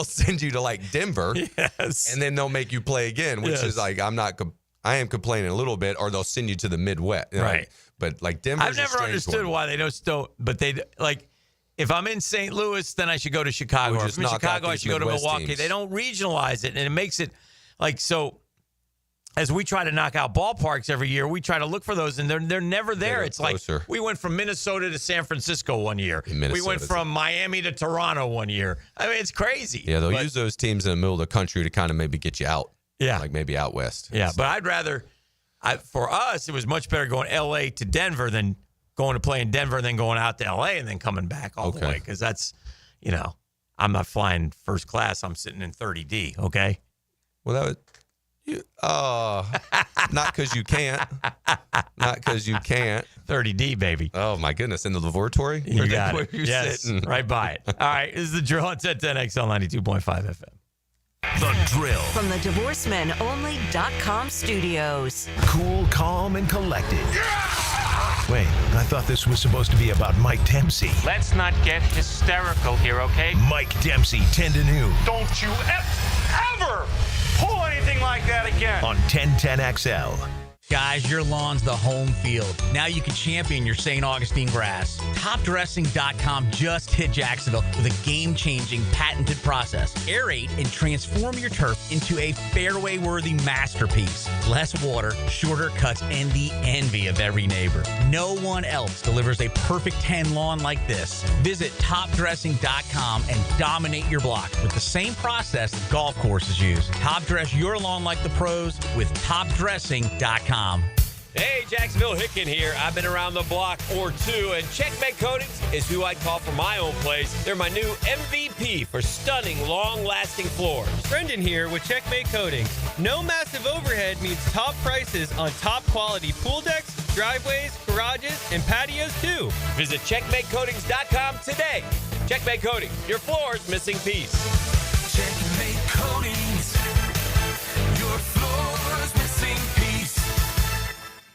send you to like Denver. Yes. And then they'll make you play again, which is like I am complaining a little bit, or they'll send you to the Midwest. Right. But like Denver's I've never understood why they don't, but they like if I'm in St. Louis, then I should go to Chicago. Or if I'm in Chicago, I should go to Milwaukee. Teams. They don't regionalize it, and it makes it like so. As we try to knock out ballparks every year, we try to look for those, and they're never there. It's closer. Like we went from Minnesota to San Francisco one year. We went from Miami to Toronto one year. I mean, it's crazy. Yeah, they'll use those teams in the middle of the country to kind of maybe get you out. Yeah. Like maybe out west. Yeah, but I'd rather for us, it was much better going L.A. to Denver than going to play in Denver and then going out to L.A. and then coming back all the way because that's, I'm not flying first class. I'm sitting in 30D, okay? Well, that was... not because you can't. Not because you can't. 30D, baby. Oh, my goodness. In the laboratory? You got it. Yes, sitting? Right by it. All right. This is The Drill on 1010XL 92.5 FM. The Drill. From the DivorceMenOnly.com studios. Cool, calm, and collected. Wait, I thought this was supposed to be about Mike Dempsey. Let's not get hysterical here, okay? Mike Dempsey, 10 to noon. Don't you ever pull anything like that again. On 1010XL. Guys, your lawn's the home field. Now you can champion your St. Augustine grass. TopDressing.com just hit Jacksonville with a game-changing patented process. Aerate and transform your turf into a fairway-worthy masterpiece. Less water, shorter cuts, and the envy of every neighbor. No one else delivers a perfect 10 lawn like this. Visit TopDressing.com and dominate your block with the same process that golf courses use. Top dress your lawn like the pros with TopDressing.com. Hey, Jacksonville Hicken here. I've been around the block or two, and Checkmate Coatings is who I'd call for my own place. They're my new MVP for stunning, long-lasting floors. Brendan here with Checkmate Coatings. No massive overhead means top prices on top-quality pool decks, driveways, garages, and patios, too. Visit CheckmateCoatings.com today. Checkmate Coatings, your floor's missing piece. Checkmate Coatings, your floor's missing piece.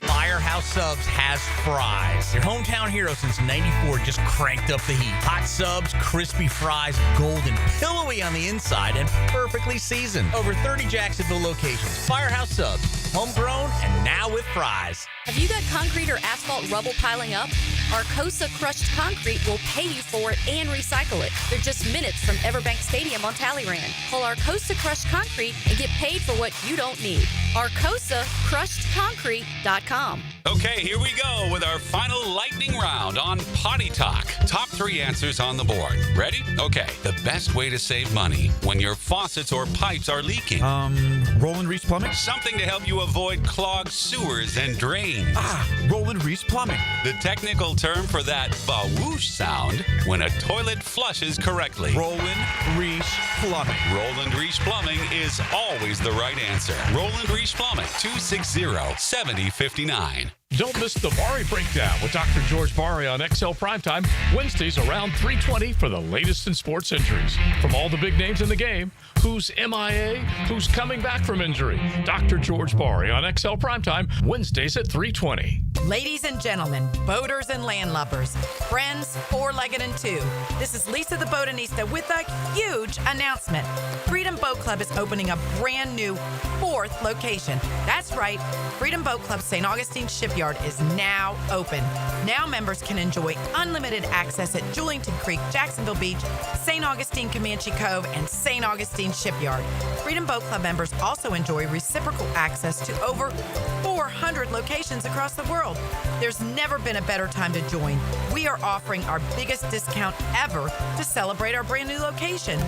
Firehouse Subs has fries. Your hometown hero since 94 just cranked up the heat. Hot subs, crispy fries, golden, pillowy on the inside, and perfectly seasoned. Over 30 Jacksonville locations. Firehouse Subs, homegrown and now with fries. Have you got concrete or asphalt rubble piling up? Arcosa Crushed Concrete will pay you for it and recycle it. They're just minutes from Everbank Stadium on Talleyrand. Call Arcosa Crushed Concrete and get paid for what you don't need. ArcosaCrushedConcrete.com. Okay, here we go with our final lightning round on Potty Talk. Top 3 answers on the board. Ready? Okay. The best way to save money when your faucets or pipes are leaking. Roland Ree Plumbing. Something to help you avoid clogged sewers and drains. Roland Ree Plumbing. The technical term for that ba-whoosh sound when a toilet flushes correctly. Roland Ree Plumbing. Roland Ree Plumbing is always the right answer. Roland Ree Plumbing, 260-7059. Don't miss the Bari Breakdown with Dr. George Bari on XL Primetime, Wednesdays around 3:20 for the latest in sports injuries. From all the big names in the game, who's MIA, who's coming back from injury. Dr. George Bari on XL Primetime, Wednesdays at 3:20. Ladies and gentlemen, boaters and landlubbers, friends, four-legged and two, this is Lisa the Botanista with a huge announcement. Freedom Boat Club is opening a brand new 4th location. That's right, Freedom Boat Club St. Augustine Shipyard is now open. Now members can enjoy unlimited access at Julington Creek, Jacksonville Beach, St. Augustine Comanche Cove, and St. Augustine Shipyard. Freedom Boat Club members also enjoy reciprocal access to over 400 100 locations across the world. There's never been a better time to join. We are offering our biggest discount ever to celebrate our brand new location.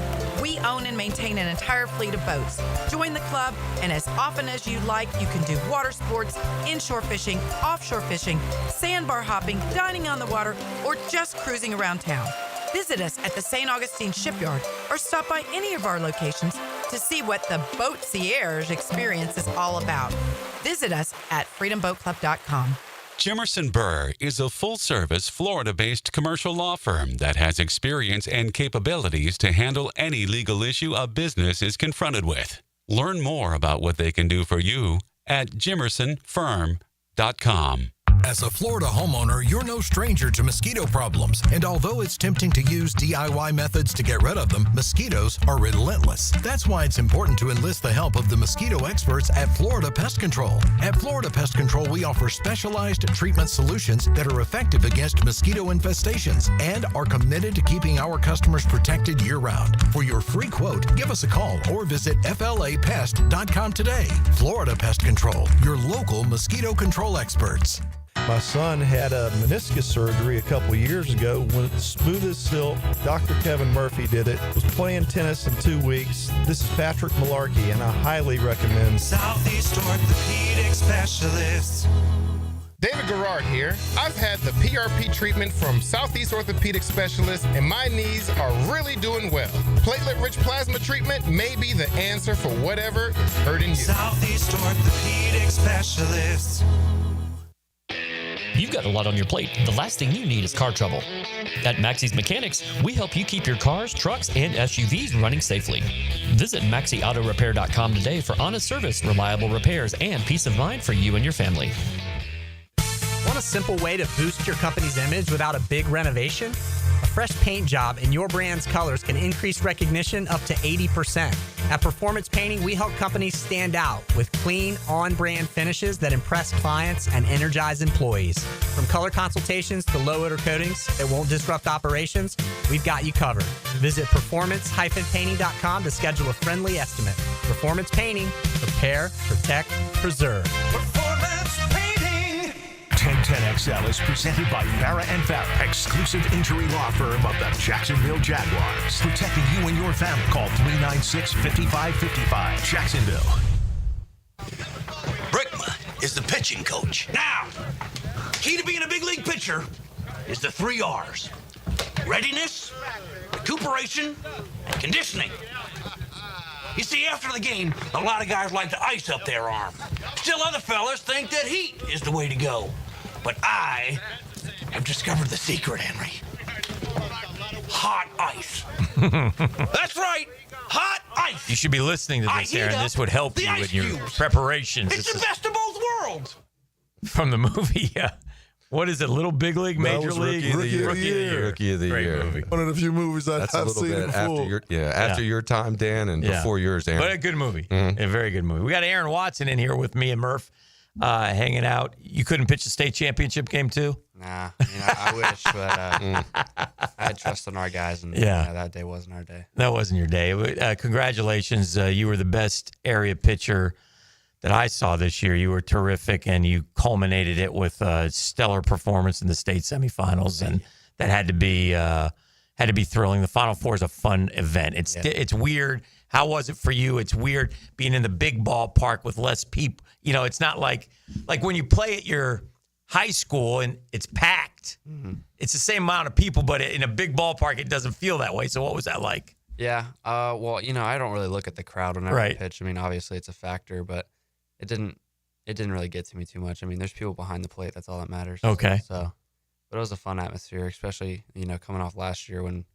We own and maintain an entire fleet of boats. Join the club, and as often as you like, you can do water sports, inshore fishing, offshore fishing, sandbar hopping, dining on the water, or just cruising around town. Visit us at the St. Augustine Shipyard or stop by any of our locations to see what the Boatsiers experience is all about. Visit us at freedomboatclub.com. Jimerson Burr is a full-service, Florida-based commercial law firm that has experience and capabilities to handle any legal issue a business is confronted with. Learn more about what they can do for you at jimersonfirm.com. As a Florida homeowner, you're no stranger to mosquito problems. And although it's tempting to use DIY methods to get rid of them, mosquitoes are relentless. That's why it's important to enlist the help of the mosquito experts at Florida Pest Control. At Florida Pest Control, we offer specialized treatment solutions that are effective against mosquito infestations and are committed to keeping our customers protected year-round. For your free quote, give us a call or visit flapest.com today. Florida Pest Control, your local mosquito control experts. My son had a meniscus surgery a couple years ago. Went smooth as silk. Dr. Kevin Murphy did it. Was playing tennis in 2 weeks. This is Patrick Malarkey, and I highly recommend Southeast Orthopedic Specialists. David Garrard here. I've had the PRP treatment from Southeast Orthopedic Specialists, and my knees are really doing well. Platelet-rich plasma treatment may be the answer for whatever is hurting you. Southeast Orthopedic Specialists. You've got a lot on your plate. The last thing you need is car trouble. At Maxie's Mechanics, we help you keep your cars, trucks, and SUVs running safely. Visit MaxieAutoRepair.com today for honest service, reliable repairs, and peace of mind for you and your family. Want a simple way to boost your company's image without a big renovation? A fresh paint job in your brand's colors can increase recognition up to 80%. At Performance Painting, we help companies stand out with clean, on-brand finishes that impress clients and energize employees. From color consultations to low-odor coatings that won't disrupt operations, we've got you covered. Visit performance-painting.com to schedule a friendly estimate. Performance Painting. Repair, protect, preserve. Performance Painting. 1010XL is presented by Farrah & Farrah, exclusive injury law firm of the Jacksonville Jaguars. Protecting you and your family. Call 396-5555. Jacksonville. Brickma is the pitching coach. Now, key to being a big league pitcher is the 3 R's. Readiness, recuperation, and conditioning. You see, after the game, a lot of guys like to ice up their arm. Still other fellas think that heat is the way to go. But I have discovered the secret, Henry. Hot ice. That's right. Hot ice. You should be listening to this, Aaron. This would help you in your preparations. It's the best of both worlds. From the movie, what is it? Little Big League, Major League? Rookie of the Year. Rookie of the Great Year. movie. One of the few movies I've seen in full. After your time, Dan, and before yours, Aaron. But a good movie. A very good movie. We got Aaron Watson in here with me and Murph hanging out. You couldn't pitch the state championship game, too? Nah, I wish, but I had trust in our guys, and that day wasn't our day. That wasn't your day. Congratulations. You were the best area pitcher that I saw this year. You were terrific, and you culminated it with a stellar performance in the state semifinals, and that had to be thrilling. The Final Four is a fun event. It's weird. How was it for you? It's weird being in the big ballpark with less people. It's not like when you play at your high school and it's packed. Mm-hmm. It's the same amount of people, but in a big ballpark, it doesn't feel that way. So what was that like? Yeah. Well, I don't really look at the crowd whenever I pitch. I mean, obviously it's a factor, but it didn't really get to me too much. I mean, there's people behind the plate. That's all that matters. Okay. But it was a fun atmosphere, especially, coming off last year when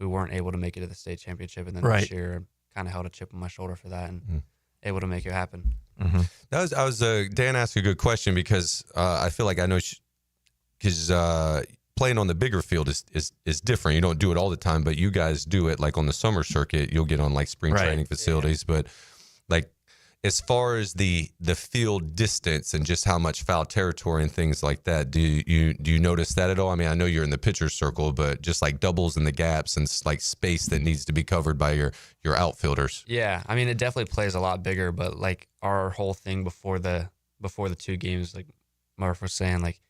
we weren't able to make it to the state championship. And then this year, I kind of held a chip on my shoulder for that and able to make it happen. Mm-hmm. Dan asked a good question because I feel like I know because playing on the bigger field is different. You don't do it all the time, but you guys do it like on the summer circuit. You'll get on like spring training facilities, but like as far as the field distance and just how much foul territory and things like that, do you notice that at all? I mean, I know you're in the pitcher's circle, but just like doubles in the gaps and like space that needs to be covered by your outfielders. Yeah, I mean, it definitely plays a lot bigger, but like our whole thing before the before the 2 games, like Murph was saying, like,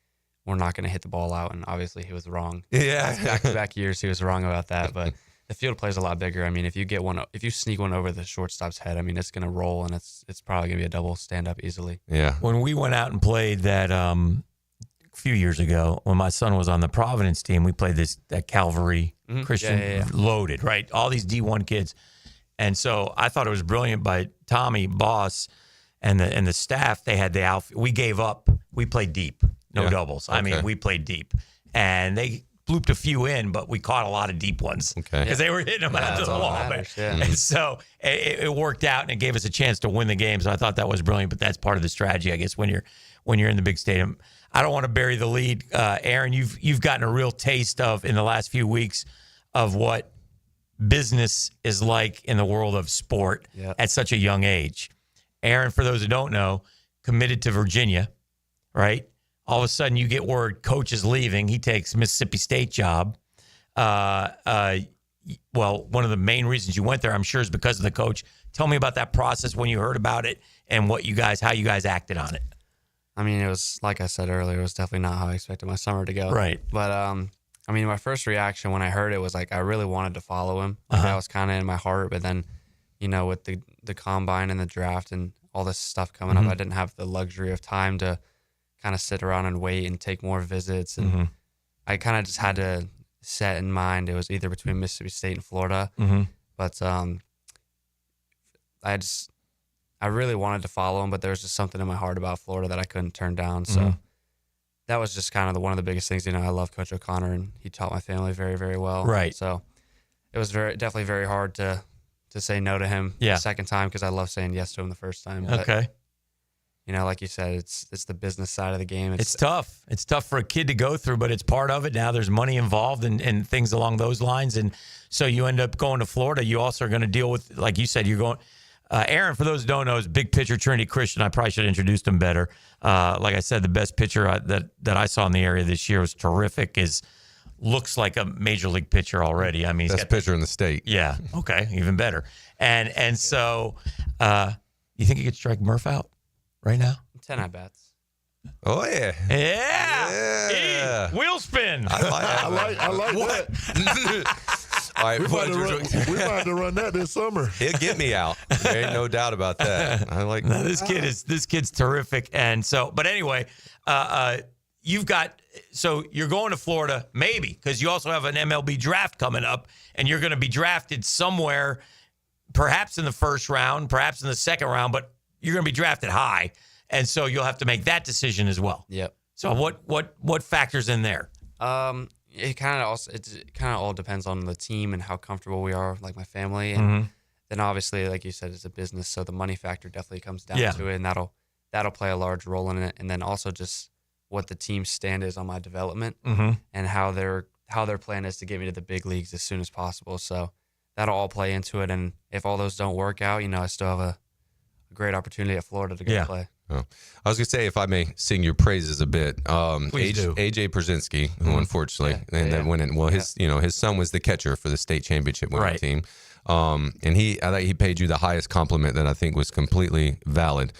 we're not going to hit the ball out, and obviously he was wrong. Yeah. Back-to-back years, he was wrong about that, but the field plays a lot bigger. I mean, if you sneak one over the shortstop's head, I mean, it's going to roll, and it's probably going to be a double stand-up easily. Yeah. When we went out and played that a few years ago, when my son was on the Providence team, we played that Calvary Christian loaded, right? All these D1 kids. And so I thought it was brilliant by Tommy, boss, and the staff. They had the outfit. We gave up. We played deep. No doubles. Okay. I mean, we played deep. And they blooped a few in, but we caught a lot of deep ones. Okay. Because they were hitting them out to the wall. And so it worked out, and it gave us a chance to win the game. So I thought that was brilliant, but that's part of the strategy, I guess, when you're in the big stadium. I don't want to bury the lead. Aaron, you've gotten a real taste of, in the last few weeks, of what business is like in the world of sport at such a young age. Aaron, for those who don't know, committed to Virginia, right? All of a sudden, you get word coach is leaving. He takes Mississippi State job. Well, one of the main reasons you went there, I'm sure, is because of the coach. Tell me about that process when you heard about it and how you guys acted on it. I mean, it was, like I said earlier, it was definitely not how I expected my summer to go. Right. But, I mean, my first reaction when I heard it was like I really wanted to follow him. Like, that was kind of in my heart. But then, with the combine and the draft and all this stuff coming up, I didn't have the luxury of time to kind of sit around and wait and take more visits. And I kind of just had to set in mind it was either between Mississippi State and Florida. But I really wanted to follow him, but there was just something in my heart about Florida that I couldn't turn down. So that was just kind of one of the biggest things. I love Coach O'Connor, and he taught my family very, very well. Right. So it was definitely very hard to say no to him the second time, because I love saying yes to him the first time. But, okay. Like you said, it's the business side of the game. It's tough. It's tough for a kid to go through, but it's part of it. Now there's money involved and things along those lines. And so you end up going to Florida. You also are going to deal with, like you said, you're going – Aaron, for those who don't know, is big pitcher Trinity Christian. I probably should have introduced him better. Like I said, the best pitcher that I saw in the area this year was terrific. Looks like a major league pitcher already. I mean, he's best pitcher in the state. Yeah. Okay. Even better. And so you think he could strike Murph out right now? 10 at-bats. Oh, yeah. Yeah. Wheel spin. I like that. All right, we might have to run that this summer. He'll get me out. There ain't no doubt about that. I like that. This kid's terrific. And so, but anyway, you're going to Florida, maybe, because you also have an MLB draft coming up, and you're going to be drafted somewhere, perhaps in the first round, perhaps in the second round, but you're going to be drafted high. And so you'll have to make that decision as well. Yep. So what factors in there? It kind of all depends on the team and how comfortable we are, like my family, and then obviously, like you said, it's a business, so the money factor definitely comes down to it, and that'll play a large role in it. And then also just what the team's stand is on my development and how their plan is to get me to the big leagues as soon as possible. So that'll all play into it. And if all those don't work out, I still have a great opportunity at Florida to go play. Oh. I was going to say, if I may sing your praises a bit, Please do. AJ Brzezinski, who unfortunately then went in. Well, his son was the catcher for the state championship winning team. And I think he paid you the highest compliment that I think was completely valid.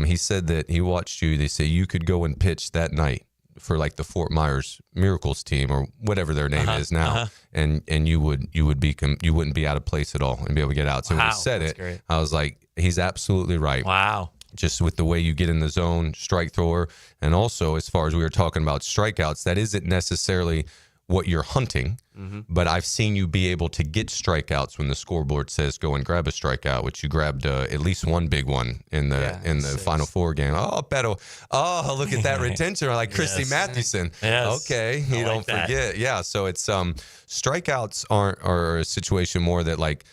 He said that he watched you. They say you could go and pitch that night for like the Fort Myers Miracles team or whatever their name is now, and you wouldn't be out of place at all and be able to get out. So when he said it, great. I was like, he's absolutely right. Wow. Just with the way you get in the zone, strike thrower, and also as far as we were talking about strikeouts, that isn't necessarily what you're hunting, but I've seen you be able to get strikeouts when the scoreboard says go and grab a strikeout, which you grabbed at least one big one in the Final Four game. Oh, Beto. Oh, look at that retention, like Christy Mathewson. Yes. Okay, you don't forget. Yeah, so it's strikeouts are a situation more that like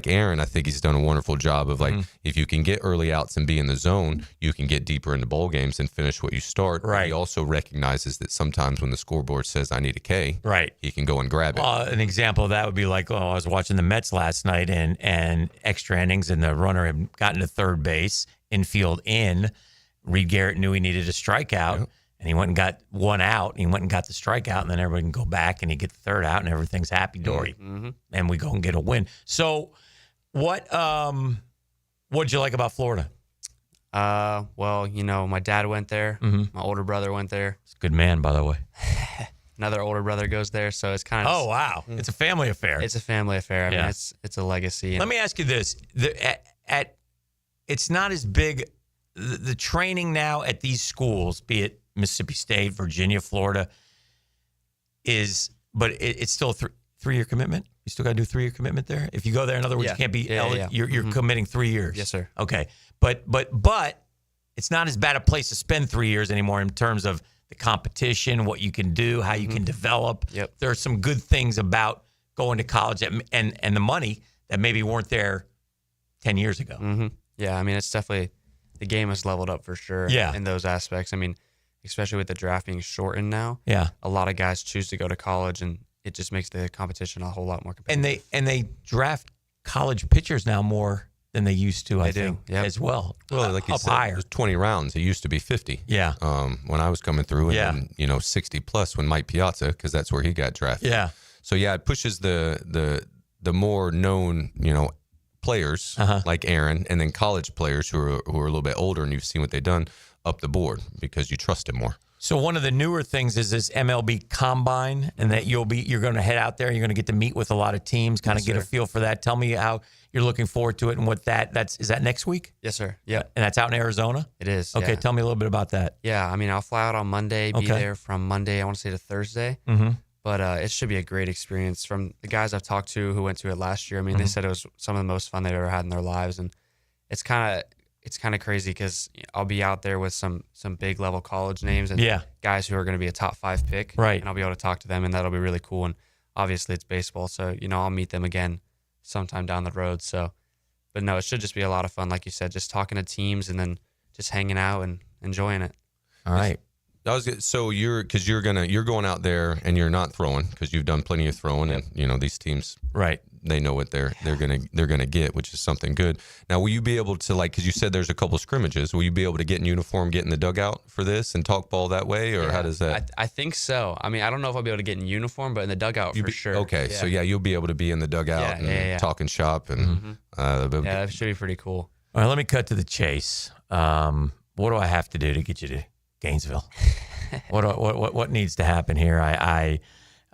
Aaron, I think he's done a wonderful job of if you can get early outs and be in the zone, you can get deeper into bowl games and finish what you start. Right. He also recognizes that sometimes when the scoreboard says I need a K, he can go and grab it. An example of that would be like, I was watching the Mets last night and extra innings, and the runner had gotten to third base, infield in. Reed Garrett knew he needed a strikeout. And he went and got one out. He went and got the strikeout, and then everybody can go back and he get the third out, and everything's happy dory. And we go and get a win. So, what'd you like about Florida? Well, my dad went there. My older brother went there. He's a good man, by the way. Another older brother goes there, so it's kind of. Oh wow, it's a family affair. It's a family affair. I mean, it's a legacy. Let me ask you this: it's not as big. The training now at these schools, be it Mississippi State, Virginia, Florida, but it's still a 3-year commitment. You still got to do a 3-year commitment there. If you go there, in other words, you can't be. You're committing 3 years. Yes, sir. Okay, but it's not as bad a place to spend 3 years anymore in terms of the competition, what you can do, how you can develop. Yep. There are some good things about going to college and the money that maybe weren't there 10 years ago. Mm-hmm. Yeah, I mean, it's definitely the game has leveled up for sure. Yeah. In those aspects. I mean, especially with the draft being shortened now. Yeah. A lot of guys choose to go to college, and it just makes the competition a whole lot more competitive. And they draft college pitchers now more than they used to, I think, as well. Well, like you said, higher. it was 20 rounds. It used to be 50. Yeah. When I was coming through, and then, 60 plus when Mike Piazza, because that's where he got drafted. Yeah. So it pushes the more known, players like Aaron, and then college players who are a little bit older and you've seen what they've done up the board because you trust him more. So one of the newer things is this MLB Combine, and that you're going to head out there. You're going to get to meet with a lot of teams, kind of get a feel for that. Tell me how you're looking forward to it and what is that next week? Yes, sir. Yeah. And that's out in Arizona? It is. Okay. Yeah. Tell me a little bit about that. Yeah. I mean, I'll fly out on Monday, be there from Monday, I want to say to Thursday. Mm-hmm. But it should be a great experience. From the guys I've talked to who went to it last year, I mean, they said it was some of the most fun they've ever had in their lives. And it's kind of crazy because I'll be out there with some big level college names and guys who are going to be a top 5 pick. Right. And I'll be able to talk to them, and that'll be really cool. And obviously it's baseball, so, I'll meet them again sometime down the road. So, but no, it should just be a lot of fun. Like you said, just talking to teams and then just hanging out and enjoying it. All right. So you're going out there and you're not throwing because you've done plenty of throwing, and these teams, right? They know what they're gonna get, which is something good. Now, will you be able to, because you said there's a couple scrimmages, will you be able to get in uniform, get in the dugout for this, and talk ball that way, or how does that? I think so. I mean, I don't know if I'll be able to get in uniform, but in the dugout for sure. Okay, so you'll be able to be in the dugout and talking shop, and that should be pretty cool. All right, let me cut to the chase. What do I have to do to get you to Gainesville? What needs to happen here?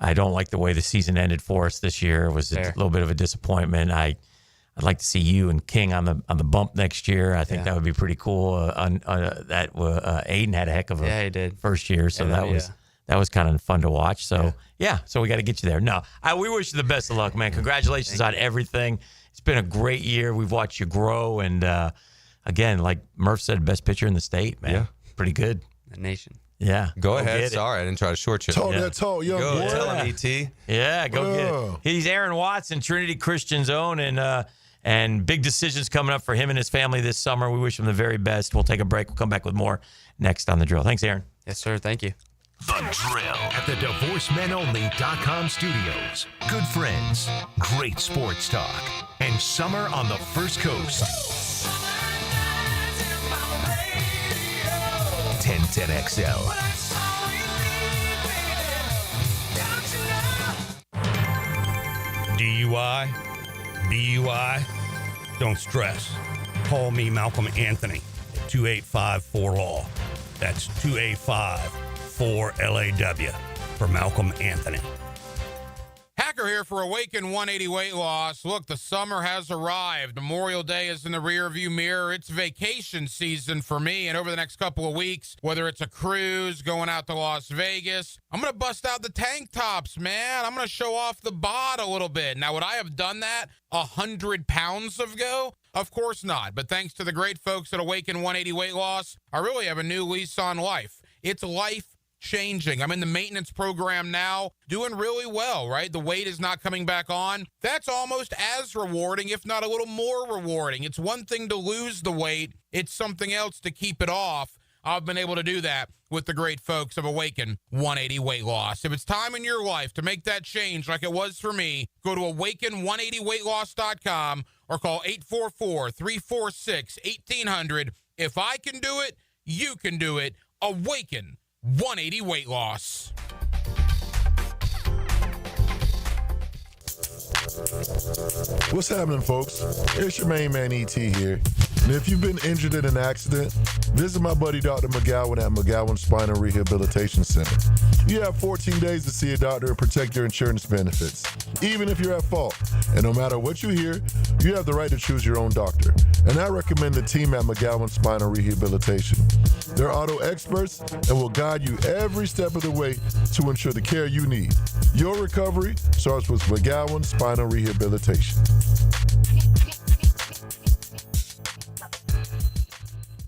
I don't like the way the season ended for us this year. It was a little bit of a disappointment. I'd like to see you and King on the bump next year. I think that would be pretty cool. Aiden had a heck of a first year, so that was kind of fun to watch. So so we got to get you there. No, we wish you the best of luck, man. Congratulations on everything. It's been a great year. We've watched you grow, and again, like Murph said, best pitcher in the state, man. Yeah. Pretty good. The nation. Yeah. Go ahead. Sorry, I didn't try to short you. Talk that talk, young boy. Tell him, E.T. Yeah, go get it. He's Aaron Watson, Trinity Christian's own, and big decisions coming up for him and his family this summer. We wish him the very best. We'll take a break. We'll come back with more next on The Drill. Thanks, Aaron. Yes, sir. Thank you. The Drill at the DivorceMenOnly.com studios. Good friends, great sports talk, and summer on the First Coast. 1010XL. DUI, BUI, don't stress. Call me Malcolm Anthony at 285-4LAW. That's 285-4LAW for Malcolm Anthony. Hacker here for Awaken 180 Weight Loss. Look, the summer has arrived. Memorial Day is in the rearview mirror. It's vacation season for me, and over the next couple of weeks, whether it's a cruise, going out to Las Vegas, I'm going to bust out the tank tops, man. I'm going to show off the bod a little bit. Now, would I have done that 100 pounds ago? Of course not, but thanks to the great folks at Awaken 180 Weight Loss, I really have a new lease on life. It's life changing. I'm in the maintenance program now, doing really well, right? The weight is not coming back on. That's almost as rewarding, if not a little more rewarding. It's one thing to lose the weight. It's something else to keep it off. I've been able to do that with the great folks of Awaken 180 Weight Loss. If it's time in your life to make that change like it was for me, go to awaken180weightloss.com or call 844-346-1800. If I can do it, you can do it. Awaken 180 Weight Loss. What's happening, folks? It's your main man, E.T. here. And if you've been injured in an accident, visit my buddy Dr. McGowan at McGowan Spine and Rehabilitation Center. You have 14 days to see a doctor and protect your insurance benefits, even if you're at fault. And no matter what you hear, you have the right to choose your own doctor. And I recommend the team at McGowan Spine and Rehabilitation. They're auto experts and will guide you every step of the way to ensure the care you need. Your recovery starts with McGowan Spine and Rehabilitation.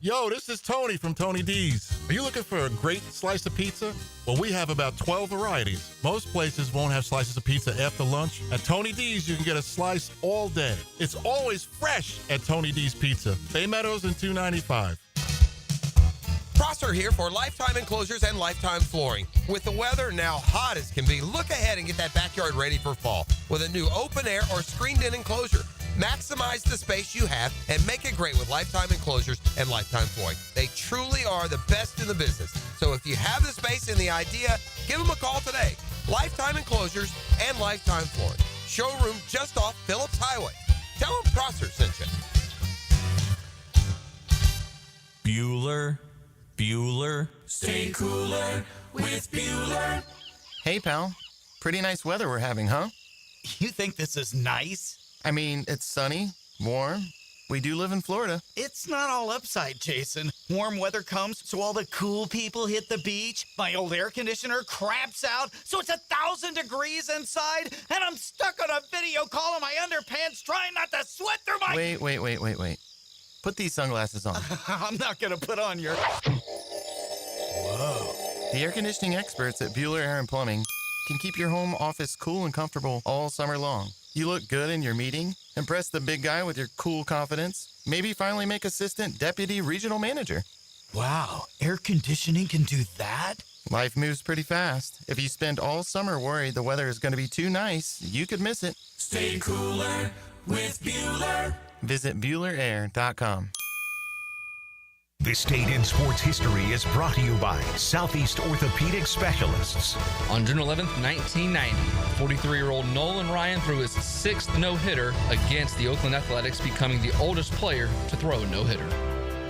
Yo, this is Tony from Tony D's. Are you looking for a great slice of pizza? Well, we have about 12 varieties. Most places won't have slices of pizza after lunch. At Tony D's, you can get a slice all day. It's always fresh at Tony D's Pizza. Bay Meadows and 295. Prosser here for Lifetime Enclosures and Lifetime Flooring. With the weather now hot as can be, look ahead and get that backyard ready for fall with a new open air or screened-in enclosure. Maximize the space you have and make it great with Lifetime Enclosures and Lifetime Flooring. They truly are the best in the business. So if you have the space and the idea, give them a call today. Lifetime Enclosures and Lifetime Flooring. Showroom just off Phillips Highway. Tell them Prosser sent you. Bueller. Stay cooler with Bueller. Hey, pal. Pretty nice weather we're having, huh? You think this is nice? I mean, it's sunny, warm. We do live in Florida. It's not all upside, Jason. Warm weather comes, so all the cool people hit the beach. My old air conditioner craps out, so it's 1,000 degrees inside, and I'm stuck on a video call in my underpants trying not to sweat through my... Wait. Put these sunglasses on. I'm not going to put on your... Whoa. The air conditioning experts at Bueller Air and Plumbing can keep your home office cool and comfortable all summer long. You look good in your meeting, impress the big guy with your cool confidence, maybe finally make assistant deputy regional manager. Wow, air conditioning can do that? Life moves pretty fast. If you spend all summer worried the weather is going to be too nice, you could miss it. Stay cooler with Bueller. Visit BuellerAir.com. This Date in Sports History is brought to you by Southeast Orthopedic Specialists. On June 11th, 1990, 43-year-old Nolan Ryan threw his 6th no-hitter against the Oakland Athletics, becoming the oldest player to throw a no-hitter.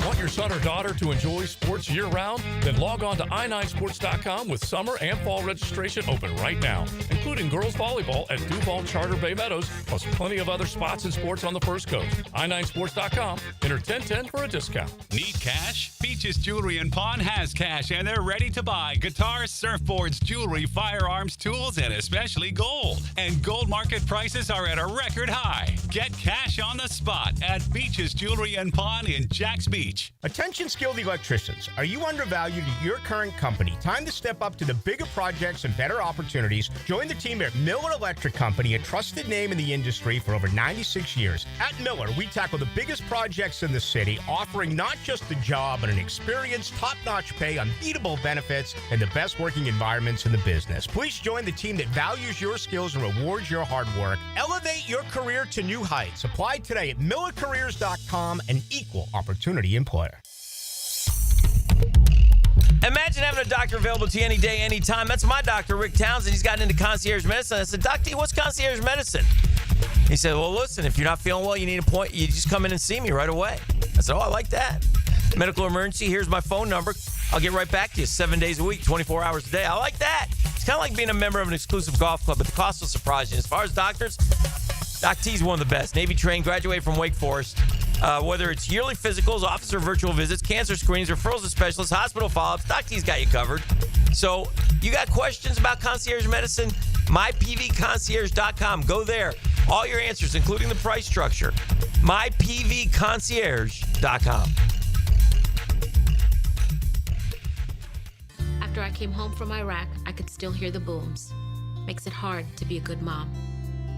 Want your son or daughter to enjoy sports year-round? Then log on to i9sports.com with summer and fall registration open right now, including girls volleyball at Duval Charter Bay Meadows, plus plenty of other spots and sports on the First Coast. i9sports.com. Enter 1010 for a discount. Need cash? Beaches Jewelry and Pawn has cash, and they're ready to buy guitars, surfboards, jewelry, firearms, tools, and especially gold. And gold market prices are at a record high. Get cash on the spot at Beaches Jewelry and Pawn in Jacks Beach. Attention skilled electricians. Are you undervalued at your current company? Time to step up to the bigger projects and better opportunities. Join the team at Miller Electric Company, a trusted name in the industry for over 96 years. At Miller, we tackle the biggest projects in the city, offering not just the job, but an experienced, top-notch pay, unbeatable benefits, and the best working environments in the business. Please join the team that values your skills and rewards your hard work. Elevate your career to new heights. Apply today at millercareers.com, an equal opportunity employer. Imagine having a doctor available to you any day, anytime. That's my doctor, Rick Townsend. He's gotten into concierge medicine. I said, Doc D, what's concierge medicine? He said, well, listen, if you're not feeling well, you need a point, you just come in and see me right away. I said, oh, I like that. Medical emergency, here's my phone number. I'll get right back to you 7 days a week, 24 hours a day. I like that. It's kind of like being a member of an exclusive golf club, but the cost will surprise you. As far as doctors, Doc T's one of the best. Navy trained, graduated from Wake Forest. Whether it's yearly physicals, office or virtual visits, cancer screenings, referrals to specialists, hospital follow-ups, Doc T's got you covered. So you got questions about concierge medicine? MyPVConcierge.com. Go there. All your answers, including the price structure. MyPVConcierge.com. After I came home from Iraq, I could still hear the booms. Makes it hard to be a good mom.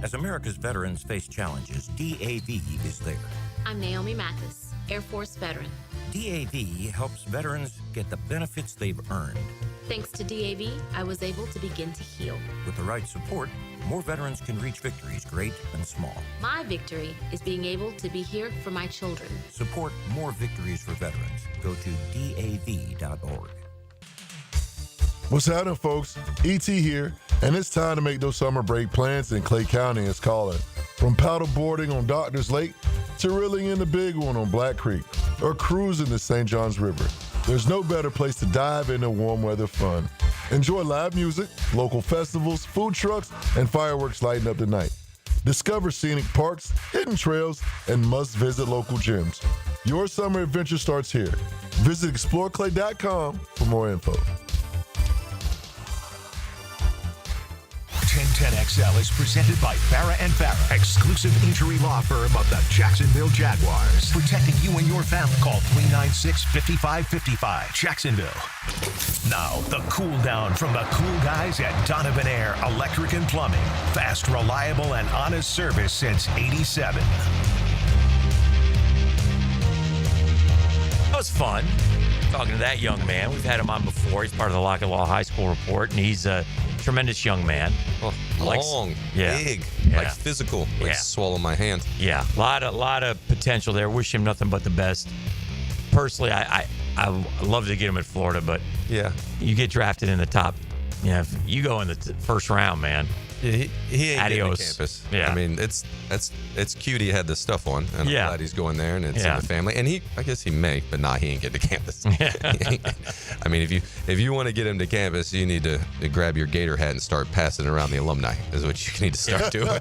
As America's veterans face challenges, DAV is there. I'm Naomi Mathis, Air Force veteran. DAV helps veterans get the benefits they've earned. Thanks to DAV, I was able to begin to heal. With the right support, more veterans can reach victories, great and small. My victory is being able to be here for my children. Support more victories for veterans. Go to DAV.org. What's happening, folks? ET here, and it's time to make those summer break plans, and Clay County is calling. From paddle boarding on Doctor's Lake to reeling in the big one on Black Creek or cruising the St. Johns River, there's no better place to dive into warm weather fun. Enjoy live music, local festivals, food trucks, and fireworks lighting up the night. Discover scenic parks, hidden trails, and must-visit local gyms. Your summer adventure starts here. Visit exploreclay.com for more info. 1010XL is presented by Farah & Farah, exclusive injury law firm of the Jacksonville Jaguars. Protecting you and your family. Call 396-5555. Jacksonville. Now, the cool down from the cool guys at Donovan Air Electric and Plumbing. Fast, reliable, and honest service since '87. That was fun. Talking to that young man. We've had him on before. He's part of the Lockett Law High School Report, and he's a tremendous young man. Long, big, like physical, like swallow my hand. Yeah, a lot of potential there. Wish him nothing but the best. Personally, I love to get him at Florida, but you get drafted in the top. Yeah, if you go in the first round, man. Yeah, he ain't Adios. getting to campus. Yeah. I mean, it's cute he had this stuff on, and I'm glad he's going there, and it's in the family. And I guess he may, but he ain't getting to campus. I mean, if you want to get him to campus, you need to grab your Gator hat and start passing it around the alumni. Is what you need to start doing.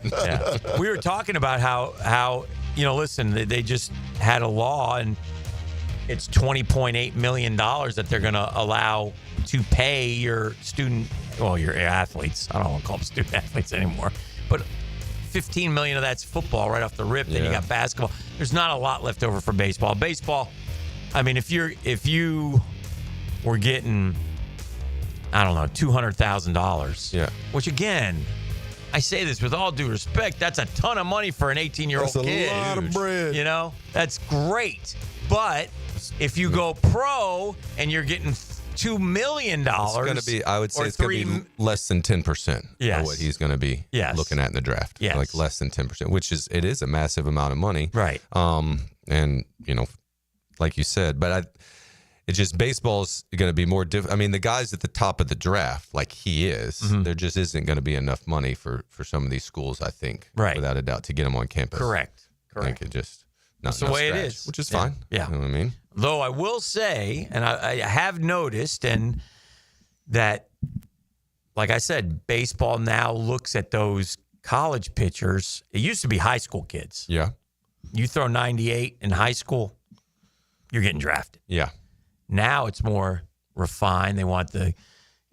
We were talking about how listen, they just had a law, and it's $20.8 million that they're going to allow to pay your your athletes. I don't want to call them student athletes anymore, but $15 million of that's football right off the rip. Then you got basketball. There's not a lot left over for baseball. Baseball, I mean, if you were getting, I don't know, $200,000, which again, I say this with all due respect, that's a ton of money for an 18-year-old kid. That's a lot of bread. That's great. But if you go pro and you're getting $2 million, it's going to be, I would say it's going to be less than 10% of what he's going to be looking at in the draft. Like less than 10%, which is a massive amount of money. Right. And, like you said, but it's just baseball's going to be more different. I mean, the guys at the top of the draft, like he is, there just isn't going to be enough money for some of these schools, I think, without a doubt, to get them on campus. Correct. I think it just, that's the way it is. Which is fine. Yeah. You know what I mean? Though I will say, and I have noticed, and that, like I said, baseball now looks at those college pitchers. It used to be high school kids. Yeah. You throw 98 in high school, you're getting drafted. Yeah. Now it's more refined. They want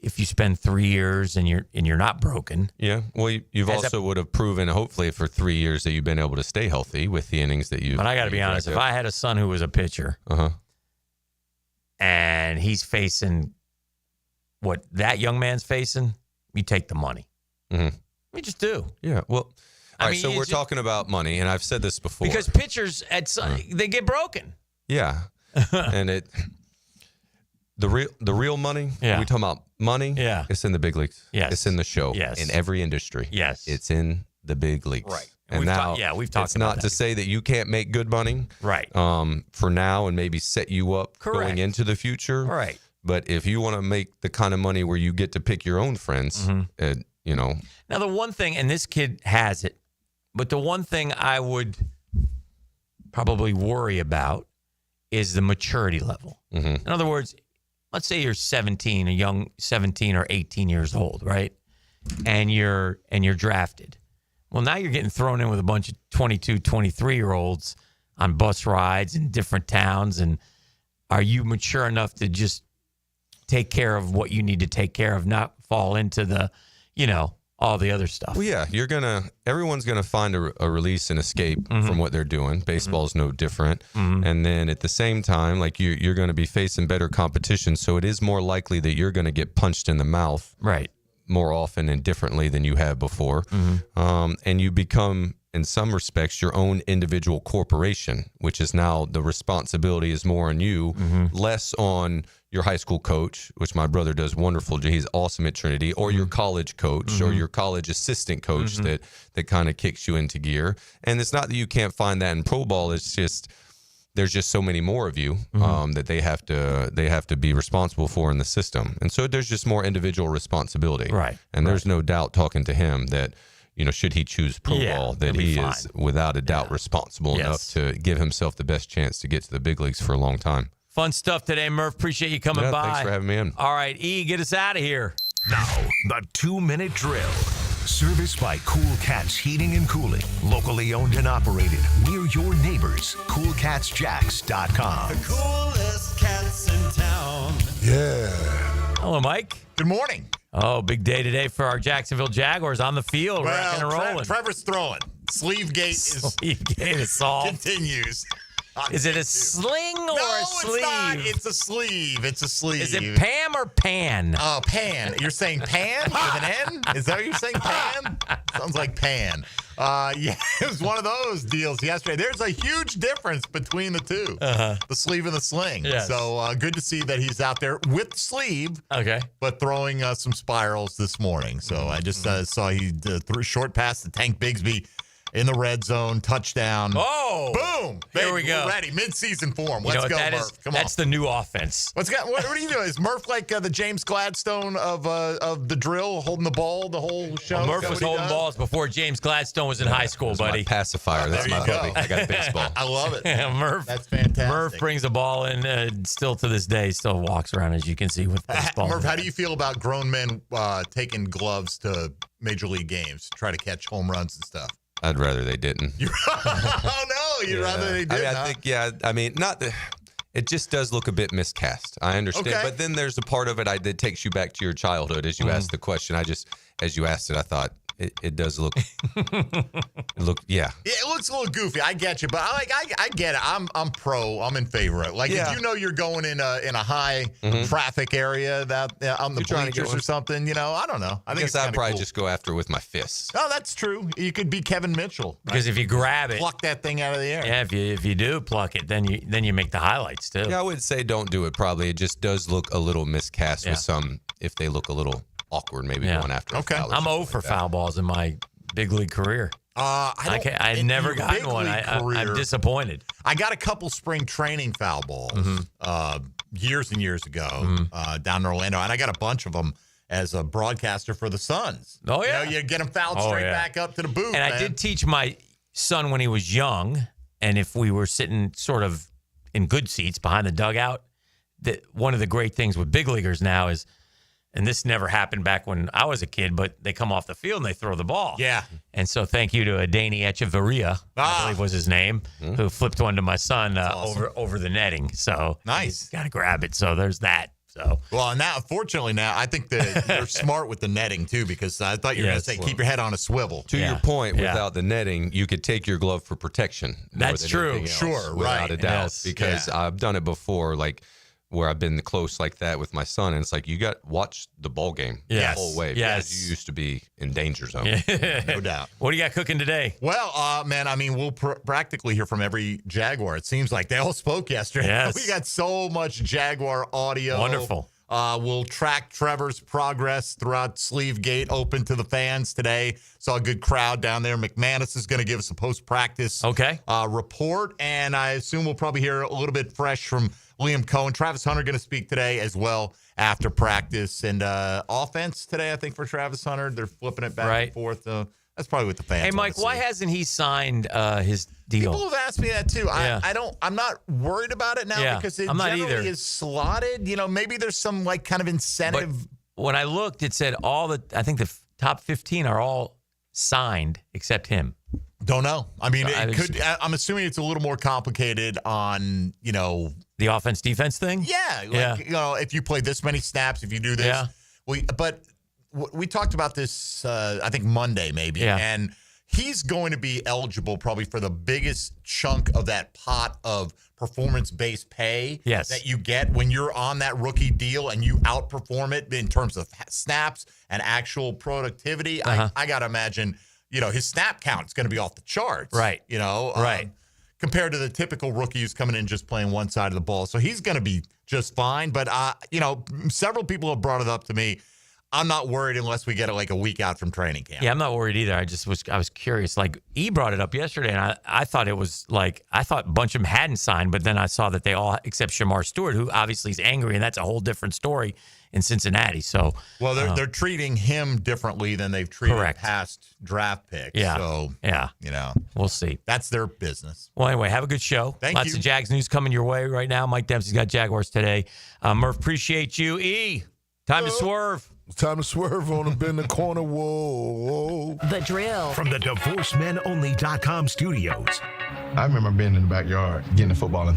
if you spend 3 years and you're not broken. Yeah. Well, you've also would have proven, hopefully, for 3 years that you've been able to stay healthy with the innings that you've. But I got to be honest, if I had a son who was a pitcher, and he's facing what that young man's facing, you take the money. Mm-hmm. We just do. Yeah. Well, all right. So we're just talking about money, and I've said this before. Because pitchers they get broken. Yeah. And the real money. Yeah. We talking about money. Yeah. It's in the big leagues. Yes. It's in the show. Yes. In every industry. Yes. It's in the big leagues. Right. And we've now, we've talked it's about not that. to say that you can't make good money. Right. For now, and maybe set you up going into the future. Right. But if you want to make the kind of money where you get to pick your own friends, Now, the one thing, and this kid has it, but the one thing I would probably worry about is the maturity level. Mm-hmm. In other words, let's say you're 17, a young 17 or 18 years old, right? And you're drafted. Well, now you're getting thrown in with a bunch of 22, 23-year-olds on bus rides in different towns. And are you mature enough to just take care of what you need to take care of, not fall into the, all the other stuff? Well, yeah, everyone's going to find a release and escape from what they're doing. Baseball's no different. And then at the same time, like you're going to be facing better competition. So it is more likely that you're going to get punched in the mouth. Right. More often and differently than you have before. And you become, in some respects, your own individual corporation, which is now the responsibility is more on you, less on your high school coach, which my brother does wonderful. He's awesome at Trinity, or your college coach or your college assistant coach that kind of kicks you into gear. And it's not that you can't find that in pro ball. It's just there's just so many more of you that they have to be responsible for in the system. And so there's just more individual responsibility. Right. And there's no doubt talking to him that, should he choose pro ball, that he is without a doubt responsible enough to give himself the best chance to get to the big leagues for a long time. Fun stuff today, Murph. Appreciate you coming by. Thanks for having me in. All right, E, get us out of here. Now, the 2-minute drill. Service by Cool Cats Heating and Cooling. Locally owned and operated. We're your neighbors. CoolCatsJacks.com. The coolest cats in town. Yeah. Hello, Mike. Good morning. Oh, big day today for our Jacksonville Jaguars on the field, rocking and rolling. Trevor's throwing. Sleeve gate assault continues. Is it a sling or a sleeve? It's not. It's a sleeve. It's a sleeve. Is it Pam or Pan? Oh, Pan. You're saying Pan with an N? Is that what you're saying, Pan? Sounds like Pan. Yeah, it was one of those deals yesterday. There's a huge difference between the two, the sleeve and the sling. Yes. So good to see that he's out there with sleeve, but throwing some spirals this morning. So I just saw he threw a short pass to Tank Bigsby in the red zone, touchdown. Oh, boom! Here we go. We're ready, mid-season form. Let's go, Murph. Come on. That's the new offense. What are you doing? Is Murph like the James Gladstone of the drill, holding the ball the whole show? Well, Murph was holding balls before James Gladstone was in high school, buddy. My pacifier. That's my hobby. I got baseball. I love it. Murph. That's fantastic. Murph brings the ball in. Still to this day, still walks around, as you can see, with baseball. Murph, how do you feel about grown men taking gloves to major league games to try to catch home runs and stuff? I'd rather they didn't. Oh, no. You'd rather they didn't. I think, not the. It just does look a bit miscast. I understand. Okay. But then there's a part of it that takes you back to your childhood as you asked the question. As you asked it, I thought it does look. Yeah, it looks a little goofy. I get you, but I get it. I'm pro. I'm in favor of it. Like if you know you're going in a high traffic area that on the bleachers or something, I don't know. I guess I'd probably just go after it with my fists. Oh, that's true. You could be Kevin Mitchell because if you grab it, pluck that thing out of the air. Yeah, if you do pluck it, then you make the highlights too. Yeah, I would say don't do it. Probably it just does look a little miscast with some. If they look a little awkward, maybe going after. Okay, I'm 0 for foul balls in my big league career. I never gotten one. I'm disappointed. I got a couple spring training foul balls years and years ago down in Orlando, and I got a bunch of them as a broadcaster for the Suns. Oh yeah, you get them fouled straight back up to the booth. And man. I did teach my son when he was young, and if we were sitting sort of in good seats behind the dugout, that one of the great things with big leaguers now is. And this never happened back when I was a kid, but they come off the field and they throw the ball. Yeah. And so thank you to Danny Echeverria, I believe was his name, who flipped one to my son over the netting. So nice. Got to grab it. So there's that. So well, fortunately, I think that you're smart with the netting too, because I thought you were going to say keep your head on a swivel. To your point, without the netting, you could take your glove for protection. That's true. Sure, without a doubt, because I've done it before, like. Where I've been close like that with my son, and it's like you got watch the ball game the whole way. Because you used to be in danger zone, no doubt. What do you got cooking today? Well, man, we'll practically hear from every Jaguar. It seems like they all spoke yesterday. Yes. We got so much Jaguar audio. Wonderful. We'll track Trevor's progress throughout Sleeve Gate open to the fans today. Saw a good crowd down there. McManus is going to give us a post-practice report, and I assume we'll probably hear a little bit fresh from Liam Cohen. Travis Hunter going to speak today as well after practice. And offense today, I think, for Travis Hunter. They're flipping it back and forth. That's probably what the fans Hey, Mike, why hasn't he signed his deal? People have asked me that, too. I'm not worried about it now because it generally is slotted. Maybe there's some, kind of incentive. But when I looked, it said I think the top 15 are all signed except him. Don't know. I'm assuming it's a little more complicated on, the offense-defense thing? Yeah. If you play this many snaps, if you do this. Yeah. But we talked about this, I think, Monday maybe. Yeah. And he's going to be eligible probably for the biggest chunk of that pot of performance-based pay that you get when you're on that rookie deal and you outperform it in terms of snaps and actual productivity. I got to imagine, his snap count is going to be off the charts. Right. Compared to the typical rookie who's coming in just playing one side of the ball. So he's going to be just fine. But, several people have brought it up to me. I'm not worried unless we get it like a week out from training camp. Yeah, I'm not worried either. I was curious. Like, E brought it up yesterday, and I thought it was like, I thought a bunch of them hadn't signed, but then I saw that they all, except Shamar Stewart, who obviously is angry, and that's a whole different story in Cincinnati. So, well, they're treating him differently than they've treated past draft picks. Yeah. So, we'll see. That's their business. Well, anyway, have a good show. Lots you. of Jags news coming your way right now. Mike Dempsey's got Jaguars today. Murph, appreciate you. E, time to swerve. It's time to swerve on a bend the corner. Whoa. The drill. From the DivorceMenOnly.com studios. I remember being in the backyard, getting the football in